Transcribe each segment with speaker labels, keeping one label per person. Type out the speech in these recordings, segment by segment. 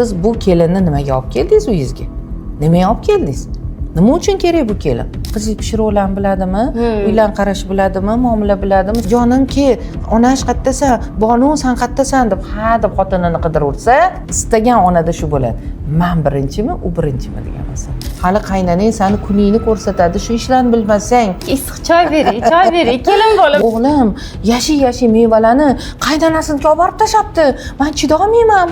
Speaker 1: siz bu kelinni nimaga olib keldingiz uyingizga? Nimaga olib keldingiz? Nima uchun kerak bu kelin? Qizingiz pishiruvlarni biladimi? Uylarni qarashni biladimi? Muomala biladimi? Jonimki, onash qayerdasan? Bonu, san qayerdasan deb ha deb xotinini qidirursa, istagan onada shu bo'ladi. Men birinchimi, u birinchimi degan masala. Hali qaynanang seni kuningni ko'rsatadi, shu ishlarni bilmasang.
Speaker 2: Issiq choy bering, kelin bo'lib.
Speaker 1: O'g'lim, yashi mevalarni qaynonasiga olib borib tashlabdi. Men chidolmayman.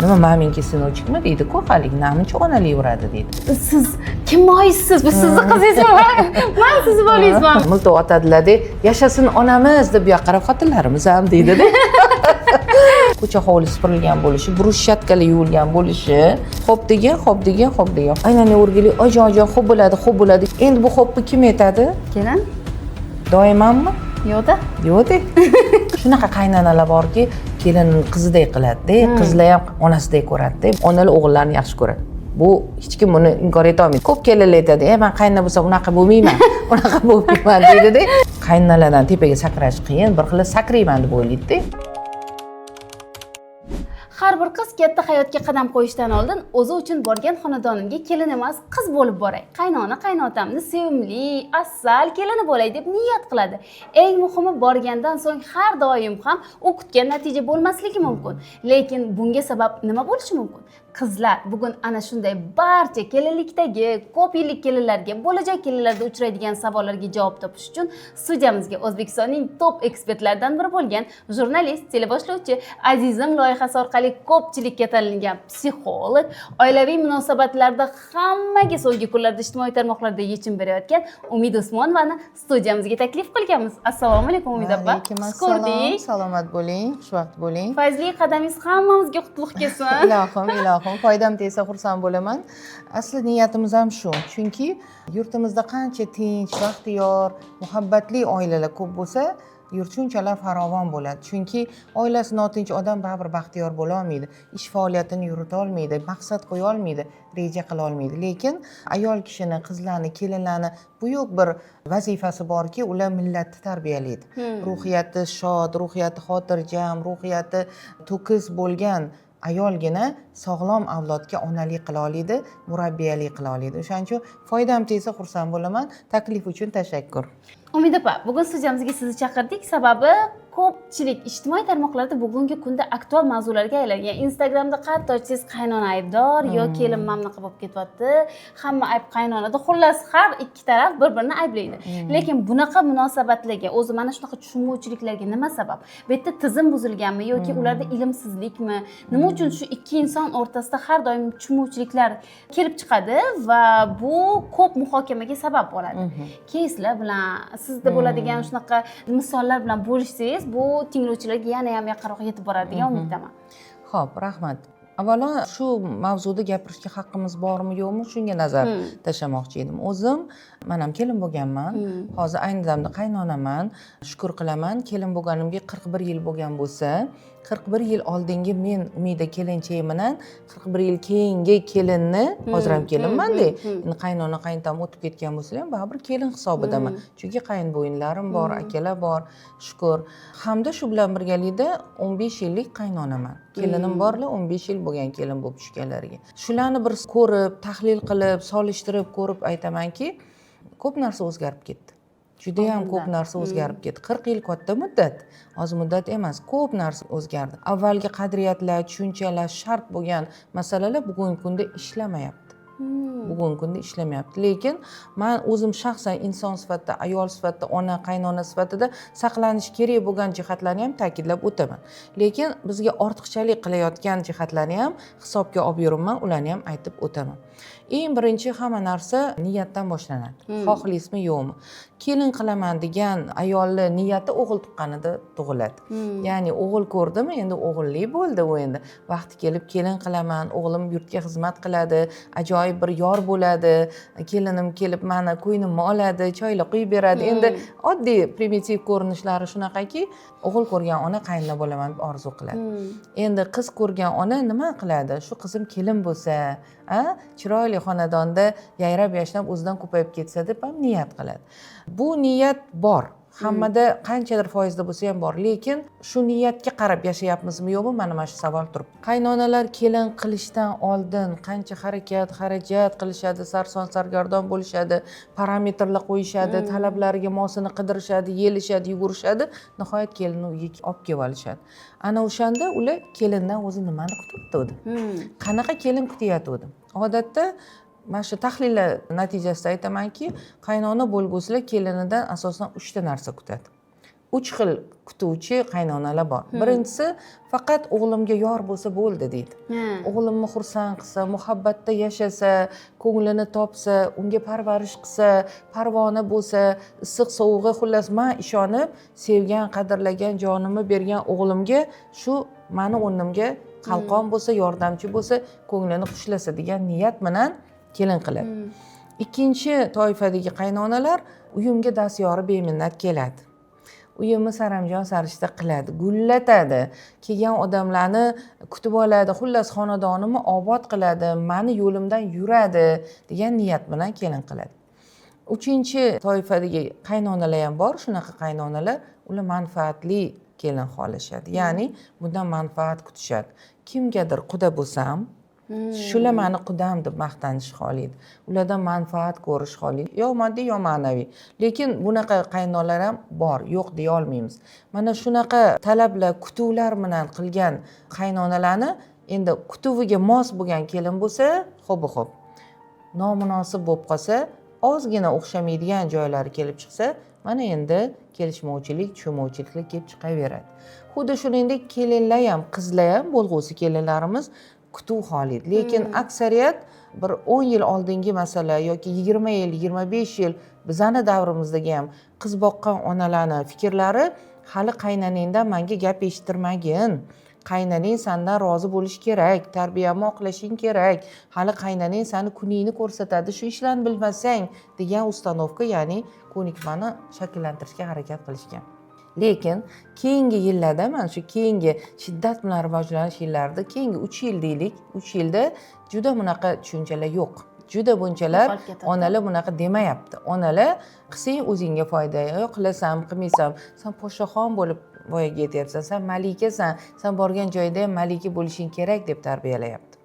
Speaker 1: Nima, maminki sinochikmi deydi-ku, hali namuncha onalayveradi deydi.
Speaker 2: Siz kim oyisiz? Bu sizni qizingizmi? Men sizni bolangizman.
Speaker 1: Miltov otadilar-da, yashasin onamiz deb bu yoqqa qarab xotinlarimiz ham deydi-da. Ko'cha hovli supurilgan bo'lishi, bruschatkali yuvilgan bo'lishi, xo'p degan. Aynan o'rgili, ojon, xo'p bo'ladi. Endi bu xo'pni kim aytadi?
Speaker 2: Kelin?
Speaker 1: Doimanmi?
Speaker 2: Yo'qda.
Speaker 1: Yo'qda. Shunaqa qaynonalar borki, kelin qizidek qiladi-da, qizlar ham onasidek ko'radi-da. Onalar o'g'illarni yaxshi ko'radi. Bu hech kim buni inkor eta olmaydi. Ko'p kelinlar aytadi, men qaynona bo'lsam unaqa bo'lmayman deydi-da. Qaynonalardan tepaga sakrash qiyin, bir xil sakrayman deb o'ylaydi-da.
Speaker 2: Har bir qiz katta hayotga qadam qo'yishdan oldin o'zi uchun borgan xonadonimga kelin emas, qiz bo'lib boray. Qaynotamni sevimli, asal kelini bo'lay deb niyat qiladi. Eng muhimi, borgandan so'ng har doim ham u kutgan natija bo'lmasligi mumkin. Lekin bunga sabab nima bo'lishi mumkin? Qizlar bugun ana shunday barcha kelinlikdagi ko'p yillik kelinlarga, bo'lajak kelinlarda uchraydigan savollarga javob topish uchun studiyamizga O'zbekistonning top ekspertlaridan biri bo'lgan jurnalist, teleboshlovchi Azizim loyihasi orqali ko'pchilikka tanilgan psixolog, oilaviy munosabatlarda hammaga so'nggi kunlarda ijtimoiy tarmoqlarda yechim berayotgan Umid Usmonovani studiyamizga taklif qilganmiz. Assalomu alaykum Umid oppa.
Speaker 1: Alaykum assalom. Salomat bo'ling, xushvaqt bo'ling.
Speaker 2: Fayzli qadamingiz hammamizga qutlug' kelsin.
Speaker 1: Ilohim, foydam tegsa xursand bo'laman. Asli niyatimiz ham shu. Chunki yurtimizda qancha tinch, baxtiyor, muhabbatli oilalar ko'p bo'lsa, yurt shunchalar farovon bo'ladi. Chunki oilasi notinch odam baribir baxtiyor bo'la olmaydi, ish faoliyatini yurita olmaydi, maqsad qo'ya olmaydi, reja qila olmaydi. Lekin ayol kishini, qizlarni, kelinlarni buyuk bir vazifasi borki, ular millatni tarbiyalaydi. Ruhiyati shod, ruhiyati xotirjam, ruhiyati to'kis bo'lgan ayolgina sog'lom avlodga onalik qila oladi, murabbiyalik qila oladi. O'shaning uchun foydam tegsa xursand bo'laman. Taklif uchun tashakkur.
Speaker 2: Umid opa, bugun studiyamizga sizni chaqirdik. Sababi ko'pchilik ijtimoiy tarmoqlarda bugungi kunda aktual mavzularga aylangan. Instagramda qayerda ochsangiz qaynona aybdor yo kelin mamlaqa bo'lib ketyapti. Hamma ayb qaynonada. Xullas, har ikki taraf bir-birini ayblaydi. Lekin bunaqa munosabatlarga, o'zi mana shunaqa tushunmovchiliklarga nima sabab? Bu yerda tizim buzilganmi yoki ularda ilmsizlikmi? Nima uchun shu ikki inson o'rtasida har doim tushunmovchiliklar kelib chiqadi va bu ko'p muhokamaga sabab bo'ladi. Keyin sizlar bilan, sizda bo'ladigan shunaqa misollar bilan bo'lishsangiz, bu tinglovchilarga yana ham yaqinroq yetib boradi degan umiddaman.
Speaker 1: Xo'p, rahmat. Avvalo shu mavzuda gapirishga haqqimiz bormi yo'qmi, shunga nazar tashlamoqchi edim. O'zim men ham kelin bo'lganman. Hozir ayni damda qaynonaman. Shukr qilaman, kelin bo'lganimga 41 yil bo'lgan bo'lsa, 41 yil oldingi men Umida kelinchayim bilan 41 yil keyingi kelinni, hozir ham kelinman-da. Endi qaynona, qaynotam o'tib ketgan bo'lsa ham baribir kelin hisobidaman. Chunki qaynbo'yinlarim bor, akalar bor, shukr. Hamda shu bilan birgalikda 15 yillik qaynonaman. Kelinim borlar 15 yil bo'lgan kelin bo'lib tushganlariga. Shularni bir ko'rib, tahlil qilib, solishtirib ko'rib aytamanki, ko'p narsa o'zgarib ketdi. Juda ham ko'p narsa o'zgarib ketdi. 40 yil katta muddat, oz muddat emas, ko'p narsa o'zgardi. Avvalgi qadriyatlar, tushunchalar, shart bo'lgan masalalar bugungi kunda ishlamayapti. Lekin men o'zim shaxsan inson sifatida, ayol sifatida, ona, qaynona sifatida saqlanish kerak bo'lgan jihatlarni ham ta'kidlab o'taman. Lekin bizga ortiqchalik qilayotgan jihatlarni ham hisobga olib yuribman, ularni ham aytib o'taman. Eng birinchi hamma narsa niyatdan boshlanadi. Xohlaysizmi yo'qmi? Kelin qilaman degan ayolni niyati o'g'il tuqqanida tug'iladi. Ya'ni o'g'il ko'rdimi, endi o'g'illik bo'ldi u endi. Vaqti kelib kelin qilaman, o'g'lim yurtga xizmat qiladi, ajoyib bir yor bo'ladi, kelinim kelib meni qo'ynimni oladi, choylar quyib beradi. Endi oddiy primitiv ko'rinishlari shunaqaki, o'g'il ko'rgan ona qaynona bo'laman deb orzu qiladi. Endi qiz ko'rgan ona nima qiladi? Shu qizim kelin bo'lsa, chiroyli xonadonda yayrab yashnab o'zidan ko'payib ketsa deb ham niyat qiladi. Bu niyat bor. hammada qanchadir foizda bo'lsa ham bor, lekin shu niyatga qarab yashayapmizmi yo'qmi, mana mana shu savol turibdi. Qaynonalar kelin qilishdan oldin qancha harakat xarajat qilishadi, sarson sargardon bo'lishadi, parametrlar qo'yishadi, talablariga mosini qidirishadi, yelishadi, yugurishadi, nihoyat kelinni uyga olib kelib olishadi. Ana o'shanda ular kelindan o'zi nimani kutibdi, qanaqa kelin kutyapti. Odatda mana shu tahlillar natijasida aytamanki, qaynona bo'lgusilar kelinidan asosan 3 ta narsa kutadi. 3 xil kutuvchi qaynonalar bor. Birinchisi, faqat o'g'limga yor bo'lsa bo'ldi deydi. O'g'limni xursand qilsa, muhabbatda yashasa, ko'nglini topsa, unga parvarish qilsa, parvona bo'lsa, issiq sovug'i, xullas men ishonib, sevgan, qadrlagan, jonimni bergan o'g'limga shu meni o'rnimga qalqon bo'lsa, yordamchi bo'lsa, ko'nglini xushlasa degan niyat bilan kelin qiladi. Ikkinchi toifadagi qaynonalar uyimga dastyori beminnat keladi. Uyimni saramjon sarishta qiladi, gullatadi, kelgan odamlarni kutib oladi, xullas xonadonimni obod qiladi, meni yo'limdan yuradi degan niyat bilan kelin qiladi. Uchinchi toifadagi qaynonalar ham bor, shunaqa qaynonalar, ular manfaatli kelin xohlashadi. Ya'ni bundan manfaat kutishadi. Kimgadir quda bo'lsam, shular meni qudam deb maqtanish xohlaydi. Ulardan manfaat ko'rish xohlaydi. Yo moddiy, yo ma'naviy. Lekin bunaqa qaynonalar ham bor, yo'q deya olmaymiz. Mana shunaqa talablar, kutuvlar bilan qilgan qaynonalarni endi kutuviga mos bo'lgan kelin bo'lsa, xo'p. Nomunosib bo'lib qolsa, ozgina o'xshamaydigan joylari kelib chiqsa, mana endi kelishmovchilik, tushunmovchiliklar kelib chiqaveradi. Xuddi shuningdek kelinlar ham, qizlar ham, bo'lg'usi kelinlarimiz kutuv xohlaydi. Lekin aksariyat bir 10 yil oldingi masala yoki 20 yil, 25 yil bizani davrimizdagi ham qiz boqqan onalarning fikrlari, hali qaynanangdan menga gap eshittirmagin. Qaynanang sendan rozi bo'lish kerak, tarbiyamni oqlashing kerak. Hali qaynanang seni kuningni ko'rsatadi, shu ishlarni bilmasang degan ustanovka, ya'ni ko'nikmani shakllantirishga harakat qilishgan. Lekin keyingi yillarda, mana shu keyingi shiddat bilan rivojlanish yillarida, keyingi 3 yil deylik, 3 yilda juda bunaqa tushunchalar yo'q. Juda bunchalar onalar bunaqa demayapti. Onalar qilsang o'zingga foyda, yo'q qilasam, qilmaysam, sen podshoxon bo'lib voyaga yetyapsan, sen malikasan, sen borgan joyda ham malika bo'lishing kerak deb tarbiyalayapti.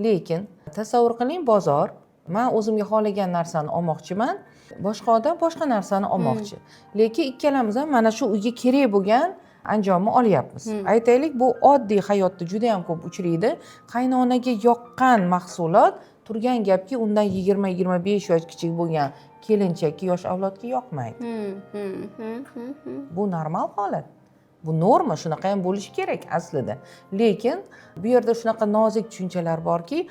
Speaker 1: Lekin tasavvur qiling, bozor, men o'zimga xohlagan narsani olmoqchiman, boshqa odam boshqa narsani olmoqchi. Lekin ikkalamiz ham mana shu uyga kerak bo'lgan anjomni olyapmiz. Aytaylik, bu oddiy hayotda juda ham ko'p uchraydi. Qaynonaga yoqqan mahsulot turgan gapki, undan 20-25 yosh kichik bo'lgan kelinchakka, yosh avlodga yoqmaydi. Bu normal holat. Bu norma, shunaqa ham bo'lishi kerak aslida. Lekin bu yerda shunaqa nozik tushunchalar borki,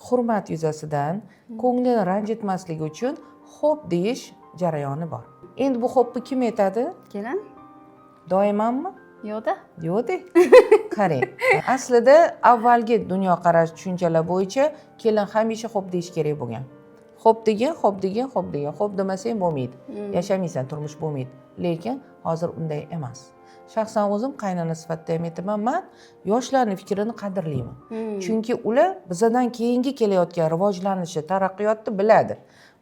Speaker 1: hurmat yuzasidan ko'nglini ranjitmasligi uchun xo'p deyish jarayoni bor. Endi bu xo'pni kim aytadi?
Speaker 2: Kelin?
Speaker 1: Doimanmi?
Speaker 2: Yo'qda.
Speaker 1: Yo'qda. Qarang. Aslida avvalgi dunyoqarash tushunchalar bo'yicha kelin hamisha xo'p deyish kerak bo'lgan. Xo'p degan. Xo'p demasang bo'lmaydi. Yashamaysan, turmush bo'lmaydi. Lekin hozir unday emas. Shaxsan o'zim qaynona sifatida ham aytaman, men yoshlarning fikrini qadrlayman. Chunki ular bizdan keyingi kelayotgan rivojlanishni, taraqqiyotni biladi.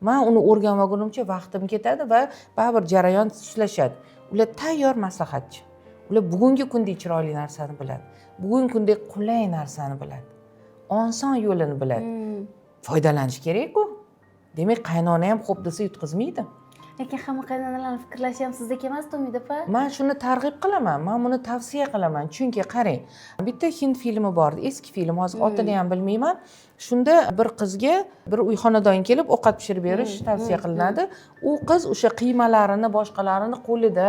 Speaker 1: Men uni o'rganmagunimcha vaqtim ketadi va baribir jarayon sustlashadi. Ular tayyor maslahatchi. Ular bugungi kundagi chiroyli narsani biladi. Bugungi kundagi qulay narsani biladi. Oson yo'lini biladi. Foydalanish kerak-ku. Demak, qaynona ham xo'p desa yutqizmaydi.
Speaker 2: Lekin hamma qaynonalarning fikrlashi ham sizdek emas-ku, Umid opa?
Speaker 1: Men shuni targ'ib qilaman, men buni tavsiya qilaman. Chunki qarang, bitta hind filmi bor, eski film, hozir otini ham bilmayman. Shunda bir qizga bir uy xonadonga kelib ovqat pishirib berish tavsiya qilinadi. U qiz o'sha qiymalarini, boshqalarini qo'lida,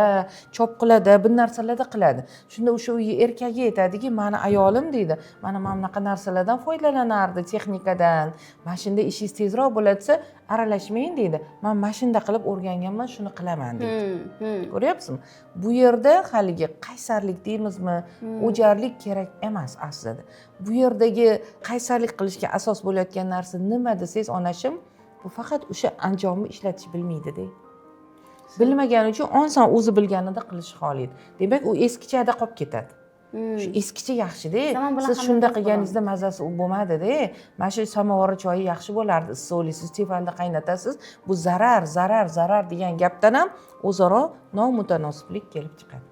Speaker 1: chopqilada, bir narsalarda qiladi. Shunda o'sha uy erkagi aytadiki, "Meni ayolim" deydi, "Mana bunaqa narsalardan foydalanardi, texnikadan. Mana shunda ishingiz tezroq bo'ladi, aralashmang" deydi. "Men mana shunda qilib o'rganganman, shuni qilaman" deydi. Ko'ryapsizmi? Bu yerda haligi qaysarlik deymizmi, o'jarlik kerak emas aslida. Bu yerdagi qaysarlik qilishga asos bo'layotgan narsa nima desangiz, onashim, bu faqat o'sha anjomni ishlatish bilmaydi-da. Bilmagani uchun oson o'zi bilganida qilish xohlaydi. Demak, u eskichada qolib ketadi. Shu eskicha yaxshi-da.
Speaker 2: Zaman bilan
Speaker 1: Siz
Speaker 2: ham
Speaker 1: shunda
Speaker 2: o'zgarib
Speaker 1: qilganingizda mazasi bo'lmadi-da. Mana shu samovarni choyi yaxshi bo'lardi. Issiq olasiz, tefalda qaynatasiz. Bu zarar degan gapdan ham o'zaro nomutanosiblik kelib chiqadi.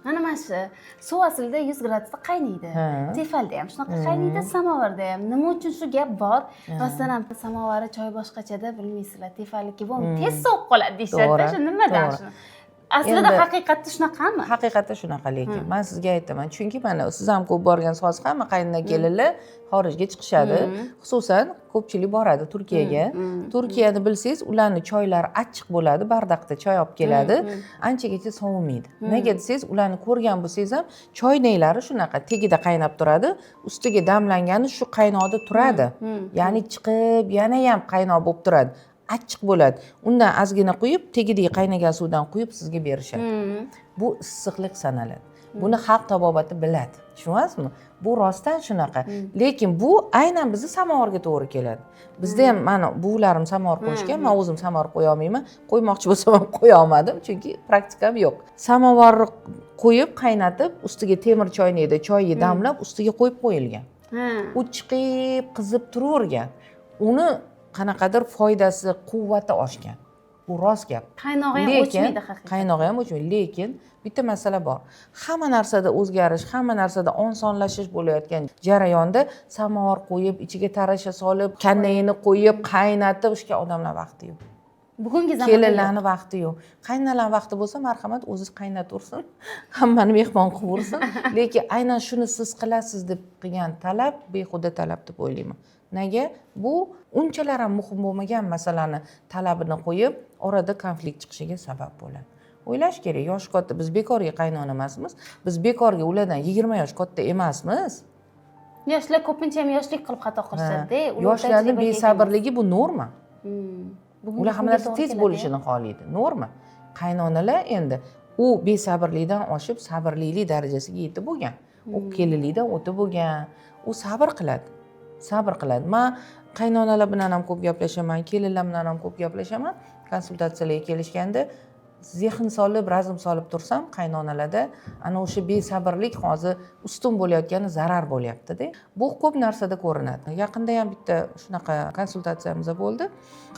Speaker 2: Mana shu suv aslida 100 gradusda qaynaydi.
Speaker 1: Ha.
Speaker 2: Tefalda ham shunaqa qaynaydi, samovarda ham. Nima uchun shu gap bor? Masalan, samovarni choy boshqachada bilmaysizlar, tefalniki bo'lmaydi. Tez sovib qoladi deyishadi. Shu nimadan shuni? Aslida haqiqatda shunaqami?
Speaker 1: Haqiqatda shunaqa lekin. Men sizga aytaman, chunki mana siz ham ko'p borgansiz, hozir hamma qaynona kelinlar xorijga chiqishadi. Xususan, ko'pchilik boradi Turkiyaga. Turkiyani bilsangiz, ularning choylari achchiq bo'ladi, bardaqda choy olib keladi. Anchagacha sovimaydi. Nega desangiz, ularni ko'rgan bo'lsangiz ham, choynaklari shunaqa tegida qaynab turadi, ustiga damlangani shu qaynoqda turadi. Ya'ni chiqib, yana ham qaynoq bo'lib turadi. Achchiq bo'ladi. Undan ozgina quyib, tegidagi qaynagan suvdan quyib sizga berishadi. Bu issiqlik sanaladi. Buni xalq tabobati biladi. Tushunasizmi? Bu rostdan shunaqa. Lekin bu aynan bizni samovarga to'g'ri keladi. Bizda ham mana buvlarim samovar qo'yishgan, men o'zim samovar qo'ya olmayman. Qo'ymoqchi bo'lsam ham qo'ya olmadim, chunki praktikam yo'q. Samovarni qo'yib, qaynatib, ustiga temir choynakda choyni damlab, ustiga qo'yib qo'yilgan. U chiqib, qizib turavergan. Uni qanaqadir foydasi, quvvati oshgan. Bu rost gap.
Speaker 2: Qaynog'i ham o'chmaydi haqiqatan.
Speaker 1: Qaynog'i ham o'chmaydi, lekin bitta masala bor. Hamma narsada o'zgarish, hamma narsada osonlashish bo'layotgan jarayonda samovar qo'yib, ichiga tarasha solib, kannayini qo'yib, qaynatib ishga odamlar vaqti yo'q.
Speaker 2: Bugungi zamonda
Speaker 1: kelinlarning vaqti yo'q. Qaynonalarning vaqti bo'lsa, marhamat, o'zingiz qaynataversin. Hammani mehmon qilib lekin aynan shuni siz qilasiz deb qilgan talab behuda talab deb o'ylayman. Nega? Bu unchalar ham muhim bo'lmagan masalani talabini qo'yib, orada konflikt chiqishiga sabab bo'ladi. O'ylash kerak, yosh katta, biz bekorga qaynona emasmiz. Biz bekorga ulardan 20 yosh katta emasmiz.
Speaker 2: Yoshlar ko'pincha ham yoshlik qilib xato qilishadi-da.
Speaker 1: Yoshlarning besabrligi bu norma. Ular hamma narsa tez bo'lishini xohlaydi. Norma. Qaynonalar endi u besabrlikdan oshib sabrlilik darajasiga yetib bo'lgan. U kelinlikdan o'tib bo'lgan. U sabr qiladi. Men qaynonalar bilan ham ko'p gaplashaman, kelinlar bilan ham ko'p gaplashaman. Konsultatsiyalarga kelishganda zehn solib, razm solib tursam, qaynonalarda ana o'sha besabrlik hozir ustun bo'layotgani zarar bo'lyapti-da. Bu ko'p narsada ko'rinadi. Yaqinda ham bitta shunaqa konsultatsiyamiz bo'ldi.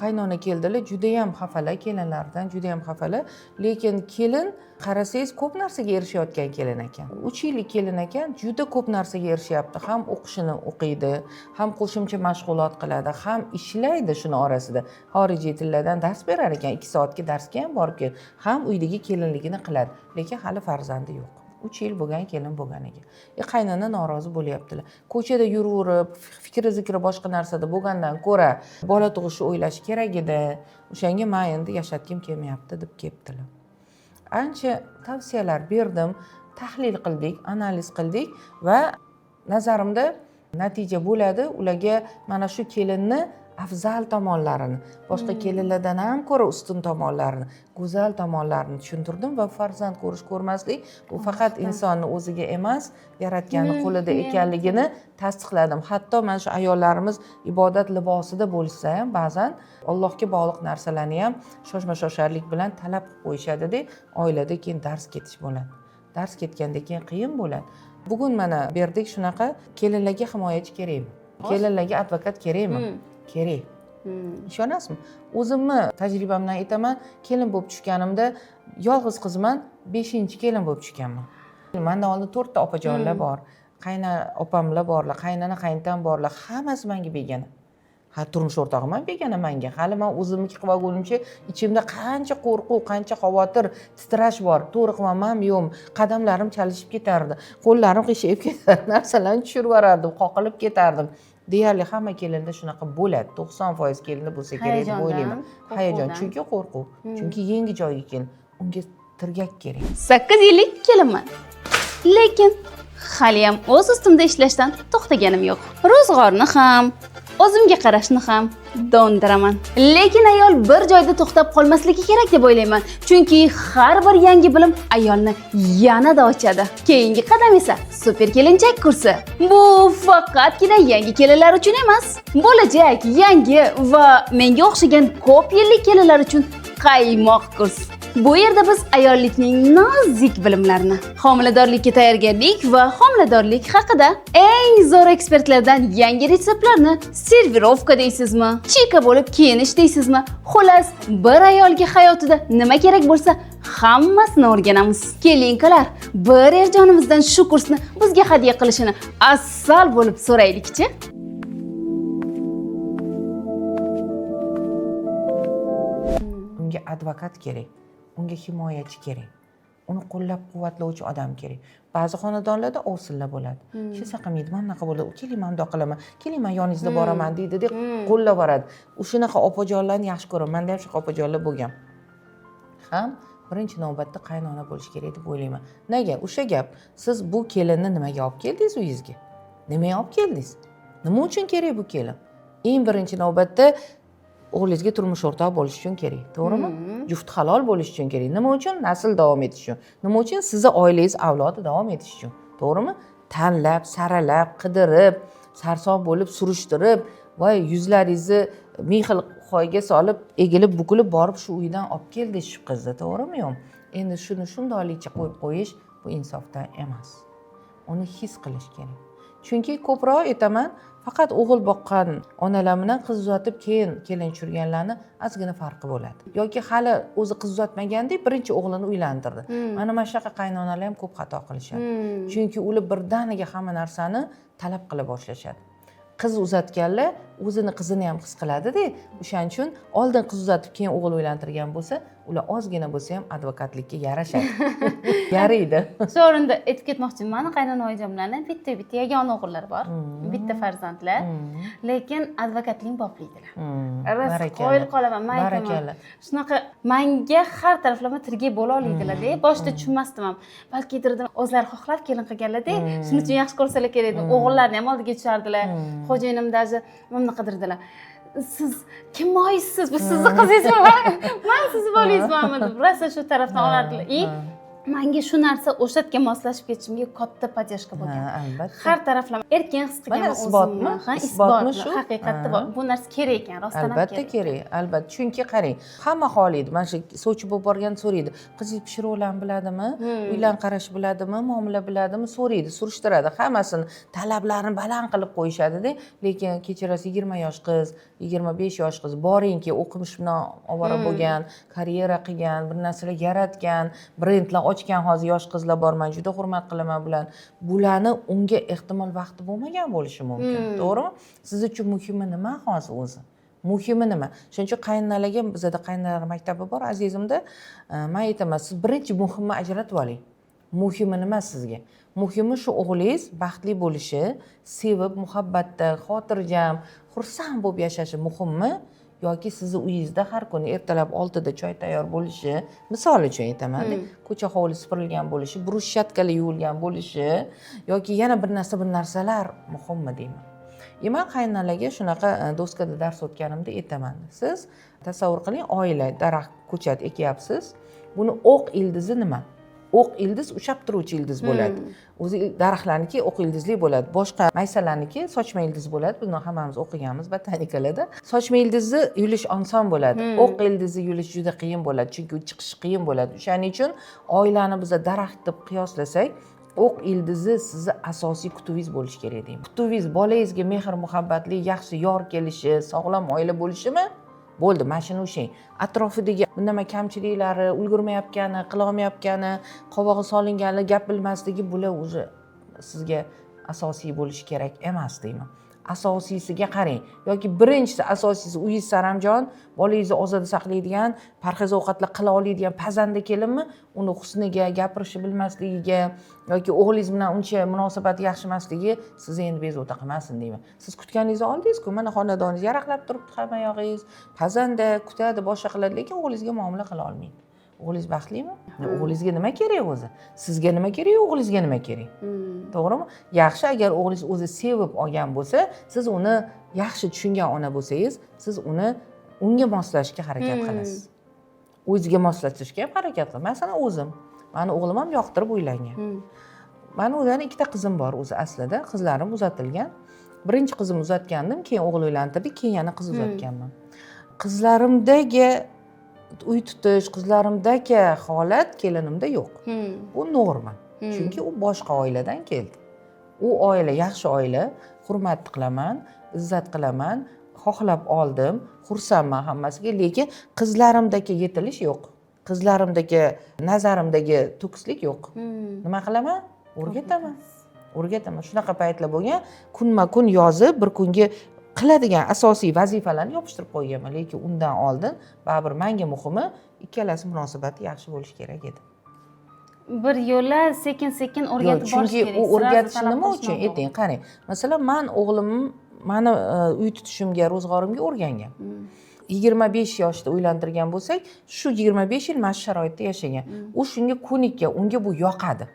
Speaker 1: Qaynona keldilar, juda ham xafalar, kelinlardan juda ham xafalar, lekin kelin qarasangiz ko'p narsaga erishayotgan kelin ekan. 3 yillik kelin ekan, juda ko'p narsaga erishyapti. Ham o'qishini o'qiydi, ham qo'shimcha mashg'ulot qiladi, ham ishlaydi shuni orasida. Xorijiy tillardan dars berar ekan, 2 soatga darsga ham borib keladi. Ham uydagi kelinligini qiladi, lekin hali farzandi yo'q. 3 yil bo'lgan kelin bo'lgan ekan. Qaynona norozi bo'lyaptilar. Ko'chada yuraverib, fikri-zikri boshqa narsada bo'lgandan ko'ra, bola tug'ishni o'ylash kerak edi. O'shanga men endi yashatgim kelmayapti deb kelibdilar. Ancha tavsiyalar berdim, tahlil qildik, analiz qildik va nazarimda natija bo'ladi. Ularga mana shu kelinni afzal tomonlarini, boshqa kelinlardan ham ko'ra ustun tomonlarini, go'zal tomonlarini tushuntirdim va farzand ko'rmaslik bu faqat insonni o'ziga emas, yaratgani qo'lida ekanligini tasdiqladim. Hatto mana shu ayollarimiz ibodat libosida bo'lsa ham ba'zan Allohga bog'liq narsalarni ham shoshma-shosharlik bilan talab qilib qo'yishadi-da, oilada keyin dars ketish bo'ladi. Dars ketgandan keyin qiyin bo'ladi. Bugun mana berdik shunaqa kelinlarga himoyachi kerakmi? Kelinlarga advokat kerakmi? Kerak. Ishonasizmi? O'zimni tajribamdan aytaman, kelin bo'lib tushganimda yolg'iz qizman, 5-kelin bo'lib tushganman. Mendan oldin 4 ta opajonlar bor, qayna opamlar borlar, qaynona qaynitam borlar, hammasi menga begona. Turmush o'rtog'im ham begona menga. Hali men o'zimniki qilib olgunimcha ichimda qancha qo'rquv, qancha xavotir, titrash bor. To'g'ri qilamanmi, yo'qmi? Qadamlarim chalishib ketardi, qo'llarim qiyshayib ketardi, narsalarni tushirib yuborardim, qoqilib ketardim. Deyarli hamma kelinda shunaqa bo'ladi. 90% kelinda bo'lsa kerak deb o'ylayman. Hayajon, chunki qo'rquv, chunki yangi joyga kelin, unga tirgak kerak.
Speaker 2: 8 yillik kelinman. Lekin hali ham o'z ustimda ishlashdan to'xtaganim yo'q. Ro'zg'orni ham, o'zimga qarashni ham dondiraman. Lekin ayol bir joyda to'xtab qolmasligi kerak deb o'ylayman. Chunki har bir yangi bilim ayolni yanada ochadi. Keyingi qadam esa super kelinchak kursi. Bu faqatgina yangi kelinlar uchun emas, bo'lajak yangi va menga o'xshagan ko'p yillik kelinlar uchun qaymoq kurs. Bu yerda biz ayollikning nozik bilimlarini, homiladorlikka tayyorgarlik va homiladorlik haqida eng zo'r ekspertlardan yangi retseptlarni, servirovka deysizmi, chika bo'lib kiyinish deysizmi, xullas bir ayolga hayotida nima kerak bo'lsa hammasini o'rganamiz. Kelinkalar, bir erjonimizdan shu kursni bizga hadya qilishini asal bo'lib so'raylikchi.
Speaker 1: Unga advokat kerak, unga himoyachi kerak, uni qo'llab-quvvatlovchi odam kerak. Ba'zi xonadonlarda ovsinlar bo'ladi. Hech narsa qilmaydi, mana bunaqa bo'ladi, keling men bundoq qilaman, keling men yoningizda boraman deydi, qo'llab boradi. O'shanaqa opajonlarni yaxshi ko'raman. Menda ham shunaqa opajonlar bo'lgan. Ham birinchi navbatda qaynona bo'lish kerak deb o'ylayman. Nega? O'sha gap, siz bu kelinni nimaga olib keldingiz uyingizga? Nimaga olib keldingiz? Nima uchun kerak bu kelin? Eng birinchi navbatda o'g'lingizga turmush o'rtoq bo'lish uchun kerak, to'g'rimi? Juft halol bo'lish uchun kerak. Nima uchun? Nasl davom etish uchun. Nima uchun? Sizni oilangiz avlodi davom etish uchun, to'g'rimi? Tanlab, saralab, qidirib, sarson bo'lib, surishtirib, voy yuzlaringizni ming xil xoyga solib, egilib, bukilib borib shu uydan olib keldingiz shu qizni, to'g'rimi? Yo'q. Endi shuni shundoqlikcha qo'yib qo'yish bu insofdan emas. Uni his qilish kerak. Chunki ko'proq aytaman, faqat o'g'il boqqan onalar bilan qiz uzatib keyin kelin tushirganlarni ozgina farqi bo'ladi. Yoki hali o'zi qiz uzatmagandek birinchi o'g'lini uylantirdi. Mana shunaqa qaynonalar ham ko'p xato qilishadi. Chunki ular birdaniga hamma narsani talab qila boshlashadi. Qiz uzatganlar o'zini qizini ham his qiladi-da. O'shaning uchun oldin qiz uzatib keyin o'g'il uylantirgan bo'lsa, ular ozgina bo'lsa ham advokatlikka yarashadi. Yaraydi.
Speaker 2: Shu o'rinda aytib ketmoqchiman, mani qaynona oyijonlarning bitta yagona o'g'illari bor, bitta farzandlar, lekin advokatlik bopliydilar. Qoyil qolaman, men aytaman. Shunaqa menga har taraflama tirgay bo'la oladilar-da. Boshida tushunmasdim ham. Balkidir o'zlari xohlab kelin qilganlar-da, shuning uchun yaxshi ko'rsalar kerak edi. O'g'illarni ham oldiga tushardilar. Xo'jayinim даже meni qidirdilar. Siz kim oysiz? Bu sizni qizingizmi? Men sizni bolangizmanmi deb rosa shu tarafdan olardilar. Menga shu narsa o'shatga moslashib ketishimga katta podдержка bo'lgan.
Speaker 1: Albatta.
Speaker 2: Har taraflama erkin his qilgan
Speaker 1: o'zimni. Isbotmi shu?
Speaker 2: Haqiqatda bor. Bu narsa kerak ekan, rostdan ham
Speaker 1: albatta kerak. Albatta. Chunki qarang, hamma xohlaydi. Mana shu sovchi bo'lib borgan so'raydi. Qizingiz pishiruqlarni biladimi? Uylarni qarash biladimi? Muomala biladimi? So'raydi, surishtiradi. Hammasini talablarini baland qilib qo'yishadi-da. Lekin kechirasiz 20 yosh qiz, 25 yosh qiz boringki, o'qimish bilan ovora bo'lgan, karyera qilgan, bir narsalar yaratgan, brendlar ochgan hozir yosh qizlar bor, men juda hurmat qilaman bularni. Bularni unga ehtimol vaqti bo'lmagan bo'lishi mumkin, to'g'rimi? Siz uchun muhimi nima hozir o'zi? Muhimi nima? Shuning uchun qaynonalarga bizda qaynonalar maktabi bor azizimda. Men aytaman, siz birinchi muhimni ajratib oling. Muhimi nima sizga? Muhimi shu o'g'lingiz baxtli bo'lishi, sevib, muhabbatda, xotirjam, xursand bo'lib yashashi muhimmi? Yoki sizni uyingizda har kuni ertalab 6 da choy tayyor bo'lishi, misol uchun aytaman, ko'cha hovli supurilgan bo'lishi, bruschatkali yuvilgan bo'lishi yoki yana bir narsalar muhimmi deyman. Men qaynonalarga shunaqa doskada dars o'tganimda aytaman. Siz tasavvur qiling, oila daraxt ko'chat ekyapsiz. Buni o'q ildizi nima? O'q ildiz ushab turuvchi ildiz bo'ladi. O'zi daraxtlarniki o'q ildizli bo'ladi. Boshqa maysalarniki sochma ildiz bo'ladi. Buni hammamiz o'qiganmiz botanikalarda. Sochma ildizni yulish oson bo'ladi. O'q ildizni yulish juda qiyin bo'ladi, chunki u chiqishi qiyin bo'ladi. O'shaning uchun oilani biz daraxt deb qiyoslasak, o'q ildizi sizni asosiy qutuvingiz bo'lishi kerak deyman. Qutuvingiz bolangizga mehr muhabbatli, yaxshi yor kelishi, sog'lom oila bo'lishimi? Bo'ldi, mana shuni o'shang. Atrofidagi nima kamchiliklari, ulgurmayotgani, qila olmayotgani, qovog'i solingani, gap bilmasligi bular o'zi sizga asosiy bo'lishi kerak emas deyman. Asosiysiga qarang. Yoki birinchisi asosiysi uyingiz saramjon, bolangizni ozod saqlaydigan, parhez ovqatlar qila oladigan pazanda kelinmi? Uni husniga, gapirishi bilmasligiga yoki o'g'lingiz bilan uncha munosabati yaxshi emasligi sizni endi bezovta qilmasin deyman. Siz kutganingizni oldingiz-ku, mana xonadoningiz yaraqlab turibdi, hamma yog'ingiz pazanda kutadi, boshqa qiladi, lekin o'g'lingizga muomala qila olmaydi. O'g'lingiz baxtlimi? O'g'lingizga nima kerak o'zi? Sizga nima kerak, o'g'lingizga nima kerak? To'g'rimi? Yaxshi, agar o'g'lingiz o'zi sevib olgan bo'lsa, siz uni yaxshi tushungan ona bo'lsangiz, siz unga moslashga harakat qilasiz. O'ziga moslashga ham harakat qiling. Masalan, o'zim, meni o'g'lim ham yoqtirib uylangan. Meni o'zlarining ikkita qizim bor o'zi aslida, qizlarim uzatilgan. Birinchi qizim uzatgandim, keyin o'g'il uylantirdik, keyin yana qiz uzatganman. Qizlarimdagi uy tutish qizlarimdagi holat kelinimda yo'q. Bu norma. Chunki u boshqa oiladan keldi. U oila yaxshi oila, hurmat qilaman, izzat qilaman, xohlab oldim, xursandman hammasiga, lekin qizlarimdagi yetilish yo'q. Qizlarimdagi nazarimdagi to'kislik yo'q. Nima qilaman? O'rgataman. Shunaqa paytlar bo'lgan, kunma-kun yozib, bir kunga qiladigan asosiy vazifalarni yopishtirib qo'yganman, lekin undan oldin baribir menga muhimi ikkalasi munosabati yaxshi bo'lishi kerak edi.
Speaker 2: Bir yo'la sekin-sekin o'rgatib borish kerak.
Speaker 1: Chunki u o'rgatish nima uchun? Ayting, qarang. Masalan, men o'g'lim meni uy tutishimga, ro'zg'orimga o'rgangan. 25 yoshda uylantirgan bo'lsak, shu 25 yil mana shu sharoitda yashagan. U shunga ko'nikkan, unga bu yoqadi.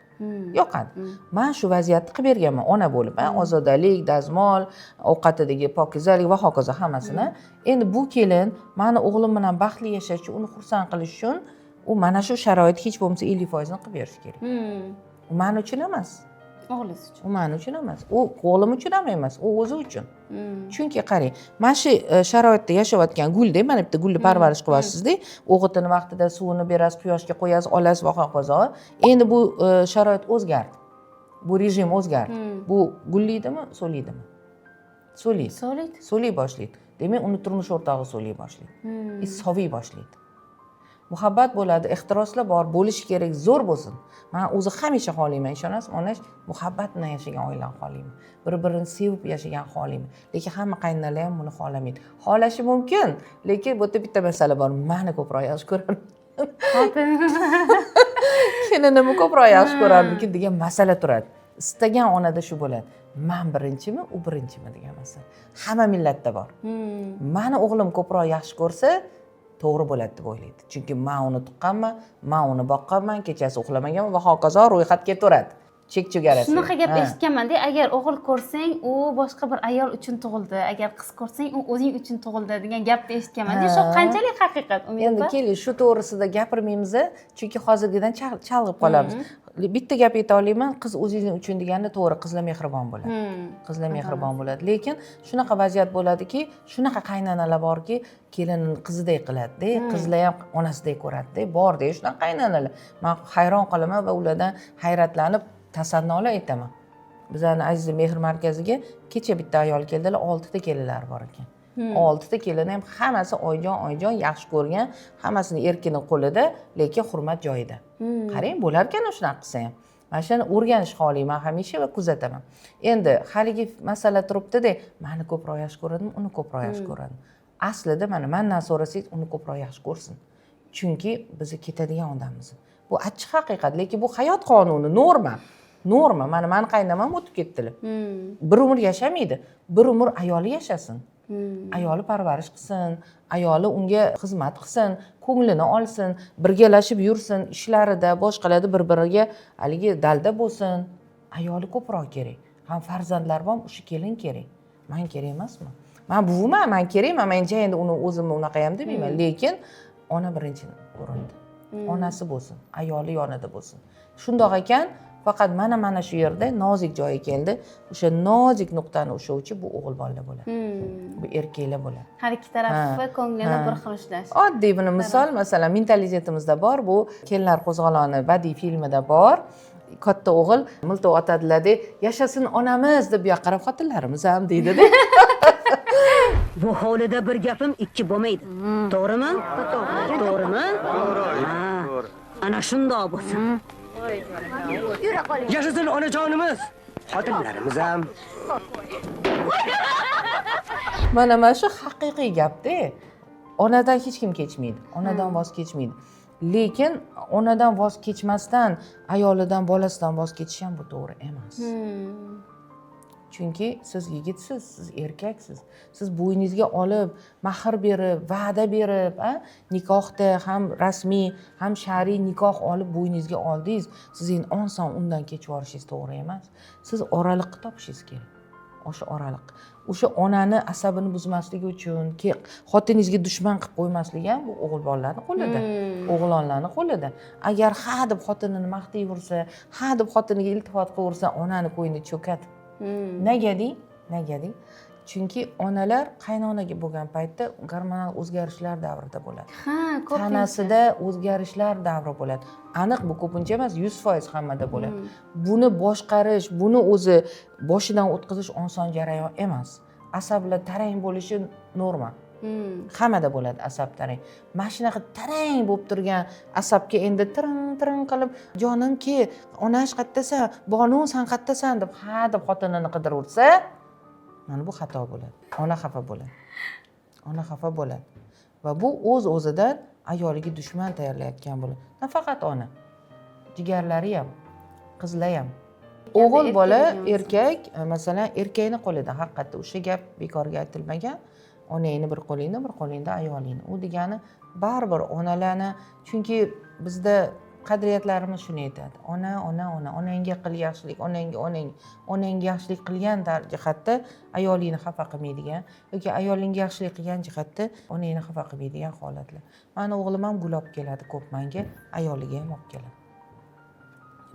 Speaker 1: Men shu vaziyatni qilib berganman ona bo'lib, ozodalik, dazmol, ovqatidagi pokizalik va hokazo hammasini. Endi bu kelin meni o'g'lim bilan baxtli yashash uchun, uni xursand qilish uchun u mana shu sharoit hech bo'lmasa 50% ni qilib berish kerak. U men uchun emas.
Speaker 2: O'g'lingiz uchun.
Speaker 1: U men uchun emas. U o'g'lim uchun ham emas, u o'zi uchun. Chunki qarang, mana shu sharoitda yashayotgan guldek, mana bitta gulni parvarish qilyapsiz-da, o'g'itini vaqtida suvini berasiz, quyoshga qo'yasiz, olasiz va hokazo. Endi bu sharoit o'zgardi. Bu rejim o'zgardi. Bu gulliydimi, so'liydimi? So'liydi. So'liy boshlaydi. Demak, uni turmush o'rtog'i so'liy boshlaydi. Soviy boshlaydi. Muhabbat bo'ladi, ehtiroslar bor, bo'lishi kerak, zo'r bo'lsin. Men o'zi hamisha xohlayman, ishonasiz, onash muhabbat bilan yashagan oilani xohlayman. Bir-birini sevib yashagan xohlayman. Lekin hamma qaynonalar ham buni xohlamaydi. Xohlashi mumkin, lekin bu yerda bitta masala bor. Meni ko'proq yaxshi ko'radi. Kelinimni ko'proq yaxshi ko'rardi degan masala turadi. Istagan onada shu bo'ladi. Men birinchimi, u birinchimi degan masala. Hamma millatda bor. Meni o'g'lim ko'proq yaxshi ko'rsa, to'g'ri bo'ladi deb o'ylaydi. Chunki men uni tuqqanman, men uni boqqanman, kechasi uxlamaganman va hokazo ro'yxat ketaveradi. Chek-chegarasi.
Speaker 2: Shunaqa gap eshitganman-da, agar o'g'il ko'rsang, u boshqa bir ayol uchun tug'ildi, agar qiz ko'rsang, u o'zing uchun tug'ildi degan gapni eshitganman-da. Shu qanchalik haqiqat?
Speaker 1: Endi keling, shu to'g'risida gapirmaymiz, chunki hozirgidan chalg'ib qolamiz. Bitta gap ayta olaman, qiz o'zingiz uchun deganda to'g'ri, qizlar mehribon bo'ladi. Qizlar mehribon bo'ladi, lekin shunaqa vaziyat bo'ladiki, shunaqa qaynonalar borki, kelinini qizidek qiladi-da, qizlar ham onasidek ko'radi-da, bor-da, shunaqa qaynonalar. Men hayron qolaman va ulardan hayratlanib tasannolar aytaman. Bizning Aziz mehr markaziga kecha bitta ayol keldilar, 6 ta kelinlar bor ekan. 6 ta kelin ham hammasi oyjon yaxshi ko'rgan, hammasini erkini qo'lida, lekin hurmat joyida. Qarang, bo'lar ekan shunaqa qilsa ham. Mana shuni o'rganish xohlayman hamisha va kuzataman. Endi haligi masala turibdi-da, meni ko'proq yaxshi ko'radimi, uni ko'proq yaxshi ko'radimi. Aslida mana mendan so'rasangiz, uni ko'proq yaxshi ko'rsin. Chunki biz ketadigan odammiz. Bu achchiq haqiqat, lekin bu hayot qonuni, norma. Mana meni qaynamam o'tib ketdilar. Bir umr yashamaydi, bir umr ayoli yashasin. Ayoli parvarish qilsin, ayoli unga xizmat qilsin, ko'nglini olsin, birgalashib yursin, ishlarida, boshqalarda bir-biriga haligi dalda bo'lsin. Ayoli ko'proq kerak. Ham farzandlar ham o'sha kelin kerak. Men kerak emasman. Men buviman, men kerakman. Mencha endi uni o'zimni unaqa ham demayman, lekin ona birinchi o'rinda. Onasi bo'lsin, ayoli yonida bo'lsin. Shundoq ekan, faqat mana shu yerda nozik joyi keldi. O'sha nozik nuqtani ushovchi bu o'g'il bolalar bo'ladi. Bu erkaklar bo'ladi.
Speaker 2: Har ikki tarafi ko'nglini bir xil ushlash.
Speaker 1: Oddiy buni misol, masalan, mentalitetimizda bor, bu Kelinlar qo'zg'oloni badiiy filmida bor. Katta o'g'il miltov otadilar-da, yashasin onamiz deb bu yoqqa qarab xotinlarimiz ham deydi-da.
Speaker 3: Bu hovlida bir gapim ikki bo'lmaydi. To'g'rimi? To'g'rimi? To'g'ri. Ana shundoq bo'lsin.
Speaker 4: Yashasin onajonimiz, xotinlarimiz ham.
Speaker 1: Mana shu haqiqiy gap-da. Onadan hech kim kechmaydi, onadan voz kechmaydi. Lekin onadan voz kechmasdan, ayolidan, bolasidan voz kechish ham bu to'g'ri emas. Chunki siz yigitsiz, siz erkaksiz. Siz bo'yningizga olib, mahr berib, va'da berib, nikohda ham rasmiy, ham shar'iy nikoh olib bo'yningizga oldingiz. Siz endi oson undan kechib yuborishingiz to'g'ri emas. Siz oraliqni topishingiz kerak. O'sha oraliq. O'sha onani asabini buzmasligi uchun, xotiningizga dushman qilib qo'ymasligi ham bu o'g'il bolalarning qo'lida, o'g'lonlarning qo'lida. Agar ha deb xotinini maqtayversa, ha deb xotiniga iltifot qilaversa, onani qo'yini cho'kadi. Nega deng? chunki onalar qaynonaga bo'lgan paytda gormonal o'zgarishlar davrida bo'ladi.
Speaker 2: Ha, ko'pincha.
Speaker 1: Tanasida o'zgarishlar davri bo'ladi. Aniq bu ko'pincha emas, 100% hammada bo'ladi. Buni boshqarish, buni o'zi boshidan o'tkazish oson jarayon emas. Asablar tarang bo'lishi norma. Hammada bo'ladi asab tarang. Mana shunaqa tarang bo'lib turgan asabga endi tiring qilib, "Jonimki, onash qayerdasan? Bonu, san qayerdasan?" deb ha deb xotinini qidirursa, mana bu xato bo'ladi. Ona xafa bo'ladi. Ona xafa bo'ladi. Va bu o'z-o'zidan ayoliga dushman tayyorlayotgan bo'ladi. Nafaqat ona, jigarlari ham, qizlar ham. O'g'il bola, erkak, masalan, erkakning qo'lida haqiqatda o'sha gap bekorga aytilmagan. Onangni bir qo'lingda, bir qo'lingda ayolingni. U degani baribir onalarni, chunki bizda qadriyatlarimiz shuni aytadi. Onangga qil yaxshilik, onangga yaxshilik qilgan jihatda ayolingni xafa qilmaydigan yoki ayolingga yaxshilik qilgan jihatda onangni xafa qilmaydigan holatlar. Mani o'g'lim ham gul olib keladi ko'p menga, ayoliga ham olib keladi.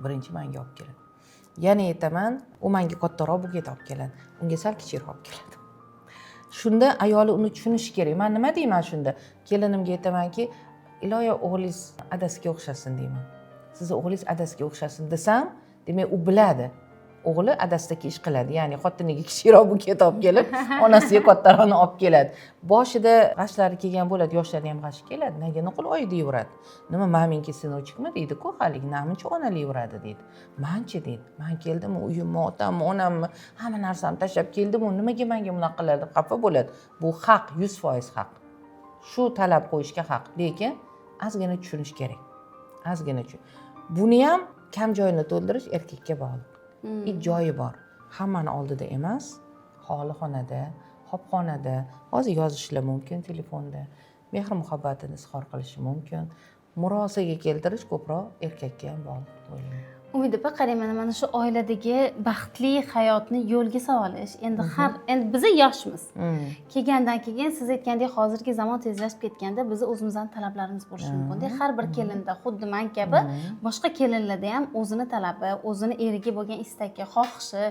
Speaker 1: Birinchi menga olib keladi. Yana aytaman, u menga kattaroq buket olib keladi. Unga sal kichikroq olib keladi. Shunda ayoli uni tushunishi kerak. Men nima deyman shunda? Kelinimga aytamanki, iloyo o'g'lingiz adasiga o'xshasin deyman. Sizni o'g'lingiz adasiga o'xshasin desam, demak u biladi. O'g'li adasidagi ish qiladi. Ya'ni xotiniga kichikroq buket olib kelib, onasiga kattaroqni olib keladi. Boshida g'ashlari kelgan bo'ladi, yoshlari ham g'ashi keladi. Nega nuqul oy deyveradi. Nima maminki sinovchikmi deydi-ku, hali namuncha onali yuradi deydi. Manchi deydi. Men keldim, uyimni, otamni, onamni, hamma narsamni tashlab keldim, nimaga menga bunaqa qiladi deb xafa bo'ladi. Bu haq, 100% haq. Shu talab qo'yishga haq, lekin ozgina tushunish kerak. Ozgina buni ham kam joyini to'ldirish erkakka bog'liq. Joyi bor. Hammani oldida emas, xoli xonada, xobxonada, hozir yozishlar mumkin telefonda, mehr muhabbatini izhor qilishi mumkin. Murosaga keltirish ko'proq erkakka ham bog'liq o'ylayman.
Speaker 2: Umid opa, qarang, mana shu oiladagi baxtli hayotni yo'lga solish. Endi biz yoshmiz. Kelgandan keyin siz aytgandek, hozirgi zamon tezlashib ketganda biz o'zimizdan talablarimiz bo'lishi mumkin. Har bir kelinda, xuddi men kabi boshqa kelinlarda ham o'zini talabi, o'zini eriga bo'lgan istagi, xohishi,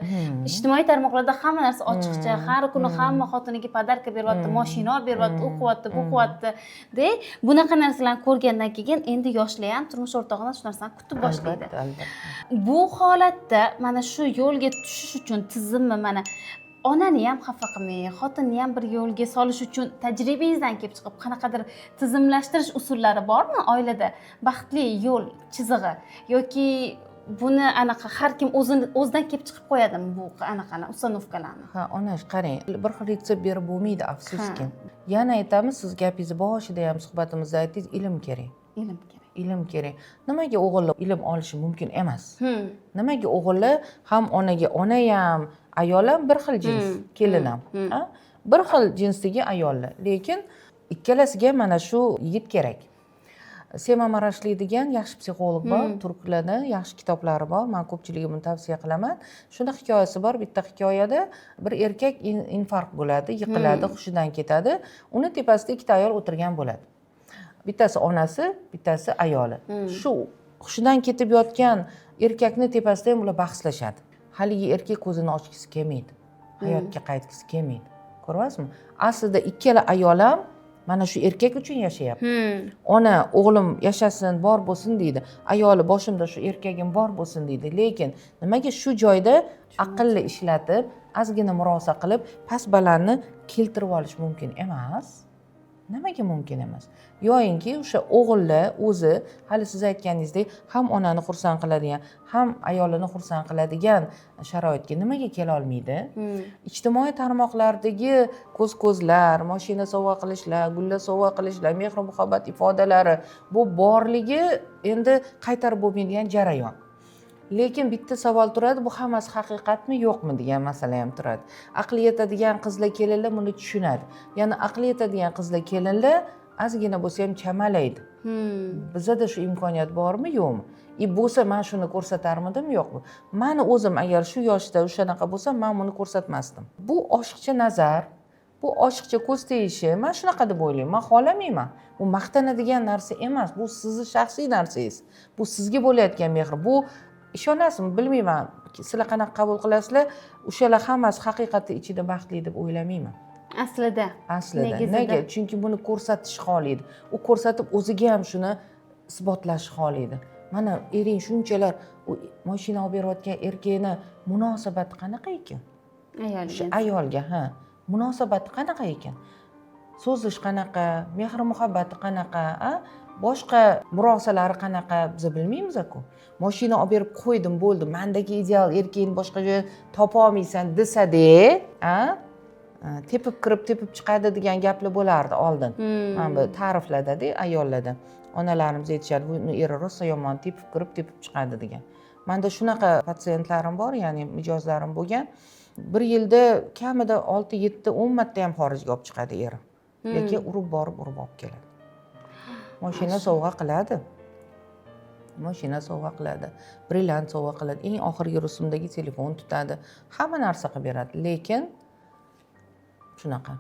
Speaker 2: ijtimoiy tarmoqlarda hamma narsa ochiqcha, har kuni hamma xotiniga podarka beryapti, mashina olib beryapti, u qilyapti, bu qilyapti. Bunaqa narsalarni ko'rgandan keyin endi yoshlar ham turmush o'rtog'idan shu narsani kutib boshlaydi. Bu holatda mana shu yo'lga tushish uchun tizimni mana onani ham xafa qilmay, xotinni ham bir yo'lga solish uchun tajribangizdan kelib chiqib qanaqadir tizimlashtirish usullari bormi oilada? Baxtli yo'l chizig'i yoki buni anaqa har kim o'zidan kelib chiqib qo'yadimi bu anaqani ustanovkalarni?
Speaker 1: Ha, onash qarang, bir xil retsept berib bo'lmaydi, afsuski. Yana aytamiz, siz gapingizni boshida ham suhbatimizda aytdingiz, ilm kerak.
Speaker 2: Ilm kerak.
Speaker 1: Ilm kerak. Nimaga o'g'illar ilm olishi mumkin emas? Nimaga o'g'illar ham onaga, ona ham, ayol ham bir xil jins, kelin ham, bir xil jinsdagi ayollar. Lekin ikkalasiga mana shu yigit kerak. Sema Marashli degan yaxshi psixolog bor, turklarda yaxshi kitoblari bor. Men ko'pchilikka buni tavsiya qilaman. Shunda hikoyasi bor. Bitta hikoyada bir erkak infarkt bo'ladi, yiqiladi, hushidan ketadi. Uni tepasida ikkita ayol o'tirgan bo'ladi. Bittasi onasi, bittasi ayoli. Shu hushidan ketib yotgan erkakni tepasida ham ular bahslashadi. Haligi erkak ko'zini ochgisi kelmaydi. Hayotga qaytgisi kelmaydi. Ko'ryapsizmi? Aslida ikkala ayol ham mana shu erkak uchun yashayapti. Ona o'g'lim yashasin, bor bo'lsin deydi. Ayoli boshimda shu erkagim bor bo'lsin deydi. Lekin nimaga shu joyda aqlli ishlatib, ozgina murosa qilib, past balandni keltirib olish mumkin emas? Nimaga mumkin emas? Yo'inki o'sha o'g'illar o'zi hali siz aytganingizdek ham onani xursand qiladigan, ham ayolini xursand qiladigan sharoitga nimaga kela olmaydi? Ijtimoiy tarmoqlardagi ko'z-ko'zlar, mashina sovg'a qilishlar, gullar sovg'a qilishlar, mehr muhabbat ifodalari bu borligi endi qaytarib bo'lmaydigan jarayon. Lekin bitta savol turadi, bu hammasi haqiqatmi, yo'qmi degan masala ham turadi. Aqli yetadigan qizlar, kelinlar buni tushunadi. Ya'ni aqli yetadigan qizlar, kelinlar ozgina bo'lsa ham chamalaydi. Bizda shu imkoniyat bormi, yo'qmi? Bo'lsa men shuni ko'rsatarmidim, yo'qmi? Meni o'zim agar shu yoshda o'shanaqa bo'lsam, men buni ko'rsatmasdim. Bu oshiqcha nazar, bu oshiqcha ko'z tegishi, men shunaqa deb o'ylayman. Men xohlamayman. Bu maqtanadigan narsa emas, bu sizning shaxsiy narsangiz. Bu sizga bo'layotgan mehr, bu ishonasizmi bilmayman, sizlar qanaqa qabul qilasizlar, o'shalar hammasi haqiqatda ichida baxtli deb o'ylamayman.
Speaker 2: Aslida.
Speaker 1: Nega? Chunki buni ko'rsatish xohlaydi. U ko'rsatib o'ziga ham shuni isbotlash xohlaydi. Mana ering shunchalar mashina olib berayotgan erkakni munosabati qanaqa ekan? Ayolga, munosabati qanaqa ekan? So'zlash qanaqa, mehr muhabbati qanaqa, boshqa murosalari qanaqa biz bilmaymiz-ku. Mashina olib berib qo'ydim, bo'ldi. Mendagi ideal erkakni boshqa joyda topa olmaysan desa-de, tepib kirib, tepib chiqadi degan gaplar bo'lardi oldin. Mana bu ta'riflarda-da ayollarda. Onalarimiz aytishadi, bu eri rosa yomon, tepib kirib, tepib chiqadi degan. Menda shunaqa patsientlarim bor, ya'ni mijozlarim bo'lgan. Bir yilda kamida 6, 7, 10 marta ham xorijga olib chiqadi eri. Lekin urib borib olib keladi. Mashina sovg'a qiladi. Mashina sovg'a qiladi. Brilliant sovg'a qiladi. Eng oxirgi rusumdagi telefon tutadi. Hamma narsa qilib beradi, lekin shunaqa.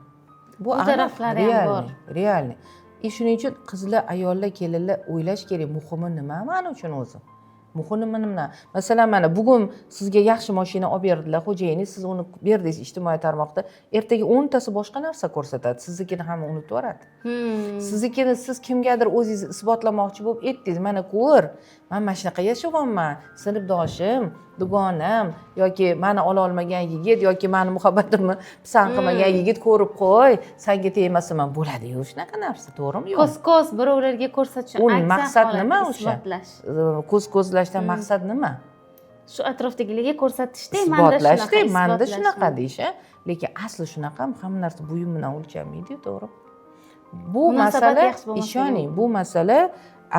Speaker 1: Bu
Speaker 2: taraflari ham bor.
Speaker 1: Realni. Shuning uchun qizlar, ayollar, kelinlar o'ylash kerak, muhimi nima men uchun o'zi? Muhimi nima? Masalan, mana bugun sizga yaxshi mashina olib berdilar, xo'jayiningiz, siz uni berdingiz ijtimoiy tarmoqda, ertaga 10 tasi boshqa narsa ko'rsatadi, siznikini hamma unutib yuboradi. Siznikini siz kimgadir o'zingizni isbotlamoqchi bo'lib aytdingiz, mana ko'r, men mana shunaqa yashaganman, sinfdoshim, dugonam yoki meni ola olmagan yigit yoki meni muhabbatimni pisand qilmagan yigit ko'rib qo'y, senga tegmasin, men bo'ladi-yu shunaqa narsa, to'g'rimi? Yo'q.
Speaker 2: Ko'z-ko'z birovlarga ko'rsatish,
Speaker 1: maqsad nima o'sha? Ko'z-ko'zlashdan maqsad nima?
Speaker 2: Shu atrofdagilarga ko'rsatishda,
Speaker 1: menda shunaqa deyish, lekin asli shunaqa, hamma narsa buyum bilan o'lchanmaydi, to'g'ri? Bu masala, ishoning, bu masala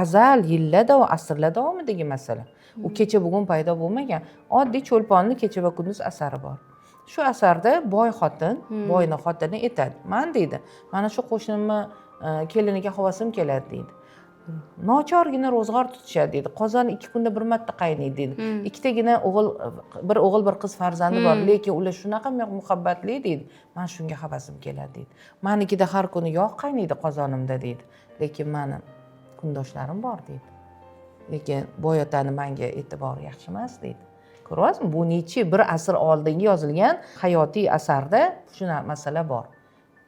Speaker 1: azal yillar asrlar davomidagi masala. U kecha bugun paydo bo'lmagan. Oddiy cho'lponni kecha va kunduz asari bor. Shu asarda boy xotin, boyning xotini aytadi. Men deydi, mana shu qo'shnimni keliniga havasim keladi deydi. Nochorgina ro'zg'or tutishadi deydi. Qozon 2 kunda bir marta qaynaydi deydi. Ikkitagina bir o'g'il bir qiz farzandi bor, lekin ular shunaqa muhabbatli deydi. Men shunga havasim keladi deydi. Menikida har kuni yog' qaynaydi qozonimda deydi. Lekin meni kundoshlarim bor deydi. Lekin boy otani menga e'tibori yaxshi emas deydi. Ko'ryapsizmi? Bu necha bir asr oldingi yozilgan hayotiy asarda shuna masala bor.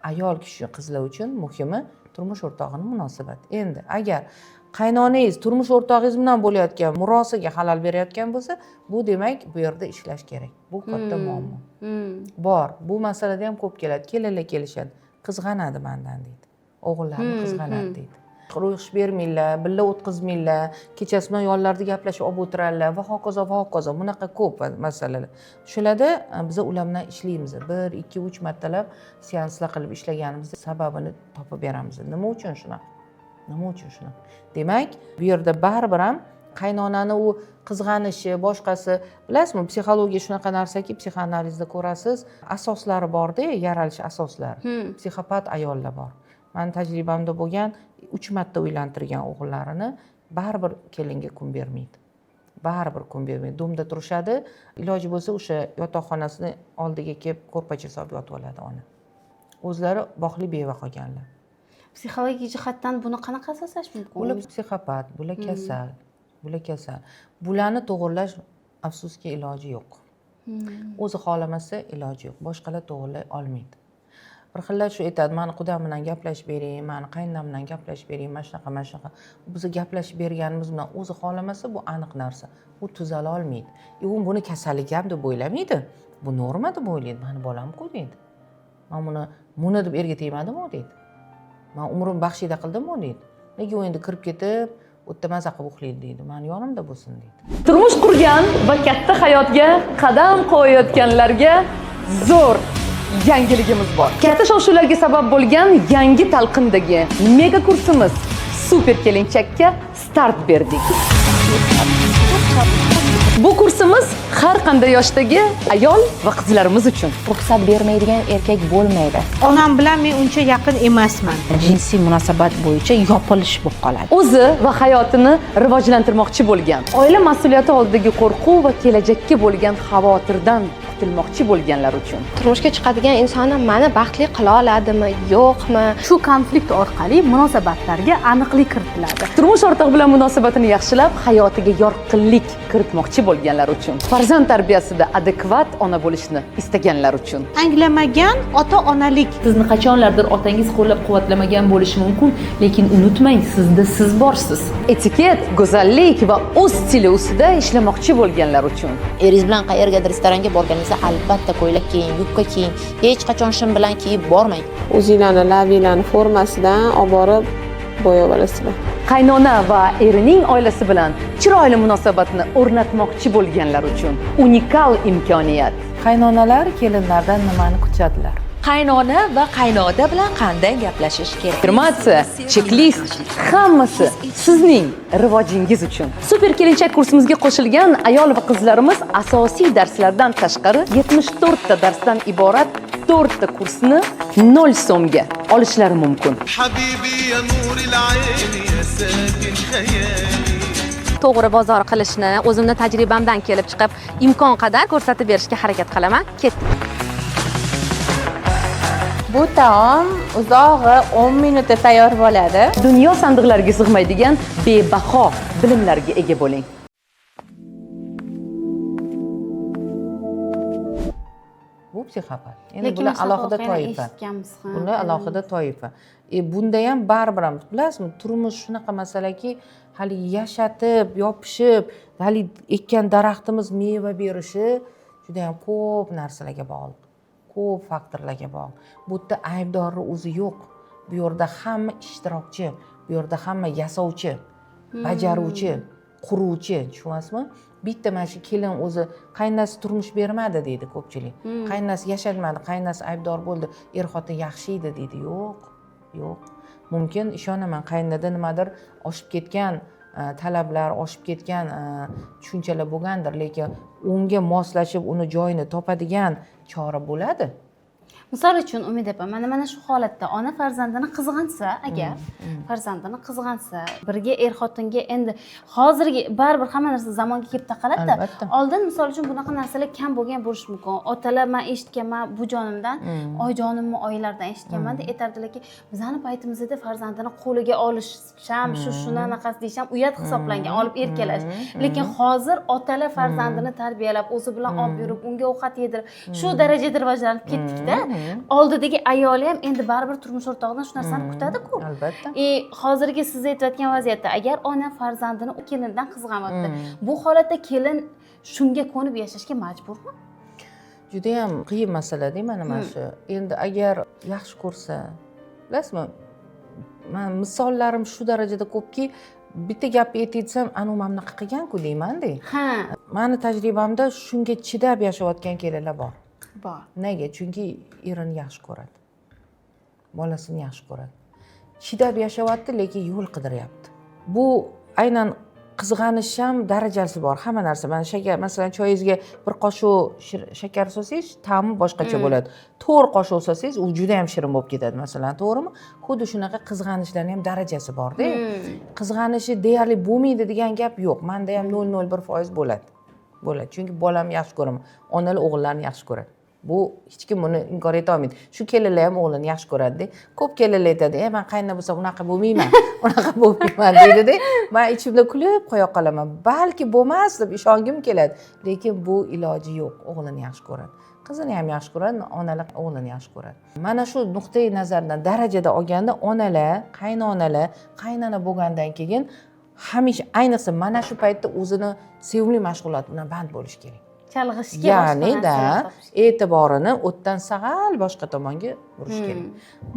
Speaker 1: Ayol kishi, qizlar uchun muhimi turmush o'rtog'ining munosabati. Endi agar qaynonangiz turmush o'rtog'ingiz bilan bo'layotgan murosiga xalal berayotgan bo'lsa, bu demak bu yerda ishlash kerak. Bu katta muammo. Bor. Bu masalada ham ko'p keladi. Kelinlar kelishadi. Qizg'anadi mendan deydi. O'g'illarim qizg'anadi deydi. Ro'yxat bermanglar, billa o'tkazmanglar, kechasi bilan yonlarida gaplashib olib o'tirarlar va hokazo va hokazo. Bunaqa ko'p masalalar. Shularda biz ular bilan ishlaymiz. 1, 2, 3 martalab seanslar qilib ishlaganimizda sababini topib beramiz. Nima uchun shunaqa? Nima uchun shunaqa? Demak, bu yerda baribir ham qaynonani u qizg'anishi, boshqasi, bilasizmi, psixologiya shunaqa narsaki, psixoanalizda ko'rasiz, asoslari bor-da, yaralish asoslari. Psixopat ayollar bor. Meni tajribamda bo'lgan 3 marta uylantirgan o'g'illarini baribir kelinga kun bermaydi. Baribir kun bermaydi. Domda turishadi, iloji bo'lsa o'sha yotoqxonasini oldiga kelib ko'rpacha solib yotib oladi ona. O'zlari boqli beva qolganlar.
Speaker 2: Psixologik jihatdan buni qanaqa asoslash mumkin?
Speaker 1: Bular psixopat, bular kasal, bular kasal. Bularni to'g'irlash afsuski iloji yo'q. O'zi xohlamasa iloji yo'q. Boshqalar to'g'irlay olmaydi. Bir xillar shu aytadi, meni qudam bilan gaplashib bering, meni qaynonam bilan gaplashib bering, mana shunaqa. Biz gaplashib berganimiz bilan o'zi xohlamasa bu aniq narsa. U tuzala olmaydi. U buni kasallik ham deb o'ylamaydi. Bu norma deb o'ylaydi. Meni bolam-ku deydi. Men buni deb erga tegmadim-ku deydi. Men umrim baxshida qildim-ku deydi. Nega u endi kirib ketib, o'tda maza qilib uxlaydi deydi. Meni yonimda bo'lsin deydi.
Speaker 5: Turmush qurgan va katta hayotga qadam qo'yayotganlarga zo'r yangiligimiz bor. Katta shov-shuvlarga sabab bo'lgan yangi talqindagi mega kursimiz Super kelinchakka start berdik. Bu kursimiz har qanday yoshdagi ayol va qizlarimiz uchun.
Speaker 6: Ruxsat bermaydigan erkak bo'lmaydi.
Speaker 7: Onam bilan men uncha yaqin emasman.
Speaker 6: Jinsiy munosabat bo'yicha yopilish bo'lib qoladi.
Speaker 5: O'zi va hayotini rivojlantirmoqchi bo'lgan, oila mas'uliyati oldidagi qo'rquv va kelajakka bo'lgan xavotirdan kutilmoqchi bo'lganlar uchun.
Speaker 8: Turmushga chiqadigan insonni mani baxtli qila oladimi, yo'qmi?
Speaker 2: Shu konflikt orqali munosabatlarga aniqlik kiritiladi.
Speaker 5: Turmush o'rtog'i bilan munosabatini yaxshilab, hayotiga yorqinlik kiritmoqchi bo'lganlar uchun. Farzand tarbiyasida adekvat ona bo'lishni istaganlar uchun.
Speaker 7: Anglamagan ota-onalik.
Speaker 9: Sizni qachonlardir otangiz qo'llab-quvvatlamagan bo'lishi mumkin, lekin unutmang, sizda siz borsiz.
Speaker 5: Etiket, go'zallik va o'z stili ustida ishlamoqchi bo'lganlar uchun.
Speaker 6: Eringiz bilan qayergadir restoranga borganingizda albatta ko'ylak kiying, yubka kiying, hech qachon shim bilan kiyib bormang.
Speaker 10: O'zinglarni labilarni formasidan olib borib bo'yab olasizlar.
Speaker 5: Qaynona va erining oilasi bilan chiroyli munosabatni o'rnatmoqchi bo'lganlar uchun unikal imkoniyat.
Speaker 1: Qaynonalar kelinlardan nimani kutadilar?
Speaker 6: Qaynona va qaynota bilan qanday gaplashish kerak?
Speaker 5: Informatsiya, chek-list, hammasi sizning rivojingiz uchun. Super kelinchak kursimizga qo'shilgan ayol va qizlarimiz asosiy darslardan tashqari 74 ta darsdan iborat 4 ta kursni 0 so'mga olishlari mumkin.
Speaker 8: To'g'ri bozor qilishni o'zimni tajribamdan kelib chiqib, imkon qadar ko'rsatib berishga harakat qilaman. Ketdik.
Speaker 10: Bu taom uzog'i 10 minutda tayyor bo'ladi.
Speaker 5: Dunyo sandiqlariga sig'maydigan bebaho bilimlarga ega bo'ling.
Speaker 1: Bu psixopat. Endi
Speaker 2: Lekin
Speaker 1: bular
Speaker 2: o'sha
Speaker 1: alohida
Speaker 2: voqeani
Speaker 1: toifa.
Speaker 2: eshitganmiz ham.
Speaker 1: Bular alohida toifa. Bunda ham baribir ham bilasizmi, turmush shunaqa masalaki, hali yashatib, yopishib, hali ekkan daraxtimiz meva berishi juda ham ko'p narsalarga bog'liq. Ko'p faktorlarga bog'liq. Bu yerda aybdorni o'zi yo'q. Bu yerda hamma ishtirokchi, bu yerda hamma yasovchi, bajaruvchi, quruvchi, tushunyapsizmi? Bitta mana shu kelin o'zi qaynasi turmush bermadi deydi ko'pchilik. Qaynasi yashatmadi, qaynasi aybdor bo'ldi, er-xotin yaxshi edi deydi. Yo'q, yo'q. Mumkin ishonaman, qaynada nimadir oshib ketgan talablar, oshib ketgan tushunchalar bo'lgandir, lekin unga moslashib uni joyini topadigan chora bo'ladi.
Speaker 2: Misol uchun Umid opa, mana shu holatda ona farzandini qizg'ansa, agar farzandini qizg'ansa, birga er-xotinga endi hozirgi baribir hamma narsa zamonga kelib taqaladi-da. Oldin misol uchun bunaqa narsalar kam bo'lgan bo'lishi mumkin. Otalar men eshitganman bu jonimdan, oyijonimni oyilardan eshitganman-da, aytardilarki, bizani paytimizda farzandini qo'liga olisham, shunaqasi deysham uyat hisoblangan, olib erkalash. Lekin hozir otalar farzandini tarbiyalab, o'zi bilan olib yurib, unga ovqat yedirib, shu darajada rivojlanib ketdik-da. Oldidagi ayoli ham endi baribir turmush o'rtog'idan shu narsani kutadi-ku.
Speaker 1: Albatta.
Speaker 2: Hozirgi siz aytayotgan vaziyatda agar ona farzandini kelindan qizg'anyapti, bu holatda kelin shunga ko'nib yashashga majburmi?
Speaker 1: Juda ham qiyin masala-da mana shu. Endi agar yaxshi ko'rsa, bilasizmi? Men misollarim shu darajada ko'pki, bitta gapni aytsam, anu mana bunaqa qilgan-ku deyman-da.
Speaker 2: Ha.
Speaker 1: Meni tajribamda shunga chidab yashayotgan kelinlar bor.
Speaker 2: Bor.
Speaker 1: Nega? Chunki erini yaxshi ko'radi. Bolasini yaxshi ko'radi. Chidab yashayapti, lekin yo'l qidiryapti. Bu aynan qizg'anish ham darajasi bor. Hamma narsa. Mana shakar, masalan, choyingizga bir qoshiq shakar solsangiz, ta'mi boshqacha bo'ladi. 4 qoshiq solsangiz, u juda ham shirin bo'lib ketadi, masalan, to'g'rimi? Xuddi shunaqa qizg'anishlarning ham darajasi bor-da. Qizg'anishi deyarli bo'lmaydi degan gap yo'q. Menda ham 0.01% bo'ladi. Bo'ladi. Chunki bolam yaxshi ko'raman. Onalar o'g'illarni yaxshi ko'radi. Bu hech kim buni inkor eta olmaydi. Shu kelinlar ham o'g'lini yaxshi ko'radi-da. Ko'p kelinlar aytadi, "Men qaynona bo'lsam unaqa bo'lmayman, unaqa bo'lmayman" deydi-da. Men ichimda kulib qo'ya qolaman. Balki bo'lmas deb ishongim keladi, lekin bu iloji yo'q. O'g'lini yaxshi ko'radi. Qizini ham yaxshi ko'radi, onalar o'g'lini yaxshi ko'radi. Mana shu nuqtai nazardan darajada olganda onalar, qaynonalar, qaynona bo'lgandan keyin hamisha ayniqsa mana shu paytda o'zini sevimli mashg'ulot bilan band bo'lish kerak.
Speaker 2: Chalg'ishga
Speaker 1: Ya'ni-da e'tiborini o'tdan sag'al boshqa tomonga burish kerak.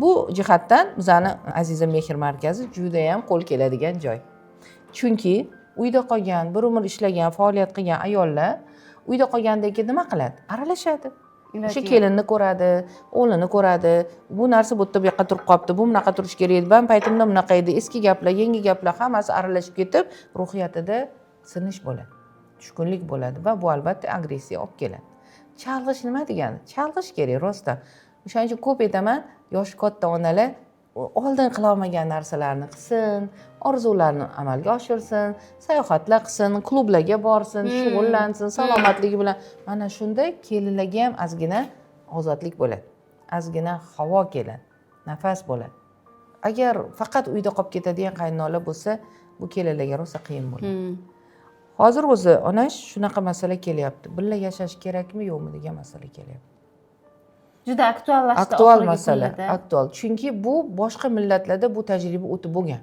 Speaker 1: Bu jihatdan bizani Aziza mehr markazi juda ham qo'l keladigan joy. Chunki uyda qolgan, bir umr ishlagan, faoliyat qilgan ayollar uyda qolgandan keyin nima qiladi? Aralashadi. O'sha kelinni ko'radi, o'g'lini ko'radi. Bu narsa bu yerda bu yoqqa turib qolibdi, bu bunaqa turish kerak edi. Ben paytimda bunaqa edi. Eski gaplar, yangi gaplar hammasi aralashib ketib, ruhiyatida sinish bo'ladi. Tushkunlik bo'ladi va bu albatta agressiya olib keladi. Chalg'ish nima degani? Chalg'ish kerak rostdan. O'shaning uchun ko'p aytaman, yoshi katta onalar oldin qilolmagan narsalarni qilsin, orzularini amalga oshirsin, sayohatlar qilsin, klublarga borsin, shug'ullansin, salomatligi bilan. Mana shunda kelinlarga ham ozgina ozodlik bo'ladi. Ozgina havo keladi, nafas bo'ladi. Agar faqat uyda qolib ketadigan qaynonalar bo'lsa, bu kelinlarga rosa qiyin bo'ladi. Hozir o'zi onash shunaqa masala kelyapti. Birga yashash kerakmi, yo'qmi degan masala kelyapti.
Speaker 2: Juda aktuallashdi.
Speaker 1: Aktual masala, aktual. Chunki bu boshqa millatlarda bu tajriba o'tib bo'lgan.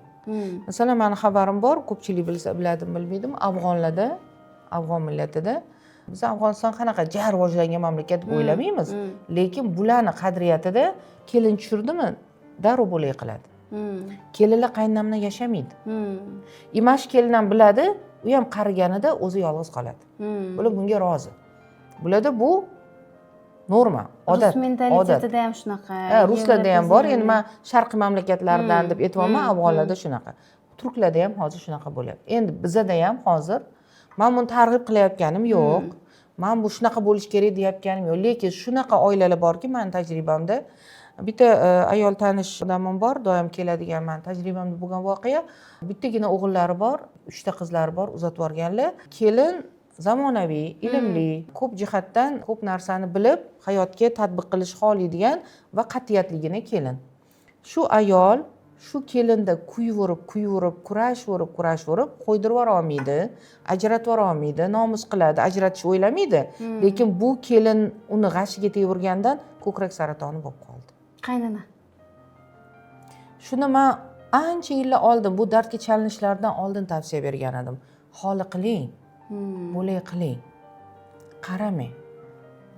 Speaker 1: Masalan, meni xabarim bor, ko'pchilik bilsa biladimi, bilmaydimi, afg'onlarda, afg'on millatida biz Afg'oniston qanaqa jar rivojlangan mamlakat deb o'ylamaymiz, lekin bularni qadriyatida kelin tushirdimi, darrov bo'lay qiladi. Kelinlar qaynonam bilan yashamaydi. Imash kelin ham biladi, u ham qariganida o'zi yolg'iz qoladi. Bular bunga rozi. Bularda bu norma, odat.
Speaker 2: Rus mentalitetida ham shunaqa.
Speaker 1: Ruslarda ham bor. Endi men sharqiy mamlakatlardan deb aytmayman, afg'onlarda shunaqa. Turklarda ham hozir shunaqa bo'lyapti. Endi bizda ham hozir men buni targ'ib qilayotganim yo'q. Men bu shunaqa bo'lish kerak deyotganim yo'q, lekin shunaqa oilalar borki, men tajribamda bitta ayol tanish odamim bor, doim keladigan men tajribamda bo'lgan voqea. Bittagina o'g'illari bor, 3 ta qizlari bor, uzatib yuborganlar. Kelin zamonaviy, ilmli, ko'p jihatdan ko'p narsani bilib, hayotga tatbiq qilish xohlaydigan va qat'iyatligini kelin. Shu ayol shu kelinda kuyvorib, kurashvorib, qo'ydirib yubora olmaydi, ajratib yubora olmaydi, nomus qiladi, ajratish o'ylamaydi. Lekin bu kelin uni g'ashiga tegurgandan ko'krak saratoni bo'lib qoldi.
Speaker 2: Qaynona.
Speaker 1: Shuni men ancha yillar oldin, bu dardga chalinishlardan oldin tavsiya bergan edim. Xoli qiling. Bo'lay qiling. Qaramang.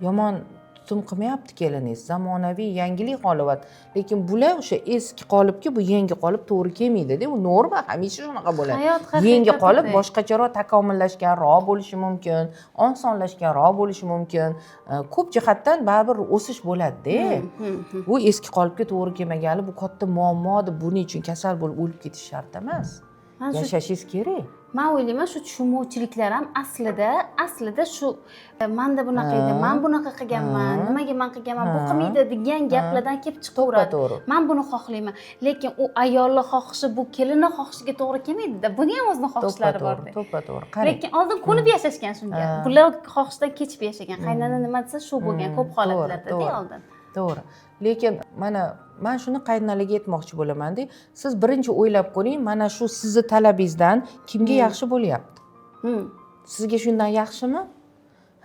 Speaker 1: Yomon tutum qilmayapti keliningiz. Zamonaviy, yangilik qolyapti. Lekin bular o'sha eski qolipga bu yangi qolip to'g'ri kelmaydi-da. Bu norma, hamisha shunaqa bo'ladi. Yangi qolip boshqacharoq takomillashganroq bo'lishi mumkin, osonlashganroq bo'lishi mumkin. Ko'p jihatdan baribir o'sish bo'ladi-da. Bu eski qolipga to'g'ri kelmagani bu katta muammodir. Buning uchun kasal bo'lib o'lib ketish shart emas. Yashashingiz kerak.
Speaker 2: Men o'ylayman shu tushunmovchiliklar ham aslida shu menda bunaqa edi, men bunaqa qilganman, nimaga men qilganman, bu qilmaydi degan gaplardan kelib chiqaveradi. Men buni xohlayman, lekin u ayolning xohishi bu kelinning xohishiga to'g'ri kelmaydi-da. Buni ham o'zining xohishlari bor-da.
Speaker 1: To'g'ri.
Speaker 2: Lekin oldin ko'nib yashashgan shunga. Bular xohishdan kechib yashagan. Qaynona nima desa shu bo'lgan ko'p holatlarda-da oldin.
Speaker 1: To'g'ri. Lekin men shuni qaynonalarga aytmoqchi bo'laman-da. Siz birinchi o'ylab ko'ring, mana shu sizni talabingizdan kimga yaxshi bo'lyapti? Sizga shundan yaxshimi?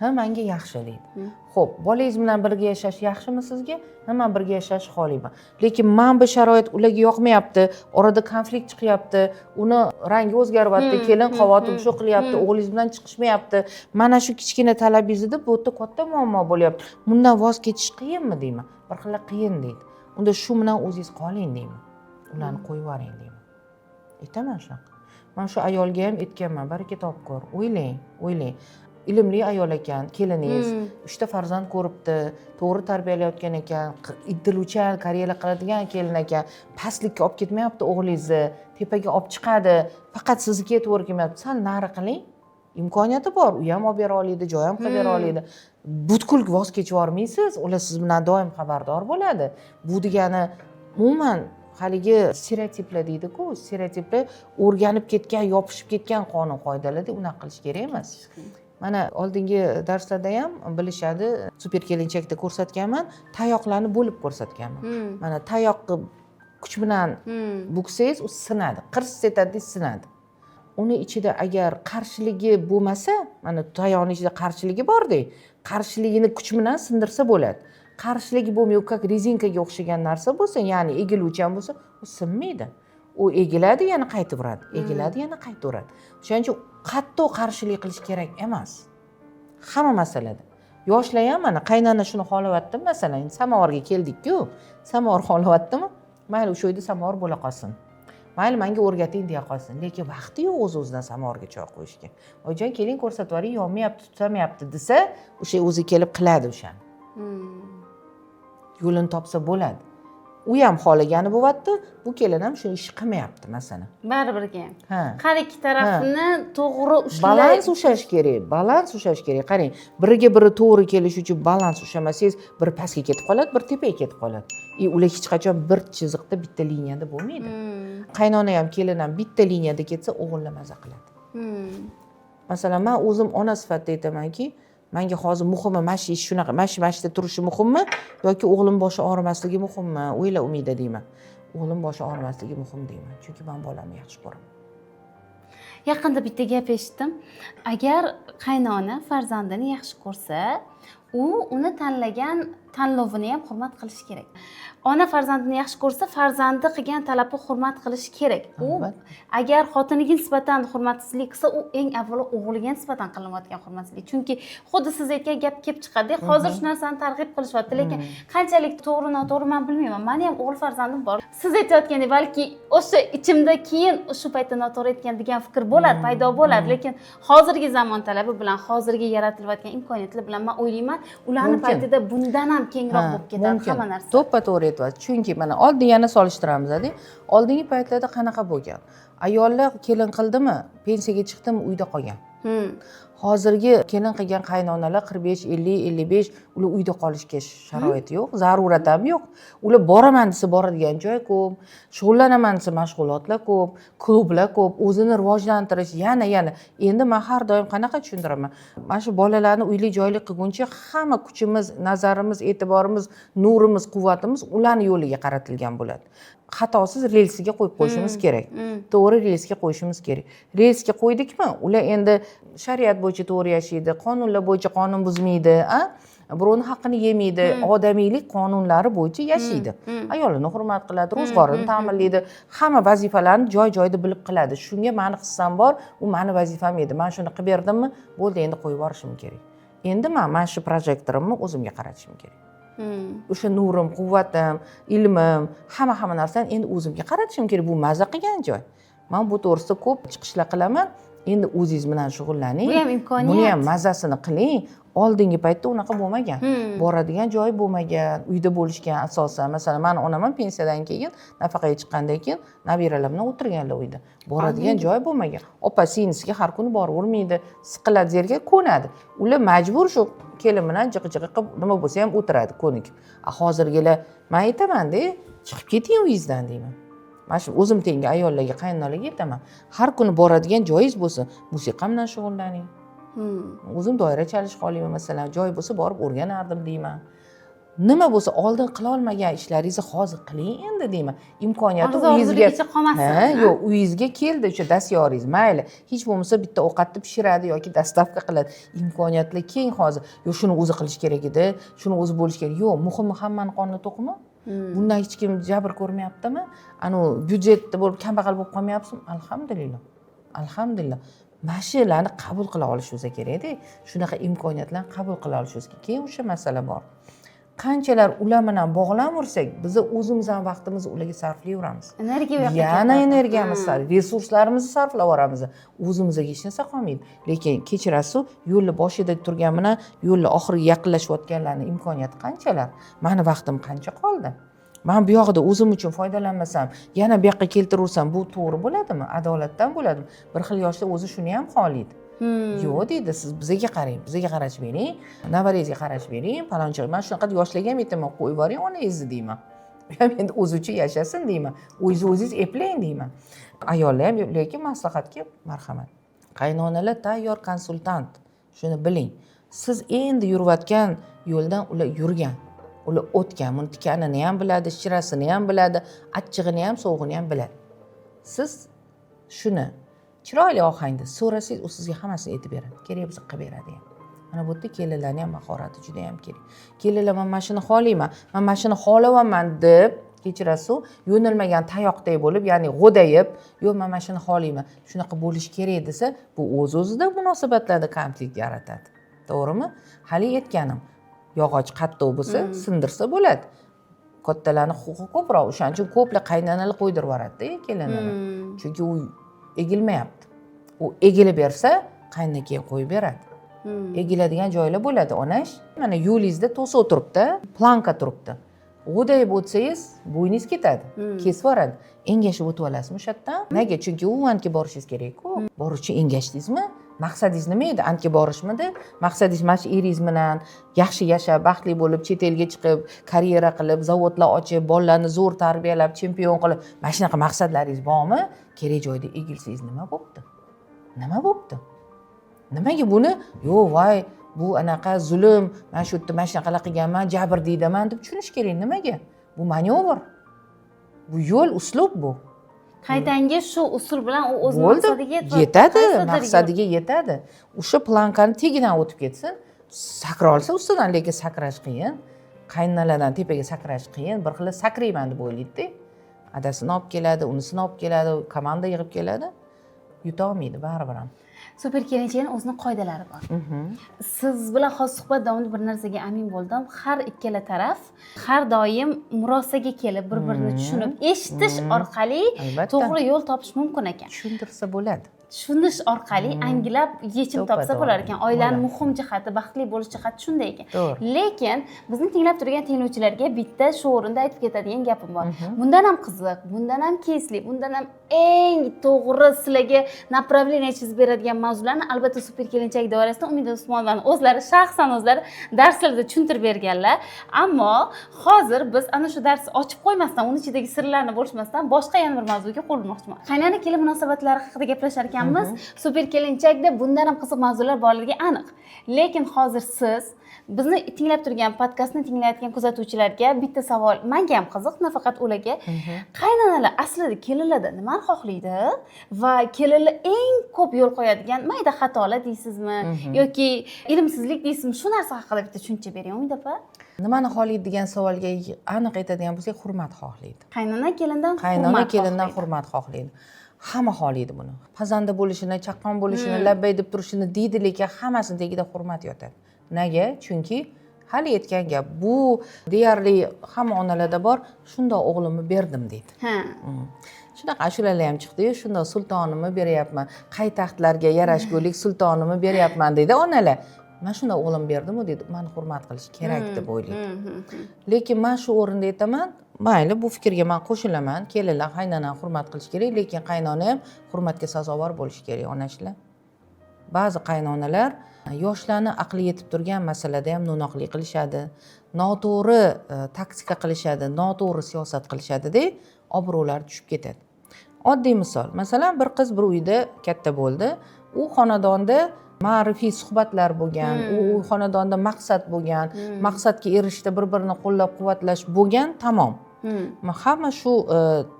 Speaker 1: Ha, menga yaxshi deydi. Xo'p, bolangiz bilan birga yashash yaxshimi sizga? Ha, men birga yashashni xohlayman. Lekin men bu sharoit ularga yoqmayapti, orada konflikt chiqyapti, uni rangi o'zgaryapti, kelin qavotim shu qilyapti, o'g'lingiz bilan chiqishmayapti. Mana shu kichkina talabingizda bu yerda katta muammo bo'lyapti. Bundan voz kechish qiyinmi deyman? Bir xil qiyin deydi. Unda shu bilan o'zingiz qoling deyman. Ularni qo'yib yuboring deyman. Aytaman shunaqa. Men shu ayolga ham aytganman, baraka topkor, o'ylang. Ilmli ayol ekan, keliningiz, 3 ta farzand ko'ribdi, to'g'ri tarbiyalayotgan ekan, iddiluvchan, karyera qiladigan kelin ekan, pastlikka olib ketmayapti o'g'lingizni, tepaga olib chiqadi, faqat sizga to'g'ri kelmayapti. Sal nari qiling. Imkoniyati bor, u ham olib bera oladi, joy ham qilib bera oladi. Butkul voz kechib yormaysiz, ular siz bilan doim xabardor bo'ladi. Bu degani umuman haligi stereotiplar deydi-ku, stereotiplar o'rganib ketgan, yopishib ketgan qonun qoidalarda unaqa qilish kerak emas. Mana oldingi darslarda ham bilishadi, super kelinchakda ko'rsatganman, tayoqlarni bo'lib ko'rsatganman. Mana tayoqni kuch bilan buksangiz, u sinadi, qirs etadi, sinadi. Uni ichida agar qarshiligi bo'lmasa, mana tayoqning ichida qarshiligi bor-da, qarshiligini kuch bilan sindirsa bo'ladi. Qarshiligi bo'lmay, yo'q, rezinkaga o'xshagan narsa bo'lsa, ya'ni egiluvchan bo'lsa, u sinmaydi. U egiladi, yana qaytib uradi, egiladi, yana qaytib uradi. O'shaning uchun qattiq qarshilik qilish kerak emas. Hamma masalada. Yoshlar ham mana qaynona shuni xohlayapti, masalan, samovarga keldik-ku, samovar xohlayaptimi? Mayli, o'sha yerda samovar bo'la qolsin. Mayli, menga o'rgating deya qolsin, lekin vaqti yo'q o'z-o'zidan samovarga choy qo'yishga. Oyijon, keling ko'rsatib yuboring, yonmayapti, tutamayapti desa, o'sha o'zi kelib qiladi o'shani. Yo'lini topsa bo'ladi. u ham xohlagani bo'lyapti, bu kelin ham shu ishni qilmayapti masalan.
Speaker 2: baribirga
Speaker 1: Ha.
Speaker 2: har ikki tarafni to'g'ri ushlab
Speaker 1: Balans ushlash kerak, balans ushlash kerak. Qarang, biriga biri to'g'ri kelish uchun balans ushlamasangiz, bir pastga ketib qoladi, bir tepaga ketib qoladi. Ular hech qachon bir chiziqda, bitta liniyada bo'lmaydi. Qaynona ham, kelin ham bitta liniyada ketsa, o'g'illar maza qiladi. Masalan, men o'zim ona sifatida aytamanki, menga hozir muhimi mana shu ish shunaqa, mana shu turishi muhimmi yoki o'g'lim boshi og'rimasligi muhimmi? O'yla Umida deyman. O'g'lim boshi og'rimasligi muhim deyman. Chunki men bolamni yaxshi ko'raman.
Speaker 2: Yaqinda bitta gap eshitdim. Agar qaynona farzandini yaxshi ko'rsa, uni tanlagan tanlovini ham hurmat qilish kerak. Ona farzandini yaxshi ko'rsa, farzandi qilgan talabni hurmat qilish kerak. Agar xotiniga nisbatan hurmatsizlik qilsa, u eng avvalo o'g'liga nisbatan qilinayotgan hurmatsizlik. Chunki xuddi siz aytgan gap kelib chiqadi. Hozir shu narsani targ'ib qilishyapti, lekin qanchalik to'g'ri noto'g'ri men bilmayman. Meni ham o'g'il farzandim bor. Siz aytayotgandek, balki o'sha ichimda keyin shu paytda noto'g'ri aytgan degan fikr bo'ladi, paydo bo'ladi, lekin hozirgi zamon talabi bilan, hozirgi yaratilayotgan imkoniyatlar bilan men o'ylayman, ularning paytida bundan ham kengroq bo'lib ketadi hamma narsa.
Speaker 1: To'ppa-to'g'ri aytyapsiz. Chunki mana oddiy yana solishtiramiz-da. Oldingi paytlarda qanaqa bo'lgan? Ayollar kelin qildimi, pensiyaga chiqdimi, uyda qolgan. Hozirgi kelin qilgan qaynonalar 45, 50, 55 ular uyda qolishga sharoit yo'q, zarurat ham yo'q. Ular boraman desa boradigan joy ko'p, shug'ullanaman desa mashg'ulotlar ko'p, klublar ko'p, o'zini rivojlantirish yana. Endi men har doim qanaqa tushundiraman? Mana shu bolalarni uyli joyli qilguncha hamma kuchimiz, nazarimiz, e'tiborimiz, nurimiz, quvvatimiz ularning yo'liga qaratilgan bo'ladi. Xatosiz relsiga qo'yib qo'yishimiz kerak. To'g'ri relsga qo'yishimiz kerak. Relsga qo'ydikmi, ular endi shariat bo'yicha to'g'ri yashaydi, qonunlar bo'yicha qonun buzmaydi, birovning haqqini yemaydi, odamiylik qonunlari bo'yicha yashaydi. Ayolini hurmat qiladi, ro'zg'orini ta'minlaydi, hamma vazifalarni joy-joyida bilib qiladi. Shunga meni hissam bor, u meni vazifam edi. Men shuni qilib berdimmi, bo'ldi, endi qo'yib yuborishim kerak. Endi men shu projektorimni o'zimga qaratishim kerak. O'sha nurim, quvvatim, ilmim, hamma narsani endi o'zimga qaratishim kerak. Bu maza qilgan joy. Men bu to'g'risida ko'p chiqishlar qilaman. Endi o'zingiz bilan shug'ullaning.
Speaker 2: Bu ham imkoniyat.
Speaker 1: Buni ham mazasini qiling. Oldingi paytda unaqa bo'lmagan. Boradigan joyi bo'lmagan, uyda bo'lishgan asosan. Masalan, men onam pensiyadan keyin, nafaqaga chiqqandan keyin nabiralar bilan o'tirganlar uyda. Boradigan joy bo'lmagan. Opa singlisiga har kuni boravermaydi, siqiladi, yerga ko'nadi. Ular majbur shu kelin bilan jiq-jiq qilib nima bo'lsa ham o'tiradi, ko'nik. Hozirgilar men aytaman-da, chiqib keting uyingizdan deyman. Mana shu o'zim tengi ayollarga, qaynonalarga aytaman. Har kuni boradigan joyingiz bo'lsin, musiqa bilan shug'ullaning. O'zim doira chalishga olayman masalan, joy bo'lsa borib o'rganardim deyman. Nima bo'lsa oldin qila olmagan ishlaringizni hozir qiling endi deyman. Imkoniyati uyingizga qolmasin. Yo'q, uyingizga keldi o'sha dastyoringiz, mayli. Hech bo'lmasa bitta ovqatni pishiradi yoki dastavka qiladi. Imkoniyatlar keng hozir. Yo'q, shuni o'zi qilish kerak edi, shuni o'zi bo'lish kerak. Yo'q, muhimi hammani qonini to'qimi? Bundan hech kim jabr ko'rmayaptimi? Byudjetda bo'lib kambag'al bo'lib qolmayapsizmi? Alhamdulillah. Alhamdulillah. Mashinalarni qabul qila olishingiz kerak-da. Shunaqa imkoniyatlarni qabul qila olishingiz kerak. Keyin o'sha masala bor. Qanchalar ular bilan bog'lanursak, biz o'zimiz ham vaqtimizni ularga sarflayveramiz. Yana energiyamiz, resurslarimizni sarflab yuboramiz. O'zimizga hech narsa qolmaydi. Lekin kechirasiz, yo'lni boshida turgan bilan yo'lni oxiriga yaqinlashayotganlarning imkoniyati qanchalar? Meni vaqtim qancha qoldi? Men bu yoqda o'zim uchun foydalanmasam, yana bu yoqqa keltiraversam, bu to'g'ri bo'ladimi? Adolatdan bo'ladimi? Bir xil yoshda o'zi shuni ham xohlaydi. Yo'q deydi, siz bizga qarang, bizga qarash bering, navarangizga qarash bering, palonchi. Men shunaqa yoshlarga ham aytaman, qo'yib yuboring onangizni deyman. Ham endi o'zi uchun yashasin deyman. O'zingiz eplang deyman. Ayollar ham, lekin maslahatga marhamat. Qaynonalar tayyor konsultant. Shuni biling. Siz endi yurayotgan yo'ldan ular yurgan. Ular o'tgan, buni tikanini ham biladi, shirasini ham biladi, achchig'ini ham, sovug'ini ham biladi. Siz shuni chiroyli ohangda so'rasangiz, u sizga hammasini aytib beradi. Kerak bo'lsa qilib beradi. Mana bu yerda kelinlarning ham mahorati juda ham kerak. Kelinlar men mashina xohlayman, men mashina xohlamayman deb, kechirasiz, yo'nilmagan tayoqday bo'lib, ya'ni g'o'dayib, yo'q men mashina xohlayman. Shunaqa bo'lish kerak desa, bu o'z-o'zida munosabatlarda kamchilik yaratadi. To'g'rimi? Hali aytganim, yog'och qattiq bo'lsa, sindirsa bo'ladi. Kattalarning huquqi ko'proq, o'shaning uchun ko'plar qaynonalar qo'ydirib yuboradi-da kelinlarni. Chunki u egilmayapti. U egilib bersa, qaynona keyin qo'yib beradi. Egiladigan joylar bo'ladi, onash. Mana yo'lingizda to'siq turibdi, planka turibdi. g'o'dayib o'tsangiz bo'yningiz ketadi, kesib yuboradi. Engashib o'tib olasizmi o'sha yerdan? Nega? Chunki u andga borishingiz kerak-ku. Boruvchi engashdingizmi? Maqsadingiz nima edi? Andga borishmidi? Maqsadingiz mana shu eringiz bilan yaxshi yashab, baxtli bo'lib, chet elga chiqib, karyera qilib, zavodlar ochib, bolalarni zo'r tarbiyalab, chempion qilib, mana shunaqa maqsadlaringiz bormi? Kerak joyda egilsangiz nima bo'pti? Nima bo'pti? Nimaga buni yo'q, voy, bu anaqa zulm, mana shu yerda mana shunaqalar qilganman, jabr deydaman deb tushunish kerak. Nimaga? Bu manyovr. Bu yo'l, uslub bu.
Speaker 2: Qaytangi shu usul bilan u o'z
Speaker 1: Bo'ldi.
Speaker 2: maqsadiga
Speaker 1: Yetadi, maqsadiga yetadi. O'sha plankani tagidan o'tib ketsin, sakra olsa ustidan, lekin sakrash qiyin. Qaynonalardan tepaga sakrash qiyin. Bir xil sakrayman deb o'ylaydi-da. Adasini olib keladi, unisini olib keladi, komanda yig'ib keladi. Yuta olmaydi baribir ham.
Speaker 2: super kelinchakning o'zini qoidalari bor. Siz bilan hozir suhbat davomida bir narsaga amin bo'ldim. Har ikkala taraf har doim murosaga kelib, bir-birini tushunib, eshitish orqali to'g'ri yo'l topish mumkin ekan.
Speaker 1: Tushuntirsa bo'ladi.
Speaker 2: Tushunish orqali anglab yechim topsa bo'lar ekan. Oilaning muhim jihati, baxtli bo'lish jihati shunday ekan. Lekin bizni tinglab turgan tinglovchilarga bitta shu o'rinda aytib ketadigan gapim bor. Bundan ham qiziq, bundan ham kesli, bundan ham eng to'g'ri sizlarga направление chizib beradigan mavzularni albatta super kelinchak doirasida Umida Usmonovaning o'zlari shaxsan o'zlari darslarda tushuntirib berganlar. Ammo hozir biz ana shu darsni ochib qo'ymasdan, uning ichidagi sirlarni bo'lishmasdan boshqa yana bir mavzuga qo'l urmoqchiman. Qaynona kelin munosabatlari haqida gaplashar ekanmiz. Super kelinchakda bundan ham qiziq mavzular borligi aniq. Lekin hozir siz bizni tinglab turgan podkastni tinglayotgan kuzatuvchilarga bitta savol, menga ham qiziq, nafaqat ularga. Qaynonalar aslida kelinlarda nimani xohlaydi va kelinlar eng ko'p yo'l qo'yadigan mayda xatolar deysizmi yoki ilmsizlik deysizmi? Shu narsa haqida bitta tushuncha bering, Umid opa.
Speaker 1: Nimani xohlaydi degan savolga aniq aytadigan bo'lsak, hurmat xohlaydi.
Speaker 2: Qaynona kelindan
Speaker 1: hurmat xohlaydi. Hamma xohlaydi buni. Pazanda bo'lishini, chaqqon bo'lishini, labbay deb turishini deydi, lekin hammasini tagida hurmat yotadi. Nega? Chunki hali aytgan gap, bu deyarli hamma onalarda bor, shundoq o'g'limni berdim deydi. Shunaqa ashulalar ham chiqdi-yu, shundoq sultonimni beryapman, qay taxtlarga yarashgulik sultonimni beryapman deydi onalar. Men shundoq o'g'lim berdim-ku deydi, meni hurmat qilish kerak deb o'ylaydi. Lekin men shu o'rinda aytaman, mayli, bu fikrga men qo'shilaman. Kelinlar qaynonani hurmat qilish kerak, lekin qaynona ham hurmatga sazovor bo'lishi kerak, onashlar. Ba'zi qaynonalar yoshlarni aqli yetib turgan masalada ham no'noqlik qilishadi, noto'g'ri taktika qilishadi, noto'g'ri siyosat qilishadi-da, obro'lari tushib ketadi. Oddiy misol, masalan, bir qiz bir uyda katta bo'ldi, u xonadonda ma'rifiy suhbatlar bo'lgan, u xonadonda maqsad bo'lgan, maqsadga erishishda bir-birini qo'llab-quvvatlash bo'lgan, tamom. Hamma shu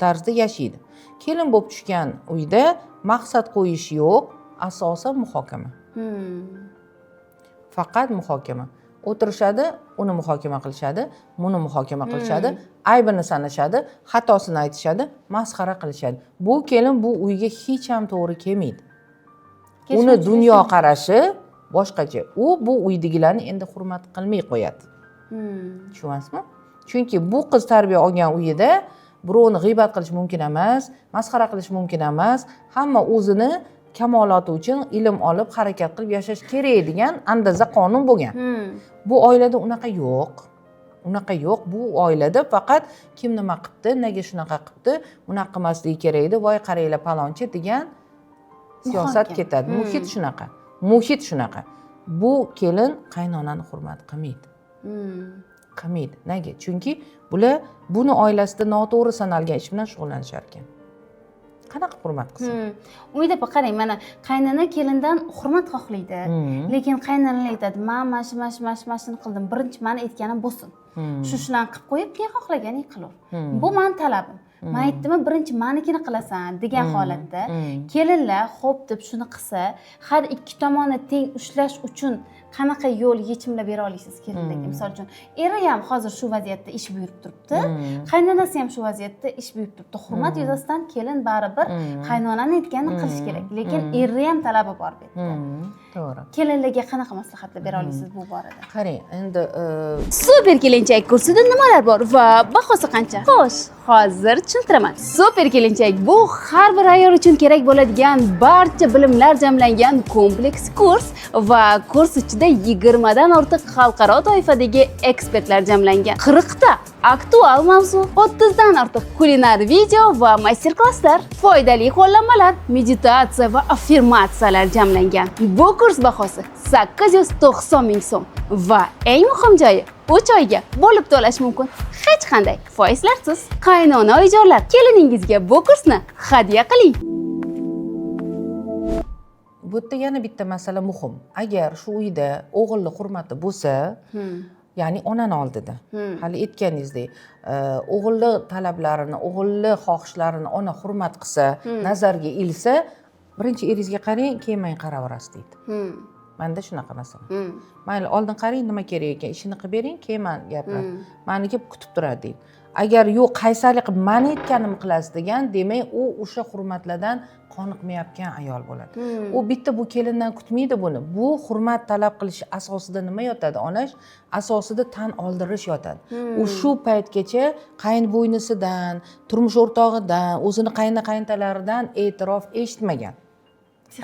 Speaker 1: tarzda yashaydi. Kelin bo'lib tushgan uyda maqsad qo'yish yo'q, asosan muhokama. Faqat muhokama. O'tirishadi, uni muhokama qilishadi, buni muhokama qilishadi, aybini sanashadi, xatosini aytishadi, masxara qilishadi. Bu kelin bu uyga hech ham to'g'ri kelmaydi. Uni dunyo qarashi boshqacha. U bu uydagilarni endi hurmat qilmay qo'yadi. Tushunyapsizmi? Chunki bu qiz tarbiya olgan uyida birovni g'iybat qilish mumkin emas, masxara qilish mumkin emas, hamma o'zini kamoloti uchun ilm olib harakat qilib yashash kerak degan andaza qonun bo'lgan. Bu oilada unaqa yo'q. Unaqa yo'q. Bu oilada faqat kim nima qildi, nega shunaqa qildi, unaqa qilmasligi kerak edi, voy qaranglar palonchi degan siyosat ketadi. Muhit shunaqa. Muhit shunaqa. Bu kelin qaynonani hurmat qilmaydi. Qilmaydi. Nega? Chunki bular buni oilasida noto'g'ri sanalgan ish bilan shug'ullanishar ekan. Qanaqa hurmat qilsin?
Speaker 2: Umid opa, qarang, mana qaynona kelindan hurmat xohlaydi, lekin qaynonalar aytadi, "Men mashini qildim, birinchi meni aytganim bo'lsin. Shularni qilib qo'yib, keyin xohlaganing qilur. Bu meni talabim. Men aytdimmi, birinchi menikini qilasan" degan holatda kelinlar xo'p deb shuni qilsa, har ikki tomonni teng ushlash uchun qanaqa yo'l yechimlab bera olasiz kelinlarga? Misol uchun, eri ham hozir shu vaziyatda ish buyurib turibdi, qaynonasi ham shu vaziyatda ish buyurib turibdi. Hurmat yuzasidan kelin baribir qaynonani aytganini qilish kerak, lekin eri ham talabi bor bu yerda.
Speaker 1: To'g'ri.
Speaker 2: Kelinlarga qanaqa maslahatlar bera olasiz bu borada?
Speaker 1: Qarang, endi
Speaker 2: super kelinchak kursida nimalar bor va bahosi qancha? Xo'sh, hozir tushuntiraman. Super kelinchak bu har bir ayol uchun kerak bo'ladigan barcha bilimlar jamlangan kompleks kurs va kurs ichida Unda 20 dan ortiq xalqaro toifadagi ekspertlar jamlangan. 40 ta aktual mavzu, 30 dan ortiq kulinar video va master-klasslar, foydali qo'llanmalar, meditatsiya va affirmatsiyalar jamlangan. Bu kurs bahosi 890 ming so'm va eng muhim joyi 3 oyga bo'lib to'lash mumkin. Hech qanday foizlarsiz. Qaynona ijodlar, keliningizga bu kursni hadya qiling.
Speaker 1: Bu yerda yana bitta masala muhim. Agar shu uyda o'g'ilni hurmati bo'lsa, ya'ni onani oldida, hali aytganingizdek, o'g'ilni talablarini, o'g'ilni xohishlarini ona hurmat qilsa, nazarga ilsa, birinchi eringizga qarang, keyin menga qaraverasiz deydi. Manda shunaqa masala. Mayli, oldin qarang, nima kerak ekan, ishini qilib bering, keyin men gapiray. Meni kelib kutib turadi deydi. Agar yo'q, qaysarlik qilib meni aytganimni qilasiz degan, demak, u o'sha hurmatlardan qoniqmayotgan ayol bo'ladi. U bitta bu kelindan kutmaydi buni. Bu hurmat talab qilish asosida nima yotadi, onash? Asosida tan oldirish yotadi. U shu paytgacha qaynbo'ynisidan, turmush o'rtog'idan, o'zini qaynotalaridan e'tirof eshitmagan.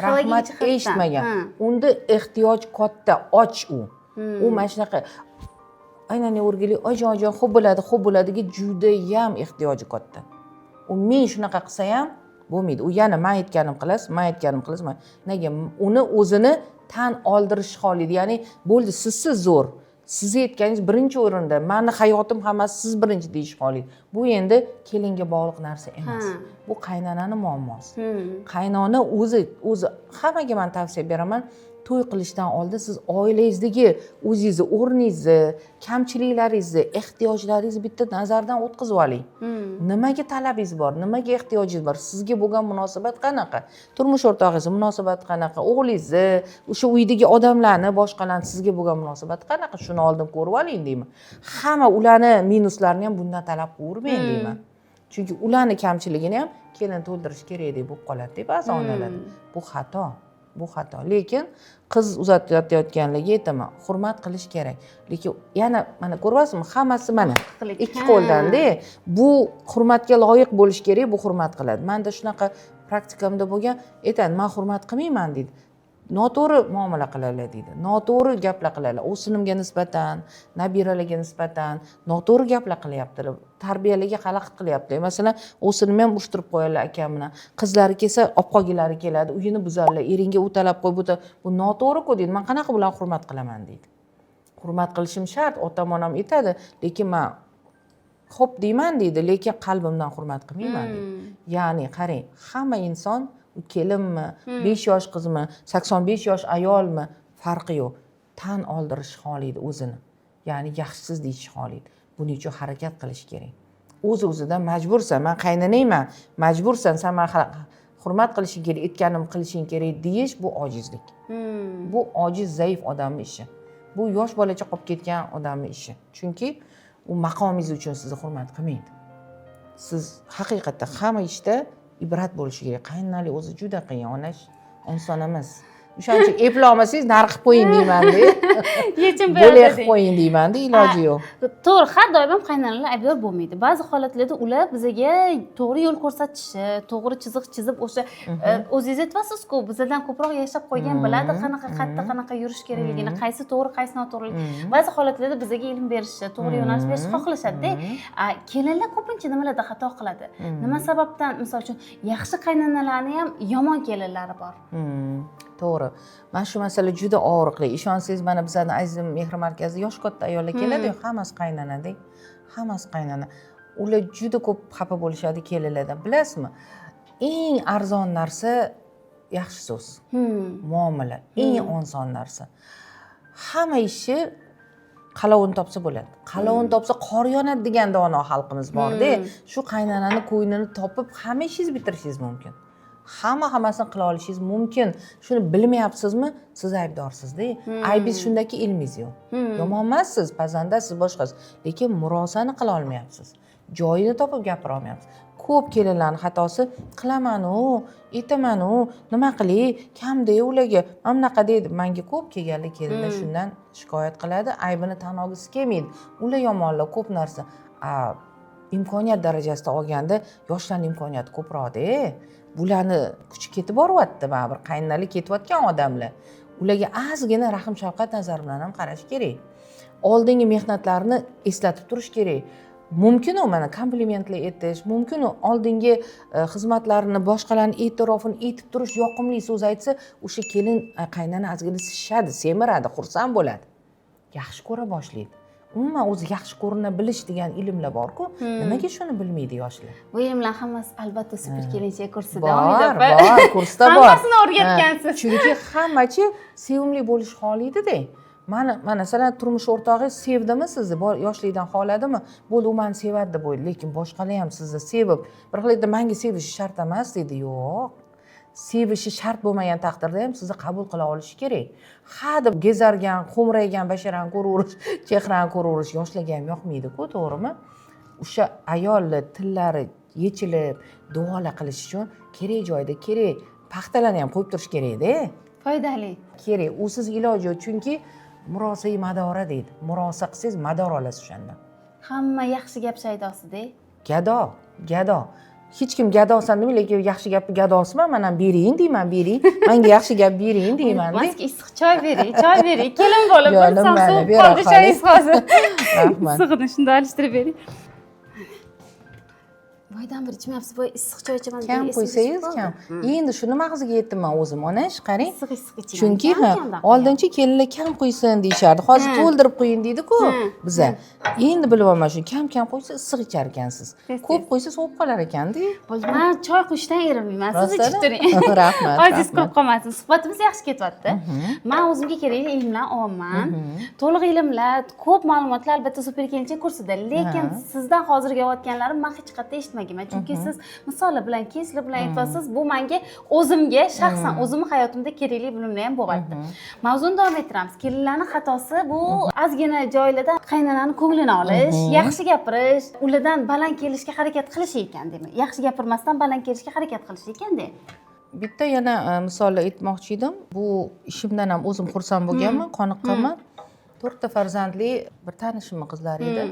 Speaker 1: Rahmat eshitmagan. Unda ehtiyoj katta, och u. U mana shunaqa aynan o'rgili, ojon, xo'p bo'ladiga juda ham ehtiyoji katta. U men shunaqa qilsa ham bo'lmaydi. U yana men aytganim qilasiz. Nega? Uni o'zini tan oldirish xohlaydi. Ya'ni bo'ldi, siz zo'r. Siz aytganingiz birinchi o'rinda, meni hayotim hammasi siz birinchi deyish xohlaydi. Bu endi kelinga bog'liq narsa emas. Bu qaynonani muammosi. Qaynona o'zi hammaga men tavsiya beraman. To'y qilishdan oldin siz oilangizdagi o'zingizni o'rningizni, kamchiliklaringizni, ehtiyojlaringizni bitta nazardan o'tkazib oling. Nimaga talabingiz bor, nimaga ehtiyojingiz bor, sizga bo'lgan munosabat qanaqa, turmush o'rtog'ingizning munosabati qanaqa, o'g'lingizni, o'sha uydagi odamlarni, boshqalarni sizga bo'lgan munosabati qanaqa, shuni oldin ko'rib oling deyman. Hamma ularni minuslarini ham bundan talab qilmayman deyman. Chunki ularni kamchiligini ham kelin to'ldirish kerak deb bo'lib qoladi, ba'zi onalar. Bu xato. Bu xato. Lekin qiz uzatayotganligi aytaman, hurmat qilish kerak. Lekin yana mana ko'ryapsizmi, hammasi mana ikki qo'ldan-da. Bu hurmatga loyiq bo'lish kerak, bu hurmat qiladi. Menda shunaqa praktikamda bo'lgan, aytadi, "Men hurmat qilmayman" deydi. Noto'g'ri muomala qiladilar deydi. Noto'g'ri gaplar qiladilar. O'sinimga nisbatan, nabiralarga nisbatan noto'g'ri gaplar qilyaptilar. Tarbiyalarga xalaqit qilyaptilar. Masalan, o'sinimni ham ushtirib qo'yadilar akam bilan. Qizlari kelsa, olib qolgilari keladi, uyini buzadilar. Eringga u talab qo'y, bu noto'g'ri-ku deydi. Men qanaqa bilan hurmat qilaman deydi. Hurmat qilishim shart, otam-onam aytadi, lekin men xo'p deyman deydi, lekin qalbimdan hurmat qilmayman deydi. Ya'ni qarang, hamma inson kelinmi, 5 yosh qizmi, 85 yosh ayolmi, farqi yo'q. Tan oldirish xohlaydi o'zini. Ya'ni yaxshisiz deyish xohlaydi. Buning uchun harakat qilish kerak. O'z-o'zidan majbursan, men qaynonayman, majbursan, sen meni hurmat qilishing kerak, aytganimni qilishing kerak deyish bu ojizlik. Bu ojiz, zaif odamning ishi. Bu yosh bolacha qolib ketgan odamning ishi. Chunki u maqomingiz uchun sizni hurmat qilmaydi. Siz haqiqatdan hamma ishda ibrat bo'lishi kerak. Qaynonalik o'zi juda qiyin, onash inson emas. O'shaning uchun eplolmasangiz narxib qo'ying deyman-da.
Speaker 2: Yechim
Speaker 1: bo'lib qo'ying deyman-da, iloji yo'q.
Speaker 2: To'g'ri, har doim ham qaynonalar aybdor bo'lmaydi. Ba'zi holatlarda ular bizga to'g'ri yo'l ko'rsatishi, to'g'ri chiziq chizib, o'sha o'zingiz aytasiz-ku, bizdan ko'proq yashab qo'ygan biladi, qanaqa yurish kerakligini, qaysi to'g'ri, qaysi noto'g'ri. Ba'zi holatlarda bizga ilm berishi, to'g'ri yo'nalish berishni xohlashadi-da. Kelinlar ko'pincha nimalarda xato qiladi? Nima sababdan, misol uchun, yaxshi qaynonalarning ham yomon kelinlari bor.
Speaker 1: To'g'ri. Mana shu masala juda og'riqli. Ishonsangiz, mana bizning Aziz mehr markazida yosh katta ayollar keladi-yu, hammasi qaynonada. Hammasi qaynona. Ular juda ko'p xafa bo'lishadi kelinlardan. Bilasizmi? Eng arzon narsa yaxshi so'z. Muomala eng oson narsa. Hamma ishi qalovini topsa bo'ladi. Qalovini topsa qor yonadi degan dono xalqimiz bor-da. Shu qaynonani ko'ynini topib hamma ishingizni bitirishingiz mumkin. Hammasini qila olishingiz mumkin. Shuni bilmayapsizmi? Siz aybdorsiz-da. Aybingiz shundaki, ilmingiz yo'q. Yomon emassiz, pazandasiz, boshqasiz. Lekin murosani qila olmayapsiz. Joyini topib gapira olmayapsiz. Ko'p kelinlarning xatosi, qilaman-u, aytaman-u, nima qilay, kamda ularga, mana bunaqa deydi. Menga ko'p kelganlar kelinlar shundan shikoyat qiladi, aybini tan olgisi kelmaydi. Ular yomonlar, ko'p narsa. Imkoniyat darajasida olganda yoshlarning imkoniyati ko'proq-da. Bularni kuchi ketib boryapti, baribir qaynonalik ketayotgan odamlar. ularga ozgina rahm shafqat nazari bilan ham qarash kerak. Oldingi mehnatlarini eslatib turish kerak. Mumkin u mana komplimentlar aytish, mumkin u oldingi xizmatlarini, boshqalarning e'tirofini aytib turish, yoqimli so'z aytsa, o'sha kelin qaynona ozgina shishadi, semiradi, xursand bo'ladi. Yaxshi ko'ra boshlaydi. Umuman o'zi yaxshi ko'rina bilish degan ilmlar bor-ku, nimaga shuni bilmaydi yoshlar?
Speaker 2: Bu ilmlar hammasi albatta super kelinchak kursida.
Speaker 1: Bor, kursda bor.
Speaker 2: Hammasini o'rgatgansiz.
Speaker 1: Chunki hammachi sevimli bo'lish xohlaydi-da. Mana masalan turmush o'rtog'ingiz sevdimi sizni, yoshlikdan xohladimi? Bo'ldi, u meni sevadi deb o'ylaydi, lekin boshqalar ham sizni sevib, bir xil menga sevishi shart emas deydi. Yo'q. Sevishi shart bo'lmagan taqdirda ham sizni qabul qila olishi kerak. Ha deb gezargan, xo'mraygan basharani ko'raverish, chehrani ko'raverish yoshlarga ham yoqmaydi-ku, to'g'rimi? O'sha ayollar tillari yechilib, duolar qilish uchun kerak joyda kerak, paxtalarni ham qo'yib turish kerak-da.
Speaker 2: Foydali.
Speaker 1: Kerak. Usiz iloji yo'q, chunki murosai madora deydi. Murosa qilsangiz mador olasiz o'shanda.
Speaker 2: Hamma yaxshi gap shaydosida.
Speaker 1: Gado. Hech kim gadosan demay, lekin yaxshi gapni gadosiman, men ham bering deyman, bering. Menga yaxshi gap bering deyman.
Speaker 2: Mazga issiq choy bering. Kelin bo'lib bir samsung qoldi choyingiz hozir.
Speaker 1: Rahmat.
Speaker 2: Issig'ini shunday alishtirib bering. Voydan bir ichmayapsiz, voy issiq choy ichaman.
Speaker 1: Kam qo'ysangiz kam. Endi shuni mag'ziga yetdim men o'zim, onash, qarang.
Speaker 2: Issiq ichaman.
Speaker 1: Chunki oldinchi kelinlar kam qo'ysin deyishardi. Hozir to'ldirib qo'ying deydi-ku biza. Endi bilib olman shu kam qo'ysa issiq ichar ekansiz. Ko'p qo'ysa sovib qolar ekan-da.
Speaker 2: Men choy quyishdan erinmayman. Siz ichib turing.
Speaker 1: Rahmat.
Speaker 2: Oziz ko'p qolmasin. Suhbatimiz yaxshi ketyapti. Men o'zimga kerakli ilmlar olaman. To'liq ilmlar, ko'p ma'lumotlar albatta super kelinchak kursida, lekin sizdan hozirgi olayotganlarim men hech qayerda eshitmaganman. Chunki siz misollar bilan, keyslar bilan aytyapsiz. Bu menga o'zimga shaxsan o'zimning hayotimda kerakli bilimlar ham bo'lyapti. Mavzuni davom ettiramiz. Kelinlarning xatosi bu ozgina joylarda qaynonani ko'nglini olish, yaxshi gapirish, ulardan baland kelishga harakat qilish ekan, demak. Yaxshi gapirmasdan baland kelishga harakat qilish ekan-da.
Speaker 1: Bitta yana misollar aytmoqchi edim. Bu ishimdan ham o'zim xursand bo'lganman, qoniqqanman. 4 ta farzandli bir tanishimning qizlari edi.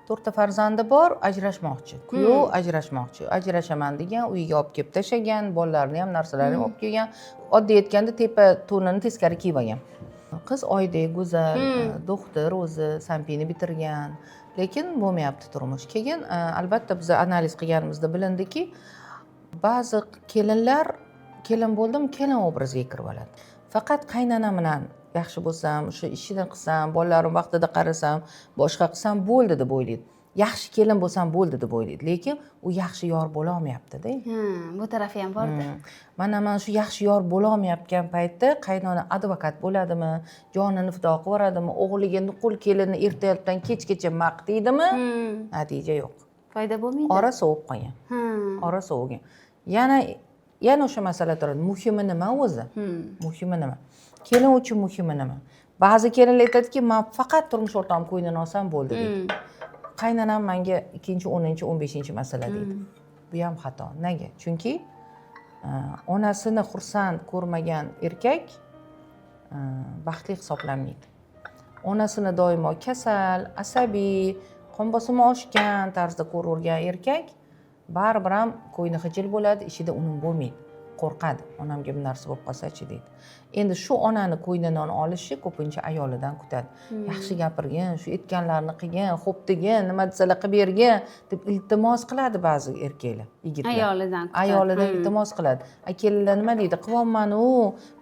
Speaker 1: 4 ta farzandi bor, ajrashmoqchi. Kuyov ajrashmoqchi. Ajrashaman degan, uyiga olib kelib tashagan, bolalarini ham, narsalarini ham olib kelgan. Oddiy aytganda tepa to'nini teskari kiyib olgan. Qiz oydek, go'zal, doktor o'zi, Sampini bitirgan, lekin bo'lmayapti turmush. Keyin albatta biz analiz qilganimizda bilindiki, ba'zi kelinlar kelin bo'ldim, kelin obraziga kirib oladi. Faqat qaynona bilan yaxshi bo'lsam, o'sha ishini qilsam, bolalarim vaqtida qarasam, boshqa qilsam bo'ldi deb o'ylaydi. Yaxshi kelin bo'lsam bo'ldi deb o'ylaydi, lekin u yaxshi yor bo'la olmayapti-da.
Speaker 2: Bu tarafi ham borda.
Speaker 1: Mana shu yaxshi yor bo'la olmayotgan paytda qaynona advokat bo'ladimi, jonini fido qilib yuboradimi, o'g'liga nuqul kelinni ertalabdan kechgacha maqtaydimi? Natija yo'q.
Speaker 2: Foyda bo'lmaydi.
Speaker 1: Ora sovib qolgan. Ora sovigan. Yana o'sha masala turadi. Muhimi nima o'zi? Muhimi nima? Kelin uchun muhimi nima? Ba'zi kelinlar aytadiki, men faqat turmush o'rtog'im ko'nglini olsam bo'ldi deydi. Qaynonam menga 2-chi, 10-chi, 15-chi masala deydi. Bu ham xato. Nega? Chunki onasini xursand ko'rmagan erkak baxtli hisoblanmaydi. Onasini doimo kasal, asabiy, qon bosimi oshgan tarzda ko'ravergan erkak baribir ham ko'ngli xijil bo'ladi, ishida unum bo'lmaydi. Qo'rqadi. Onamga bir narsa bo'lib qolsa-chi deydi. Endi shu onani ko'nglidan olishi ko'pincha ayolidan kutadi. Yaxshi gapirgin, shu aytganlarni qilgin, xo'p degin, nima desalar qilib bergin deb iltimos qiladi ba'zi erkaklar, yigitlar. Ayolidan iltimos qiladi. Kelinlar nima deydi? Qilyapman-u,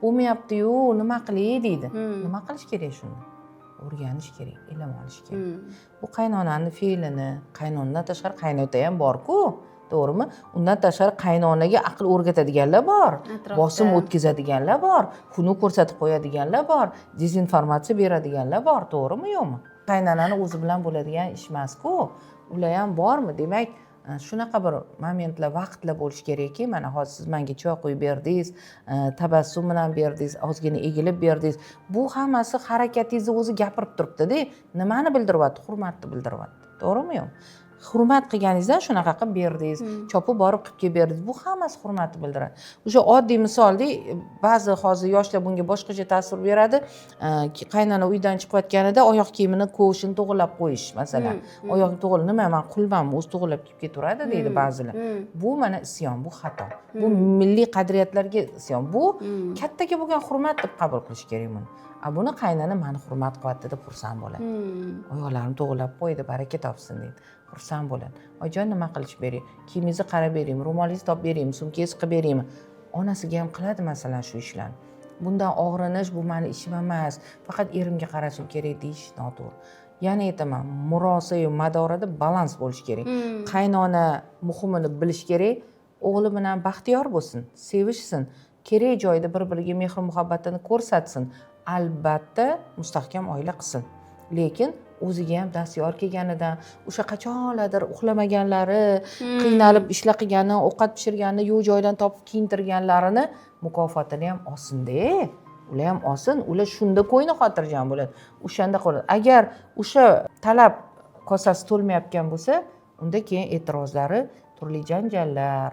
Speaker 1: bo'lmayapti-yu, nima qilay deydi. Nima qilish kerak shuni? O'rganish kerak, ilm olish kerak. Bu qaynonani fe'lini, qaynonadan tashqari qaynota ham bor-ku. To'g'rimi? Undan tashqari qaynonaga aql o'rgatadiganlar bor, bosim o'tkazadiganlar bor, xunuk ko'rsatib qo'yadiganlar bor, dezinformatsiya beradiganlar bor, to'g'rimi yo'qmi? Qaynonani o'zi bilan bo'ladigan ish emas-ku. Ular ham bormi? Demak, shunaqa bir momentlar, vaqtlar bo'lish kerakki, mana hozir siz menga choy qo'yib berdingiz, tabassum bilan berdingiz, ozgina egilib berdingiz. Bu hammasi harakatingizni o'zi gapirib turibdi-da. Nimani bildiryapti? Hurmatni bildiryapti. To'g'rimi yo'q? hurmat qilganingizdan shunaqa qilib berdingiz, chopib borib qilib kelib berdingiz. Bu hammasi hurmatni bildiradi. O'sha oddiy misolda ba'zi hozir yoshlar bunga boshqacha ta'sir beradi. Qaynona uydan chiqayotganida oyoq kiyimini ko'shini to'g'irlab qo'yish, masalan. Oyoq to'g'ri nima, men qulman, o'zi to'g'irlab kelib ketaveradi deydi ba'zilar. Bu mana isyon, bu xato. Bu milliy qadriyatlarga isyon. Bu kattaga bo'lgan hurmat deb qabul qilish kerak buni. Buni qaynona meni hurmat qilyapti deb xursand bo'ladi. Oyoqlarini to'g'irlab qo'ydi, baraka topsin deydi. Xursand bo'ladi. Oyijon nima qilish beray? Kiyimingizni qarab beraymi? Ro'molingizni topib beraymi? Sumkangizni qilib beraymi? Onasiga ham qiladi masalan shu ishlarni. Bundan og'rinish bu meni ishim emas. Faqat erimga qarashim kerak deyish noto'g'ri. Yana aytaman, murosa va madorada balans bo'lish kerak. Qaynona muhimini bilish kerak. O'g'li bilan baxtiyor bo'lsin, sevishsin, kerak joyda bir-biriga mehr muhabbatini ko'rsatsin. Albatta mustahkam oila qilsin. Lekin o'ziga ham dastyor kelganidan, o'sha qachonlardir uxlamaganlari, qiynalib ishlar qilgani, ovqat pishirgani, yo'q joydan topib kiyintirganlarini mukofotini ham olsin-da. Ular ham olsin, ular shunda qo'yni xotirjam bo'ladi. O'shanda qoladi. Agar o'sha talab kosasi to'lmayotgan bo'lsa, unda keyin e'tirozlari, turli janjallar,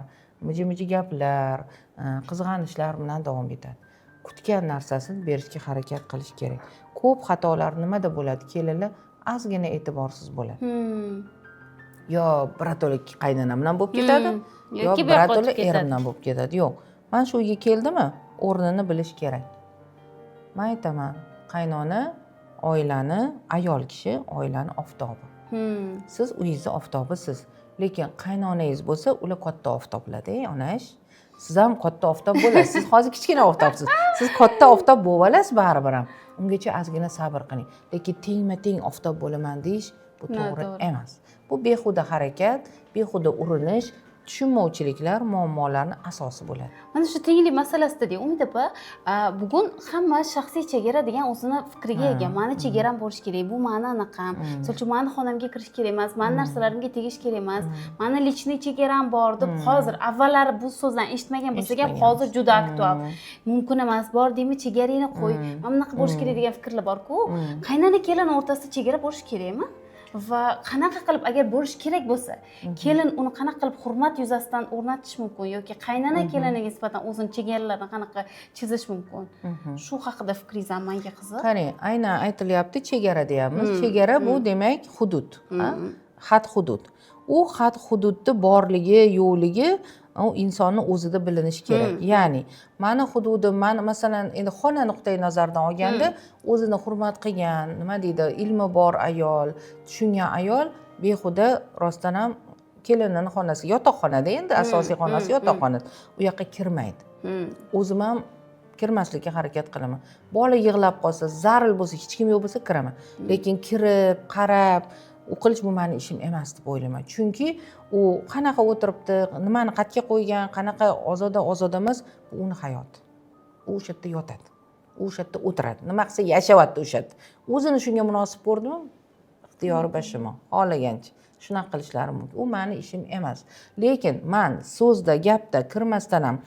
Speaker 1: miji-miji gaplar, qizg'anishlar bilan davom etadi. Kutgan narsasini berishga harakat qilish kerak. Ko'p xatolar nimada bo'ladi? Kelinlar ozgina e'tiborsiz bo'ladi. Yo birato'la qaynonam bilan bo'lib ketadi, yoki birato'la erim bilan bo'lib ketadi. Yo'q. Men shu uyga keldimmi, o'rnini bilish kerak. Men aytaman, qaynona oilani, ayol kishi oilani oftobi. Siz uyingizni oftobisiz. Lekin qaynonangiz bo'lsa, ular katta oftoblar-da, onash. Siz ham katta oftob bo'lasiz. Siz hozir kichkina oftobsiz. Siz katta oftob bo'lib olasiz baribir ham. Ungacha ozgina sabr qiling. Lekin tengma-teng oftob bo'laman deyish bu to'g'ri emas. Bu behuda harakat, behuda urinish, tushunmovchiliklar, muammolarning asosi bo'ladi.
Speaker 2: Mana shu tenglik masalasida Umid opa, bugun hamma shaxsiy chegara degan o'zini fikriga ega. Meni chegaram bo'lish kerak, bu meni anaqam. Misol uchun meni xonamga kirish kerak emas, meni narsalarimga tegish kerak emas, meni lichniy chegaram bor deb hozir avvallari bu so'zlarni eshitmagan bo'lsa ham hozir juda aktual. Mumkin emas, bor deymi, chegaringni qo'y. Mana bunaqa bo'lish kerak degan fikrlar bor-ku. Qaynona kelin o'rtasida chegara bo'lish kerakmi? Va qanaqa qilib agar bo'lish kerak bo'lsa, kelin uni qanaqa qilib hurmat yuzasidan o'rnatish mumkin yoki qaynona keliniga nisbatan o'zini chegaralarini qanaqa chizish mumkin? Shu haqida fikringiz ham menga qiziq.
Speaker 1: Qarang, aynan aytilyapti, chegara deyapmiz. Chegara bu demak hudud, had hudud. U had hududni borligi, yo'qligi u insonning o'zida bilinishi kerak. Ya'ni, meni hududim, men masalan endi xona nuqtai nazaridan olganda o'zini hurmat qilgan, nima deydi, ilmi bor ayol, tushungan ayol behuda rostdan ham kelinining xonasi, yotoqxonada endi asosiy xonasi yotoqxonada. U yoqqa kirmaydi. O'zim ham kirmaslikka harakat qilaman. Bola yig'lab qolsa, zaril bo'lsa, hech kim yo'q bo'lsa kiraman. Lekin kirib, qarab, u qilish bu meni ishim emas deb o'ylayman. Chunki u qanaqa o'tiribdi, nimani qatga qo'ygan, qanaqa ozoda emas, bu uni hayoti. U o'sha yerda yotadi. U o'sha yerda o'tiradi. Nima qilsa yashayapti o'sha yerda. O'zini shunga munosib ko'rdimi? Ixtiyori bashimo, xohlagancha shunaqa qilishlari mumkin. U meni ishim emas. Lekin men so'zda, gapda kirmasdan ham,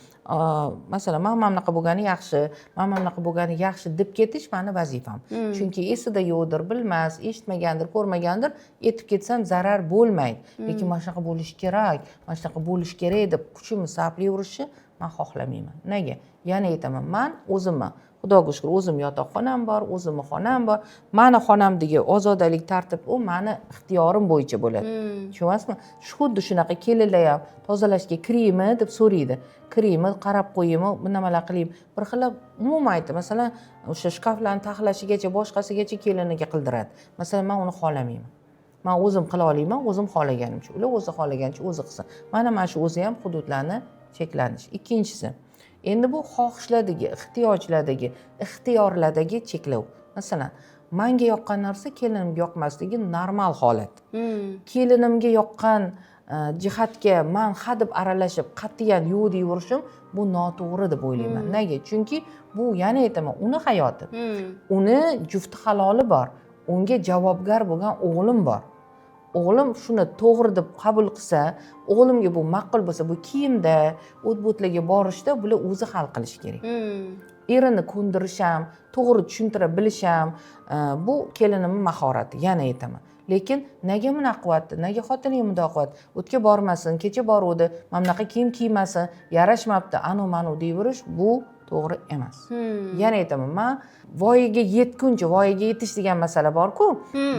Speaker 1: masalan, men mana bunaqa bo'lgani yaxshi, men mana bunaqa bo'lgani yaxshi deb ketish meni vazifam. Chunki esida yo'qdir, bilmas, eshitmagandir, ko'rmagandir, etib ketsam zarar bo'lmaydi. Lekin mana shunaqa bo'lish kerak, mana shunaqa bo'lish kerak deb kuchimni sarflayverishni men xohlamayman. Nega? Yana aytaman, men o'zimman. Xudoga shukr, o'zim yotoqxonam bor, o'zimni xonam bor. Meni xonamdagi ozodalik, tartib u meni ixtiyorim bo'yicha bo'ladi. Tushunasizmi? Xuddi shunaqa kelinlar ham tozalashga kiraymi deb so'raydi. Kiraymi, qarab qo'yaymi, bu nimalar qilaymi? Bir xillar umuman aytdi. Masalan, o'sha shkaflarni taxlashigacha, boshqasigacha keliniga qildiradi. Masalan, men uni xohlamayman. Men o'zim qila olmayman, o'zim xohlaganimcha. Ular o'zi xohlagancha o'zi qilsin. Mana shu o'zi ham hududlarni cheklanish. Ikkinchisi, endi bu xohishlardagi, ehtiyojlardagi, ixtiyorlardagi cheklov. Masalan, menga yoqqan narsa kelinimga yoqmasligi normal holat. Kelinimga yoqqan jihatga men hadeb aralashib, qat'iyan yo'q deyverishim bu noto'g'ri deb o'ylayman. Nega? Chunki bu, yana aytaman, uni hayoti. Uni jufti haloli bor. Unga javobgar bo'lgan o'g'lim bor. O'g'lim shuni to'g'ri deb qabul qilsa, o'g'limga bu ma'qul bo'lsa, bu kiyimda, o't-bo'tlarga borishda bular o'zi hal qilish kerak. Erini ko'ndirish ham, to'g'ri tushuntira bilish ham bu kelinimning mahorati, yana aytaman. lekin nega bunaqa qilyapti, nega xotiniga bundoq qilyapti, o'tga bormasin, kecha boruvdi, mana bunaqa kiyim kiymasin, yarashmabdi, anu manu deyverish bu to'g'ri emas. Yana aytaman, men voyaga yetguncha, voyaga yetish degan masala bor-ku,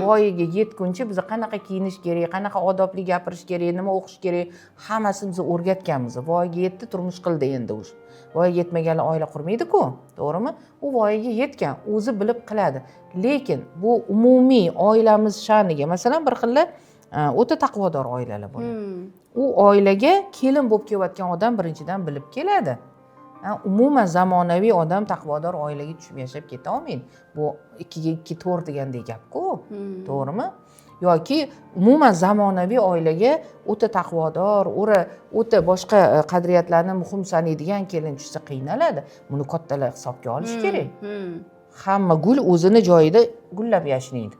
Speaker 1: voyaga yetguncha biz qanaqa kiyinish kerak, qanaqa odobli gapirish kerak, nima o'qish kerak, hammasini biz o'rgatganmiz. Voyaga yetdi, turmush qildi endi o'sha. Voyaga yetmaganlar oila qurmaydi-ku, to'g'rimi? U voyaga yetgan, o'zi bilib qiladi. Lekin bu umumiy oilamiz sha'niga, masalan, bir xilla o'ta taqvodor oilalar bo'ladi. U oilaga kelin bo'lib kelayotgan odam birinchidan bilib keladi. Umuman zamonaviy odam taqvodor oilaga tushib yashab keta olmaydi. Bu 2 ga 2 4 degandek gap-ku, to'g'rimi? Yoki umuman zamonaviy oilaga o'ta taqvodor, o'ta boshqa qadriyatlarni muhim sanaydigan kelin tushsa qiynaladi. Buni kattalar hisobga olish kerak. Hamma gul o'zini joyida gullab yashnaydi.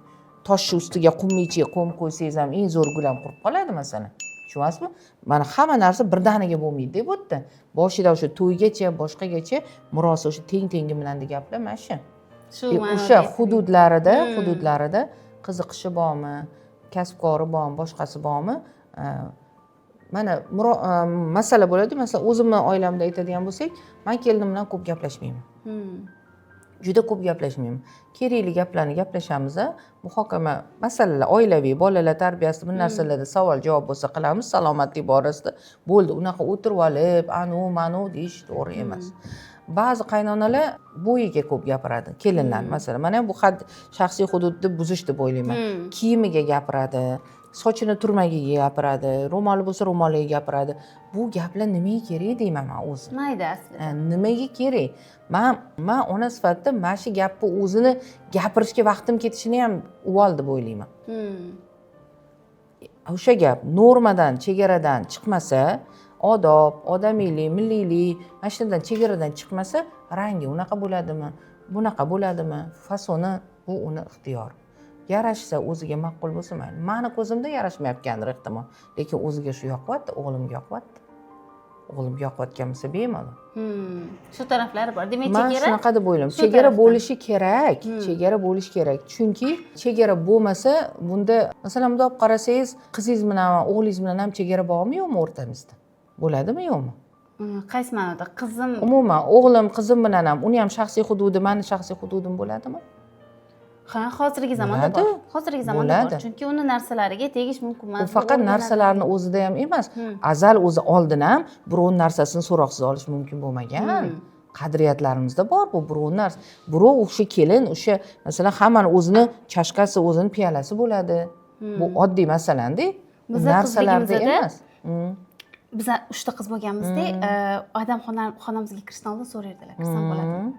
Speaker 1: Tosh ustiga qummichi qum qo'ysangiz ham eng zo'r gul ham qurib qoladi masalan. Tushunyapsizmi? Mana hamma narsa birdaniga bo'lmaydi deb o'tdi. Boshida o'sha to'ygacha, boshqagacha murosa o'sha teng-tengi bilan degan gaplar mana shu. O'sha hududlarida qiziqishi bormi, kasbkori bormi, boshqasi bormi? Mana masala bo'ladi. Masalan, o'zimning oilamda aytadigan bo'lsak, men kelinim bilan ko'p gaplashmayman. Juda ko'p gaplashmayman. Kerakli gaplarni gaplashamiz, muhokama masalalar, oilaviy, bolalar tarbiyasi, bu narsalarda savol-javob bo'lsa qilamiz, salomatlik borasida. Bo'ldi, unaqa o'tirib olib, anu manu deyish to'g'ri emas. Ba'zi qaynonalar bo'yiga ko'p gapiradi, kelinlar. Masalan, mana bu shaxsiy hududni buzish deb o'ylayman. Kiyimiga gapiradi, sochini turmagiga gapiradi, ro'moli bo'lsa ro'moliga gapiradi. Bu gaplar nimaga kerak deyman men o'zim.
Speaker 2: Mayda aslida.
Speaker 1: Nimaga kerak? Men ona sifatida mana shu gapni o'zini gapirishga vaqtim ketishini ham uvol deb o'ylayman. O'sha gap normadan, chegaradan chiqmasa, odob, odamiylik, milliylik, mana shundan chegaradan chiqmasa, rangi unaqa bo'ladimi, bunaqa bo'ladimi, fasoni bu uni ixtiyor. Yarashsa, o'ziga ma'qul bo'lsa mayli. Meni ko'zimda yarashmayotgandir ehtimol, lekin o'ziga shu yoqyapti, o'g'limga yoqyapti. O'g'limga yoqayotgan bo'lsa bemalol.
Speaker 2: Shu taraflari bor. Demak,
Speaker 1: chegara. Men shunaqa deb o'ylayman. Chegara bo'lishi kerak. Chegara bo'lishi kerak. Chunki chegara bo'lmasa, bunda masalan bundoq qarasangiz, qizingiz bilan, o'g'lingiz bilan ham chegara bormi yo'qmi o'rtamizda? Bo'ladimi yo'qmi?
Speaker 2: Qaysi ma'noda? Qizim,
Speaker 1: umuman o'g'lim, qizim bilan ham, uni ham shaxsiy hududi, meni shaxsiy hududim bo'ladimi?
Speaker 2: Ha, hozirgi zamonda bor. Hozirgi zamonda bor. Chunki uni narsalariga tegish mumkin emas.
Speaker 1: U faqat narsalarni o'zida ham emas. Azal o'zi oldin ham birov narsasini so'roqsiz olish mumkin bo'lmagan. Qadriyatlarimizda bor bu birov narsa. Birov o'sha kelin, o'sha masalan hammani o'zini chashkasi, o'zini piyolasi bo'ladi. Bu oddiy masalanda. Narsalarda emas.
Speaker 2: Biz 3 ta qiz bo'lganmizda, odam xonamizga kirishdan oldin so'raydilar, kirsam bo'ladimi?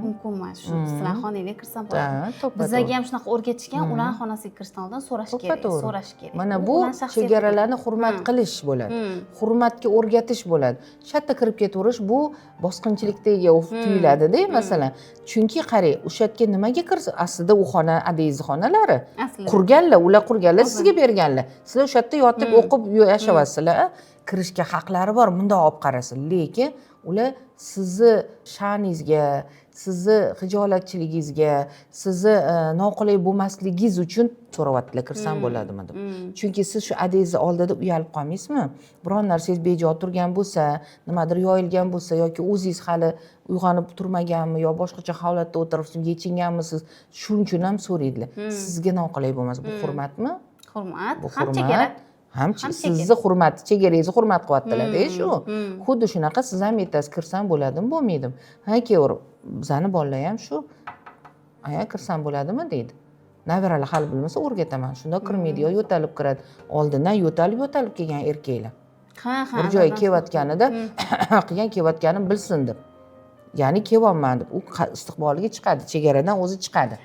Speaker 2: Mumkin emas, shu sizlar xonangizga kirsam bo'ladimi? Bizga ham shunaqa o'rgatishgan, ularning xonasiga kirishdan oldin so'rash kerak.
Speaker 1: Mana bu chegaralarni hurmat qilish bo'ladi. Hurmatga o'rgatish bo'ladi. Shu yerda kirib ketaverish bu bosqinchilikdagi tuyuladi-da, masalan. Chunki qarang, o'sha yerga nimaga kirsa, aslida u xona adayzi xonalari. Qurganlar, ular qurganlar, sizga berganlar. Sizlar o'sha yerda yotib o'qib yashayapsizlar. Kirishga haqlari bor, bundoq olib qarasin. Lekin ular sizni sha'ningizga, sizni xijolatchiligingizga, sizni noqulay bo'lmasligingiz uchun so'rayaptilar, kirsam bo'ladimi deb. Chunki siz shu adayingiz oldida uyalib qolmaysizmi? Biron narsangiz bejo turgan bo'lsa, nimadir yoyilgan bo'lsa yoki o'zingiz hali uyg'onib turmaganmi yo boshqacha holatda o'tiribsiz, yechinganmisiz, shuning uchun ham so'raydilar. Sizga noqulay bo'lmas, bu hurmatmi?
Speaker 2: Hurmat, ham chegara.
Speaker 1: Ham sizni hurmat, chegarangizni hurmat qilyaptilar-da shu. Xuddi shunaqa siz ham aytasiz, kirsam bo'ladimi, bo'lmaydimi? Ha, kever, bizani bolalar ham shu. Aya kirsam bo'ladimi deydi. Navaralar hali bilmasa o'rgataman. Shunda kirmaydi, yo yo'talib kiradi. Oldindan yo'talib kelgan erkaklar. Bir joyga kelayotganida qilgan kelayotganim bilsin deb. Ya'ni kelyapman deb u istiqboliga chiqadi, chegaradan o'zi chiqadi.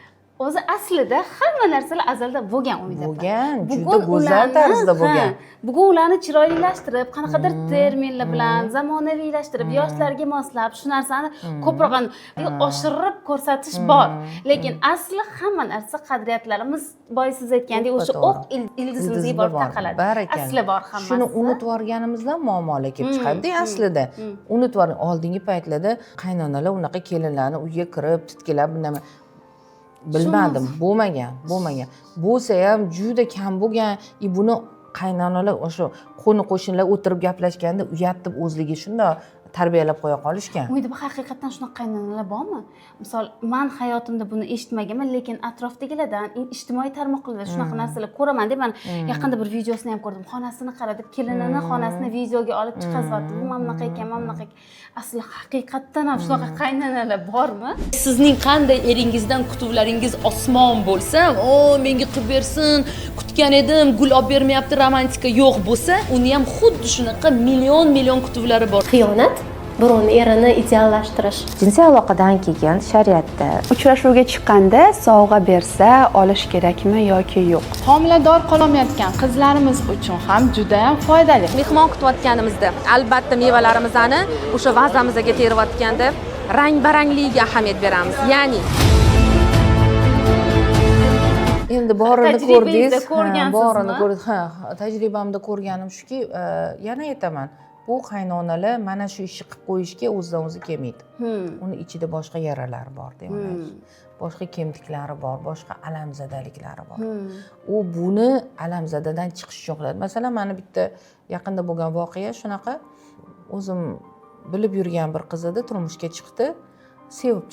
Speaker 2: O'zi aslida hamma narsalar azalda bo'lgan umidlar.
Speaker 1: Bo'lgan, juda go'zal tarzda bo'lgan.
Speaker 2: Bugun ularni chiroylilashtirib, qanaqadir terminlar bilan zamonaviylashtirib, yoshlarga moslab, shu narsani ko'proq oshirib ko'rsatish bor. Lekin asli hamma narsa qadriyatlarimiz, boya siz aytgandek, o'sha o'q ildizimizga borib taqaladi. Asli bor hammasi.
Speaker 1: Shuni unutib olganimizdan muammolar kelib chiqadi aslida. Unutib oldingi paytlarda qaynonalar unaqa kelinlarni uyga kirib, titkilab, nima bilmadim, bo'lmagan. Bo'lsa ham juda kam bo'lgan. Buni qaynonalar o'sha qo'ni qo'shnilar o'tirib gaplashganda uyat deb o'zligi shundoq tarbiyalab qo'ya qolishgan.
Speaker 2: Uyda haqiqatdan shunaqa qaynonalar bormi? Misol, men hayotimda buni eshitmaganman, lekin atrofdagilardan, ijtimoiy tarmoqlarda shunaqa narsalar ko'raman deb, men yaqinda bir videosini ham ko'rdim. Xonasini qara deb, kelinini xonasini videoga olib chiqazyapti. Bu mana bunaqa ekan, mana bunaqa ekan. Asli haqiqatdan ham shunaqa qaynonalar bormi?
Speaker 9: Sizning qanday eringizdan kutuvlaringiz osmon bo'lsa, o menga qilib bersin, kutgan edim, gul olib bermayapti, romantika yo'q bo'lsa, uni ham xuddi shunaqa million kutuvlari bor.
Speaker 11: Xiyonat birovni erini ideallashtirish.
Speaker 12: Jinsiy aloqadan keyin shariatda
Speaker 13: uchrashuvga chiqqanda sovg'a bersa olish kerakmi yoki yo'q?
Speaker 14: Homilador qolmayotgan qizlarimiz uchun ham juda ham foydali.
Speaker 8: Mehmon kutayotganimizda albatta mevalarimizni o'sha vazamizga terayotganda rang-barangligiga ahamiyat beramiz. Ya'ni
Speaker 1: endi borini ko'rdingiz,
Speaker 2: ko'rgansizmi?
Speaker 1: Ha, tajribamda ko'rganim shuki, yana aytaman, bu qaynonalar mana shu ishni qilib qo'yishga o'zidan o'zi kelmaydi. Uni ichida boshqa yaralar bor, demoqchi. Boshqa kemtiklari bor, boshqa alamzadaliklari bor. U buni alamzadadan chiqish uchun qiladi. Masalan, mana bitta yaqinda bo'lgan voqea shunaqa, o'zim bilib yurgan bir qiz edi, turmushga chiqdi, sevib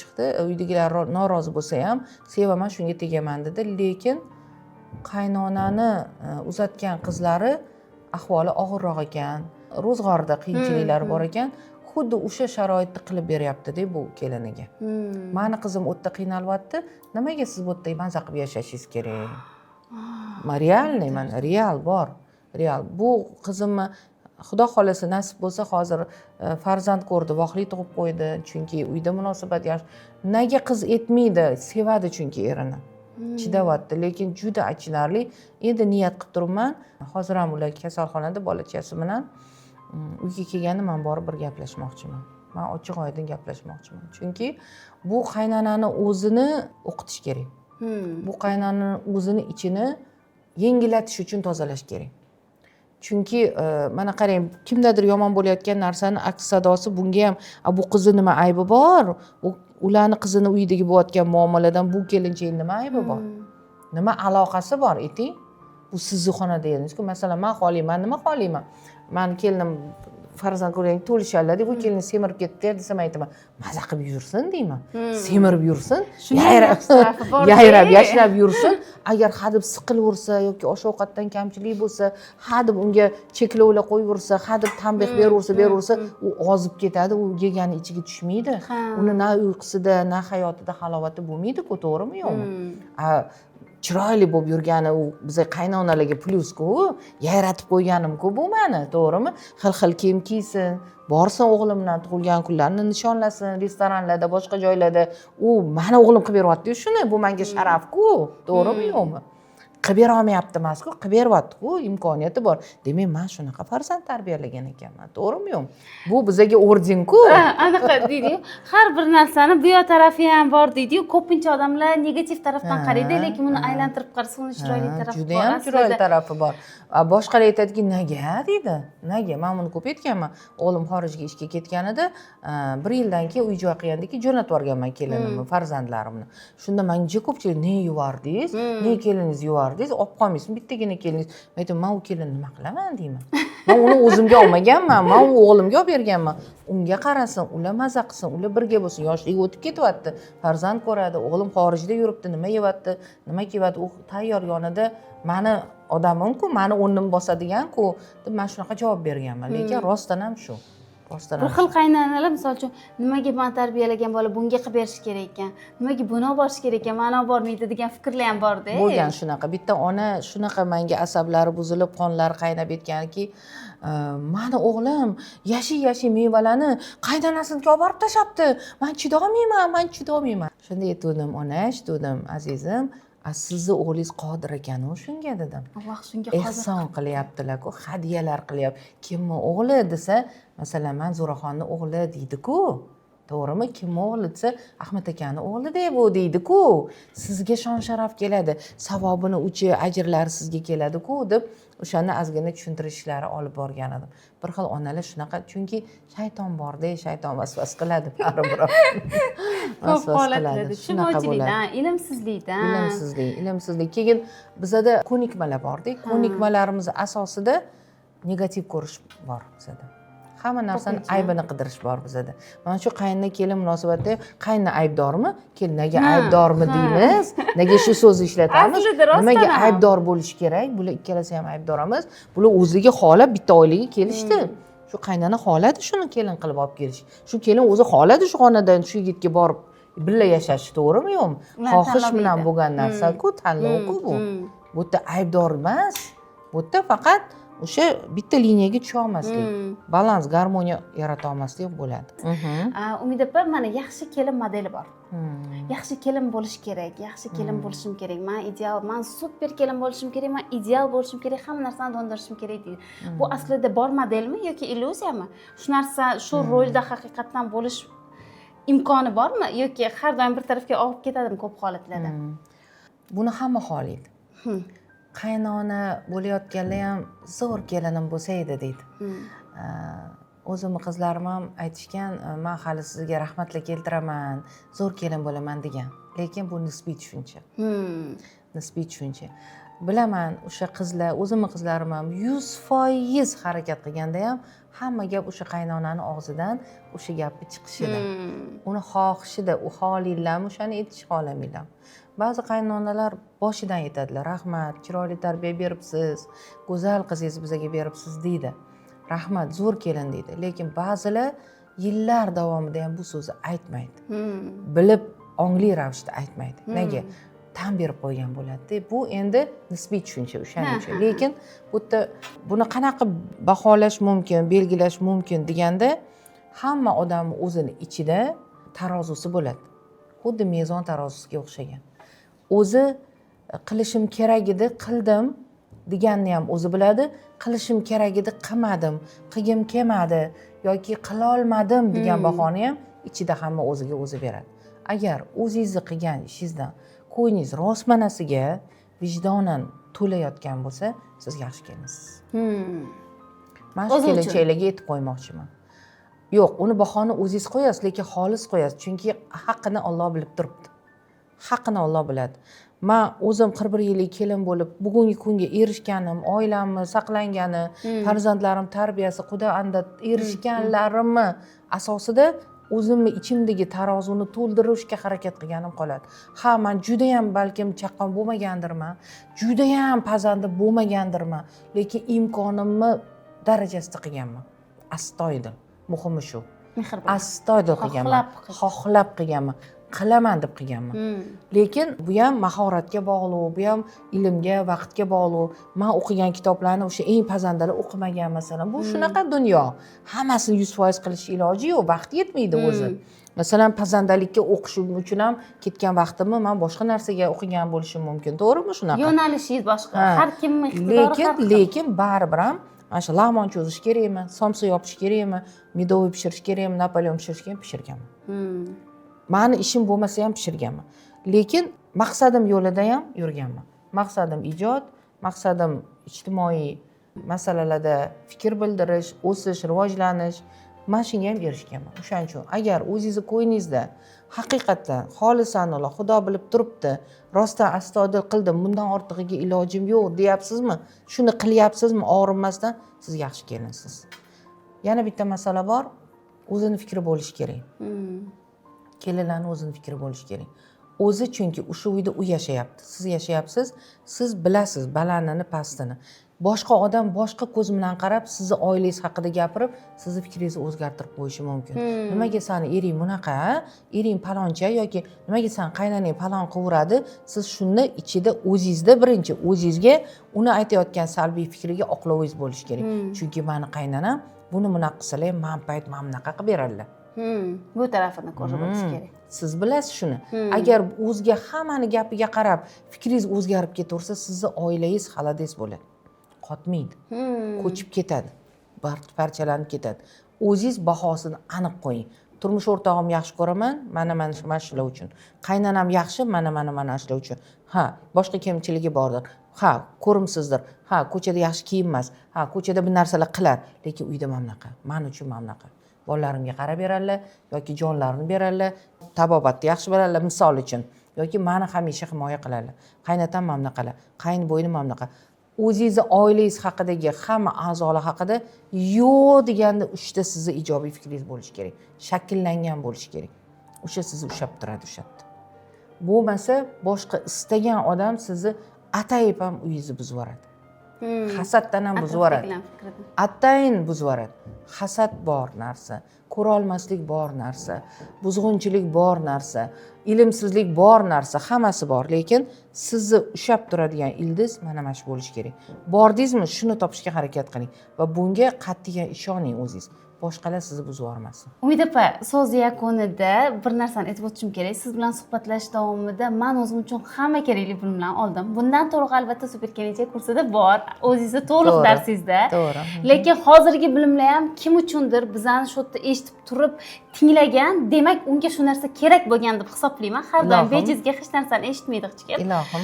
Speaker 1: chiqdi. Uydagilar norozi bo'lsa ham, sevaman, shunga tegaman dedi, lekin qaynonani uzatgan qizlari ahvoli og'irroq ekan, ro'zg'orda qiyinchiliklari bor ekan, xuddi o'sha sharoitni qilib beryapti-da bu keliniga. Mani qizim o'tda qiynalyapti, nimaga siz bu yerda maza qilib yashashingiz kerak? Real bor. Bu qizimni Xudo xolasa nasib bo'lsa hozir farzand ko'rdi, vohli tug'ib qo'ydi, chunki uyda munosabat yaxshi. Nega qiz etmaydi? Sevadi chunki erini. Chidayapti, lekin juda achinarli. Endi niyat qilib turibman. Hozir ham ular kasalxonada bolachasi bilan uyga kelganda men borib bir gaplashmoqchiman. Men ochiq oydin gaplashmoqchiman. Chunki bu qaynonani o'zini o'qitish kerak. Bu qaynonani o'zini ichini yengillatish uchun tozalash kerak. Chunki mana qarang, kimdadir yomon bo'layotgan narsani aks sadosi bunga ham bu qizi nima aybi bor? Ularni qizini uyidagi bo'layotgan muomaladan bu kelinchining nima aybi bor? Nima aloqasi bor ayting? Bu sizni xonada edingiz-ku. Masalan, men xohlayman, nima xohlayman? Men kelinim farzand ko'rganga to'lishadilar deb, bu kelin semirib ketdi desam aytaman, maza qilib yursin deyman. Semirib yursin, yayrab, yashnab yursin. Agar hadeb siqilaversa yoki osh-ovqatdan kamchilik bo'lsa, hadeb unga cheklovlar qo'yaversa, hadeb tanbeh beraversa, u ozib ketadi, u yegani ichiga tushmaydi. Uni na uyqusida, na hayotida halovati bo'lmaydi-ku, to'g'rimi yo'qmi? Chiroyli bo'lib yurgani u bizga qaynonalarga plyus-ku, yayratib qo'yganim-ku bu meni, to'g'rimi? Xil-xil kiyim kiysin, borsin o'g'lim bilan tug'ilgan kunlarini nishonlasin, restoranlarda, boshqa joylarda. U meni o'g'lim qilib beryapti-ku shuni, bu menga sharaf-ku, to'g'rimi yo'qmi? Qilib bera olmayapti emas-ku, qilib beryapti-ku, imkoniyati bor. Demak, men shunaqa farzand tarbiyalagan ekanman, to'g'rimi yo'qmi? Bu bizga orden-ku.
Speaker 2: Anaqa deydi-yu, har bir narsani bu yoq tarafi ham bor deydi-yu, ko'pincha odamlar negativ tarafdan qaraydi, lekin buni aylantirib qarasa, uni chiroyli tarafi bor.
Speaker 1: Juda ham chiroyli tarafi bor. Boshqalar aytadiki, nega deydi? Nega? Men buni ko'p aytganman. O'g'lim xorijga ishga ketganida, 1 yildan keyin uy joy qilgandiki, jo'natib yuborganman kelinimni, farzandlarimni. Shunda menga ko'pchilik ne yuvardingiz? Ne keliningiz yuvardingiz? Olib qolmaysizmi? Bittagina keliningiz. Men aytaman, men u kelinni nima qilaman deyman. Men uni o'zimga olmaganman, men u o'g'limga olib berganman. Unga qarasin, ular maza qilsin, ular birga bo'lsin. Yoshligi o'tib ketyapti, farzand ko'radi, o'g'lim xorijda yuribdi, nima yeyapti, nima kiyapti, u tayyor yonida meni odamim-ku, meni o'rnim bosadigan-ku deb men shunaqa javob berganman. Lekin rostdan ham shu.
Speaker 2: Bir xil qaynonalar, misol uchun, nimaga men tarbiyalagan bola bunga qilib berish kerak ekan, nimaga buni olib borish kerak ekan, meni olib bormaydi degan fikrlar ham bor-da.
Speaker 1: Bo'lgan shunaqa. Bitta ona shunaqa menga asablari buzilib, qonlari qaynab ketganki, meni o'g'lim yashi mevalarni qaynonasiga olib borib tashlabdi. Men chidolmayman. Shunda aytdim, onash, dedim, azizim, sizni o'g'lingiz qodir ekan shunga dedim.
Speaker 2: Alloh shunga qodir.
Speaker 1: Ehson qilyaptilar-ku, hadiyalar qilyapti. Kimmi o'g'li desa, masalan, men Zo'raxonning o'g'li deydi-ku. to'g'rimi? Kim o'g'li desa Ahmad akani o'g'li bu deydi-ku, sizga shon sharaf keladi, savobini uchi ajrlari sizga keladi-ku deb o'shani ozgina tushuntirishlari olib borgan edim. Bir xil onalar shunaqa, chunki shayton borda, shayton vasvas qiladi baribir.
Speaker 2: Ko'p holatlarda tushunmovchilikdan,
Speaker 1: ilmsizlik. Keyin bizada ko'nikmalar borda, ko'nikmalarimiz asosida negativ ko'rish bor bizada. Hamma narsani aybini qidirish bor bizada. Mana shu qaynona kelin munosabatda qaynona aybdormi? Kelinaga aybdormi deymiz? Nega shu so'zni ishlatamiz? Nimaga aybdor bo'lish kerak? Bular ikkalasi ham aybdor emas. Bular o'ziga xohlab bitta oilaga kelishdi. Shu qaynona xohladi shuni kelin qilib olib kelish. Shu kelin o'zi xohladi shu xonadan shu yigitga borib birga yashash, to'g'rimi yo'qmi? Xohish bilan bo'lgan narsa-ku, tanlov-ku bu. Bu yerda aybdor emas. Bu yerda faqat o'sha bitta liniyaga tusha olmaslik, balans, garmoniya yarata olmaslik bo'ladi.
Speaker 2: Umida opa, mana yaxshi kelin modeli bor. Yaxshi kelin bo'lish kerak, yaxshi kelin bo'lishim kerak. Men ideal, men super kelin bo'lishim kerak, men ideal bo'lishim kerak, hamma narsani dondirishim kerak deydi. Bu aslida bor modelmi yoki illyuziyami? Shu narsa, shu rolda haqiqatan bo'lish imkoni bormi yoki har doim bir tarafga olib ketadimi ko'p holatlarda?
Speaker 1: Buni hamma xohlaydi. Qaynona bo'layotganda ham zo'r kelinim bo'lsa edi deydi. O'zimni qizlarim ham aytishgan, men hali sizga rahmatlar keltiraman, zo'r kelin bo'laman degan. Lekin bu nisbiy tushuncha. Nisbiy tushuncha. Bilaman, o'sha qizlar, o'zimni qizlarim ham 100% harakat qilganda ham hamma gap o'sha qaynonani og'zidan o'sha gapni chiqishida. Uni xohishida, u xohlaylarmi, o'shani aytish xohlamaylar. Ba'zi qaynonalar boshidan aytadilar, rahmat, chiroyli tarbiya beribsiz, go'zal qizingiz bizga beribsiz deydi. Rahmat, zo'r kelin deydi. Lekin ba'zilar yillar davomida ham bu so'zni aytmaydi. Bilib, ongli ravishda aytmaydi. Nega? Tan berib qo'ygan bo'ladi. Bu endi nisbiy tushuncha o'shaning uchun. Lekin bu yerda buni qanaqa baholash mumkin, belgilash mumkin deganda, hamma odamning o'zini ichida tarozusi bo'ladi. Xuddi mezon tarozisiga o'xshagan. O'zi qilishim kerak edi, qildim deganni ham o'zi biladi, qilishim kerak edi, qilmadim, qilgim kelmadi yoki qila olmadim degan bahoni ham ichida hamma o'ziga o'zi beradi. Agar o'zingizni qilgan ishingizdan ko'nglingiz rostmanasiga vijdonan to'layotgan bo'lsa, siz yaxshi kelinsiz. Men shu kelinchaklarga aytib qo'ymoqchiman. Yo'q, uni bahoni o'zingiz qo'yasiz, lekin xolis qo'yasiz, chunki haqqini Alloh bilib turibdi. Haqqini Alloh biladi. Men o'zim 41 yillik kelin bo'lib, bugungi kunga erishganim, oilamni saqlangani, farzandlarim tarbiyasi, Xudo andat erishganlarimni asosida o'zimni ichimdagi tarozuni to'ldirishga harakat qilganim qoladi. Ha, men juda ham balkim chaqqon bo'lmagandirman, juda ham pazanda bo'lmagandirman, lekin imkonimni darajasida qilganman. Astoydil. Muhimi shu. Astoydil qilganman. Xohlab qilganman. Qilaman deb qilganman. Lekin bu ham mahoratga bog'liq, bu ham ilmga, vaqtga bog'liq. Men o'qigan kitoblarni o'sha eng pazandalar o'qimagan masalan. Bu shunaqa dunyo. Hammasini 100% qilish iloji yo'q, vaqt yetmaydi o'zi. Masalan, pazandalikka o'qishim uchun ham ketgan vaqtimni men boshqa narsaga o'qigan bo'lishim mumkin, to'g'rimi shunaqa?
Speaker 2: Yo'nalishingiz boshqa. Har kimning iqtidori har xil.
Speaker 1: Lekin baribir ham mana shu lag'mon cho'zish kerakmi, somsa yopish kerakmi, medovoy pishirish kerakmi, Napoleon pishirish kerakmi, pishirganman. Mani ishim bo'lmasa ham pishirganman. Lekin maqsadim yo'lida ham yurganman. Maqsadim ijod, maqsadim ijtimoiy masalalarda fikr bildirish, o'sish, rivojlanish. Men shunga ham erishganman. O'shaning uchun agar o'zingizni qo'yningizda haqiqatan xolisanola Xudo bilib turibdi, rostdan astoydil qildim, bundan ortig'iga ilojim yo'q deyapsizmi? Shuni qilyapsizmi og'rinmasdan, siz yaxshi kelinsiz. Yana bitta masala bor, o'zini fikri bo'lish kerak. Kelinlarning o'zini fikri bo'lish kerak. O'zi chunki o'sha uyda u yashayapti, siz yashayapsiz, siz bilasiz balandini, pastini. Boshqa odam boshqa ko'z bilan qarab, sizni oilangiz haqida gapirib, sizni fikringizni o'zgartirib qo'yishi mumkin. Nimaga seni ering bunaqa, ering paloncha yoki nimaga sen qaynonang palon qiluradi? Siz shuni ichida o'zingizda birinchi o'zingizga uni aytayotgan salbiy fikriga oqlovingiz bo'lish kerak. Chunki meni qaynonam buni bunaqa qilsalar, men payt men bunaqa qilib beradilar.
Speaker 2: Bu tarafini ko'rib o'tish kerak.
Speaker 1: Siz bilasiz shuni. Agar o'zga hammani gapiga qarab fikringiz o'zgarib ketaversa, sizni oilangiz xalades bo'ladi. Qotmaydi. Ko'chib ketadi. Parchalanib ketadi. O'zingiz bahosini aniq qo'ying. turmush o'rtog'im yaxshi ko'raman, mana shular uchun. Qaynonam yaxshi, mana shular uchun. Ha, boshqa kamchiligi bordir. Ha, ko'rimsizdir. Ha, ko'chada yaxshi kiyinmas. Ha, ko'chada bir narsalar qilar, lekin uyda mana bunaqa. Men uchun mana bunaqa. Bolalarimga qarab beradilar yoki jonlarini beradilar, tabobatni yaxshi beradilar misol uchun. Yoki meni hamisha himoya qiladilar. Qaynatam mana bunaqalar, qayn bo'ynim mana bunaqa. O'zingizni oilangiz haqidagi hamma a'zolar haqida yo'q deganda 3 ta sizni ijobiy fikringiz bo'lishi kerak. Shakllangan bo'lishi kerak. O'sha sizni ushlab turadi o'sha yerda. Bo'lmasa boshqa istagan odam sizni atayib ham uyingizni buzib yuboradi. Hasaddan ham buzib yuboradi. Atayin buzib yuboradi. Hasad bor narsa, ko'ra olmaslik bor narsa, buzg'unchilik bor narsa, ilmsizlik bor narsa, hammasi bor, lekin sizni ushlab turadigan ildiz mana shu bo'lishi kerak. Bordingizmi, shuni topishga harakat qiling va bunga qat'iyan ishoning o'zingiz. Boshqalar sizni buzib yubormasin.
Speaker 2: Umid opa, so'z yakunida bir narsani aytib o'tishim kerak. Siz bilan suhbatlashish davomida men o'zim uchun hamma kerakli bilimlarni oldim. Bundan to'g'ri albatta super kelajak kursida bor, o'zingizda to'liq darsingizda.
Speaker 1: To'g'ri.
Speaker 2: Lekin hozirgi bilimlar ham kim uchundir bizani shu yerda eshitib turib tinglagan, demak unga shu narsa kerak bo'lgan deb hisoblayman. Har doim bejizga hech narsani eshitmaydi hech kim.
Speaker 1: Ilohim.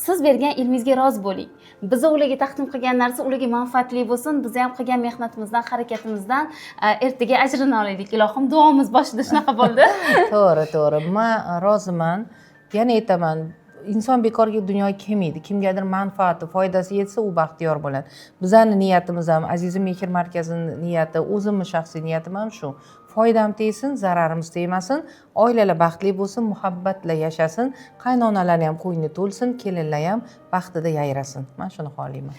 Speaker 2: Siz bergan ilmingizga rozi bo'ling. Biz ularga taqdim qilgan narsa ularga manfaatli bo'lsin. Biz ham qilgan mehnatimizdan, harakatimizdan ertaga ajrini olaylik. Ilohim, duomiz boshida shunaqa bo'ldi.
Speaker 1: To'g'ri. Men roziman. Yana aytaman, inson bekorga dunyoga kelmaydi. Kimgadir manfaati, foydasi yetsa, u baxtiyor bo'ladi. Bizning niyatimiz ham, Azizim Mehr markazining niyati, o'zimning shaxsiy niyatim ham shu. Foydam tegsin, zararimiz tegmasin, oilalar baxtli bo'lsin, muhabbatla yashasin, qaynonalarni ham qo'yni to'lsin, kelinlar ham baxtida yayrasin. Men shuni xohlayman.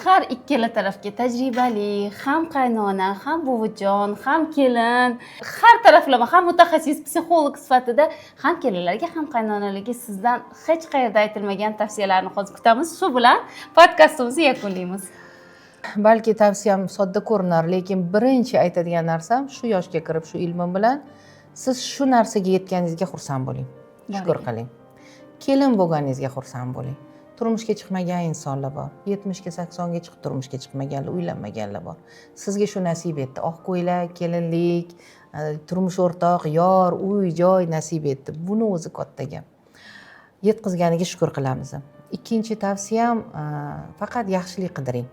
Speaker 2: Har ikkala tarafga tajribali, ham qaynona, ham buvijon, ham kelin, har taraflama, ham mutaxassis, psixolog sifatida ham kelinlarga, ham qaynonalarga sizdan hech qayerda aytilmagan tavsiyalarni hozir kutamiz. Shu bilan podkastimizni yakunlaymiz.
Speaker 1: Balki tavsiyam sodda ko'rinar, lekin birinchi aytadigan narsam shu yoshga kirib, shu ilmim bilan siz shu narsaga yetganingizga xursand bo'ling. Shukr qiling. Kelin bo'lganingizga xursand bo'ling. Turmushga chiqmagan insonlar bor. 70 ga 80 ga chiqib turmushga chiqmaganlar, uylanmaganlar bor. Sizga shu nasib etdi. Oq ko'ylak, kelinlik, turmush o'rtoq, yor, uy, joy nasib etdi. Buni o'zi katta gap. Yetkazganiga shukr qilamiz. Ikkinchi tavsiyam faqat yaxshilik qidiring.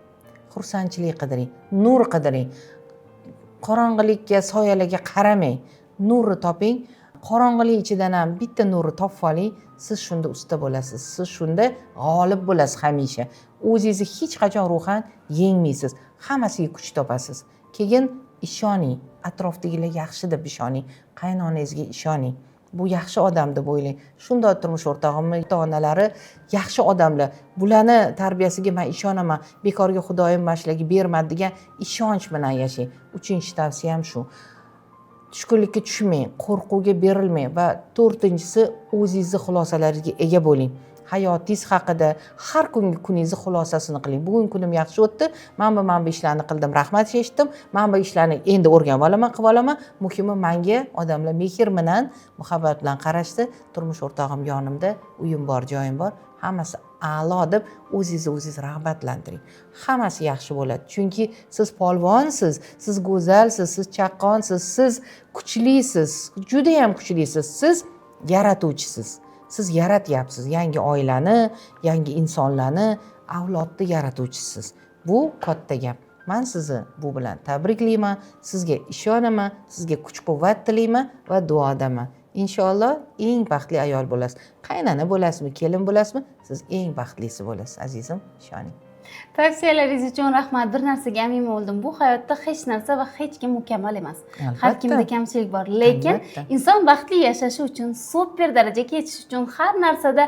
Speaker 1: Xursandchilik qidiring, nur qidiring. Qorong'ilikka, soyalarga qaramang. Nurni toping. Qorong'ilik ichidan ham bitta nurni topib oling. Siz shunda usta bo'lasiz. Siz shunda g'olib bo'lasiz hamisha. O'zingizni hech qachon ruhan yengmaysiz. Hammasiga kuch topasiz. Keyin ishoning, atrofdagilar yaxshi deb ishoning, qaynonangizga ishoning. Bu yaxshi odam deb o'ylang. Shunday turmush o'rtog'imning ota-onalari yaxshi odamlar. Bularni tarbiyasiga men ishonaman. Bekorga Xudoyim mana shularga bermadi degan ishonch bilan yashang. 3-tavsiyam shu. Tushkunlikka tushmang, qo'rquvga berilmang va 4-si o'zingizni xulosalaringizga ega bo'ling. Hayotingiz haqida har kungi kuningizni xulosasini qiling. Bugun kunim yaxshi o'tdi. Men bu ishlarni qildim, rahmat eshitdim. Men bu ishlarni endi o'rganib olaman, qilib olaman. Muhimi menga odamlar mehr bilan, muhabbat bilan qarashdi. Turmush o'rtog'im yonimda, uyim bor, joyim bor. Hammasi a'lo deb o'zingizni rag'batlantiring. Hammasi yaxshi bo'ladi. Chunki siz polvonsiz, siz go'zalsiz, siz chaqqonsiz, siz kuchlisiz, juda ham kuchlisiz. Siz yaratuvchisiz. Siz yaratyapsiz yangi oilani, yangi insonlarni, avlodni yaratuvchisiz. Bu katta gap. Men sizni bu bilan tabriklayman, sizga ishonaman, sizga kuch-quvvat tilayman va duodaman. Inshaalloh eng baxtli ayol bo'lasiz. Qaynona bo'lasizmi, kelin bo'lasizmi, siz eng baxtlisi bo'lasiz, azizim, ishoning.
Speaker 2: Tavsiyalaringiz uchun rahmat. Bir narsaga amin bo'ldim. Bu hayotda hech narsa va hech kim mukammal emas. Har kimda kamchilik bor. Lekin inson baxtli yashashi uchun, super darajaga yetish uchun, har narsada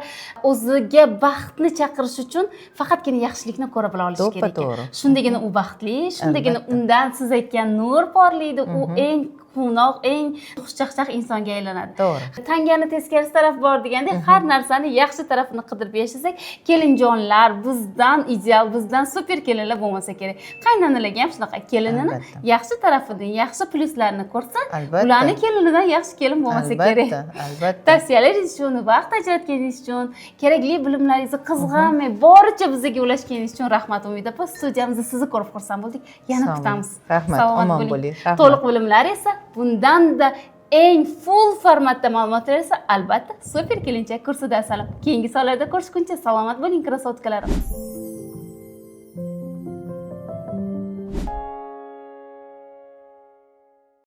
Speaker 2: o'ziga baxtni chaqirish uchun faqatgina yaxshilikni ko'ra bila olish kerak. Shundagina u baxtli, shundagina undan siz aytgan nur porlaydi. U eng quvnoq, eng xushchaqchaq insonga aylanadi. Tangani teskarisi taraf bor degandek, har narsani yaxshi tarafini qidirib yashasak, kelinjonlar bizdan ideal, bizdan super kelinlar bo'lmasa kerak. Qaynonalarga ham shunaqa, kelinini yaxshi tarafini, yaxshi plyuslarini ko'rsa, ularni kelinidan yaxshi kelin bo'lmasa kerak.
Speaker 1: Albatta.
Speaker 2: Tavsiyalaringiz uchun, vaqt ajratganingiz uchun, kerakli bilimlaringizni qizg'anmay boricha bizga ulashganingiz uchun rahmat. Umid opa, studiyamizda sizni ko'rib xursand bo'ldik. Yana kutamiz.
Speaker 1: Rahmat, omon bo'ling.
Speaker 2: To'liq bilimlar esa bundanda eng full formatda ma'lumotlar esa albatta super kelinchak kursida. Keyingi sonlarda ko'rishguncha salomat bo'ling, krasotkalar.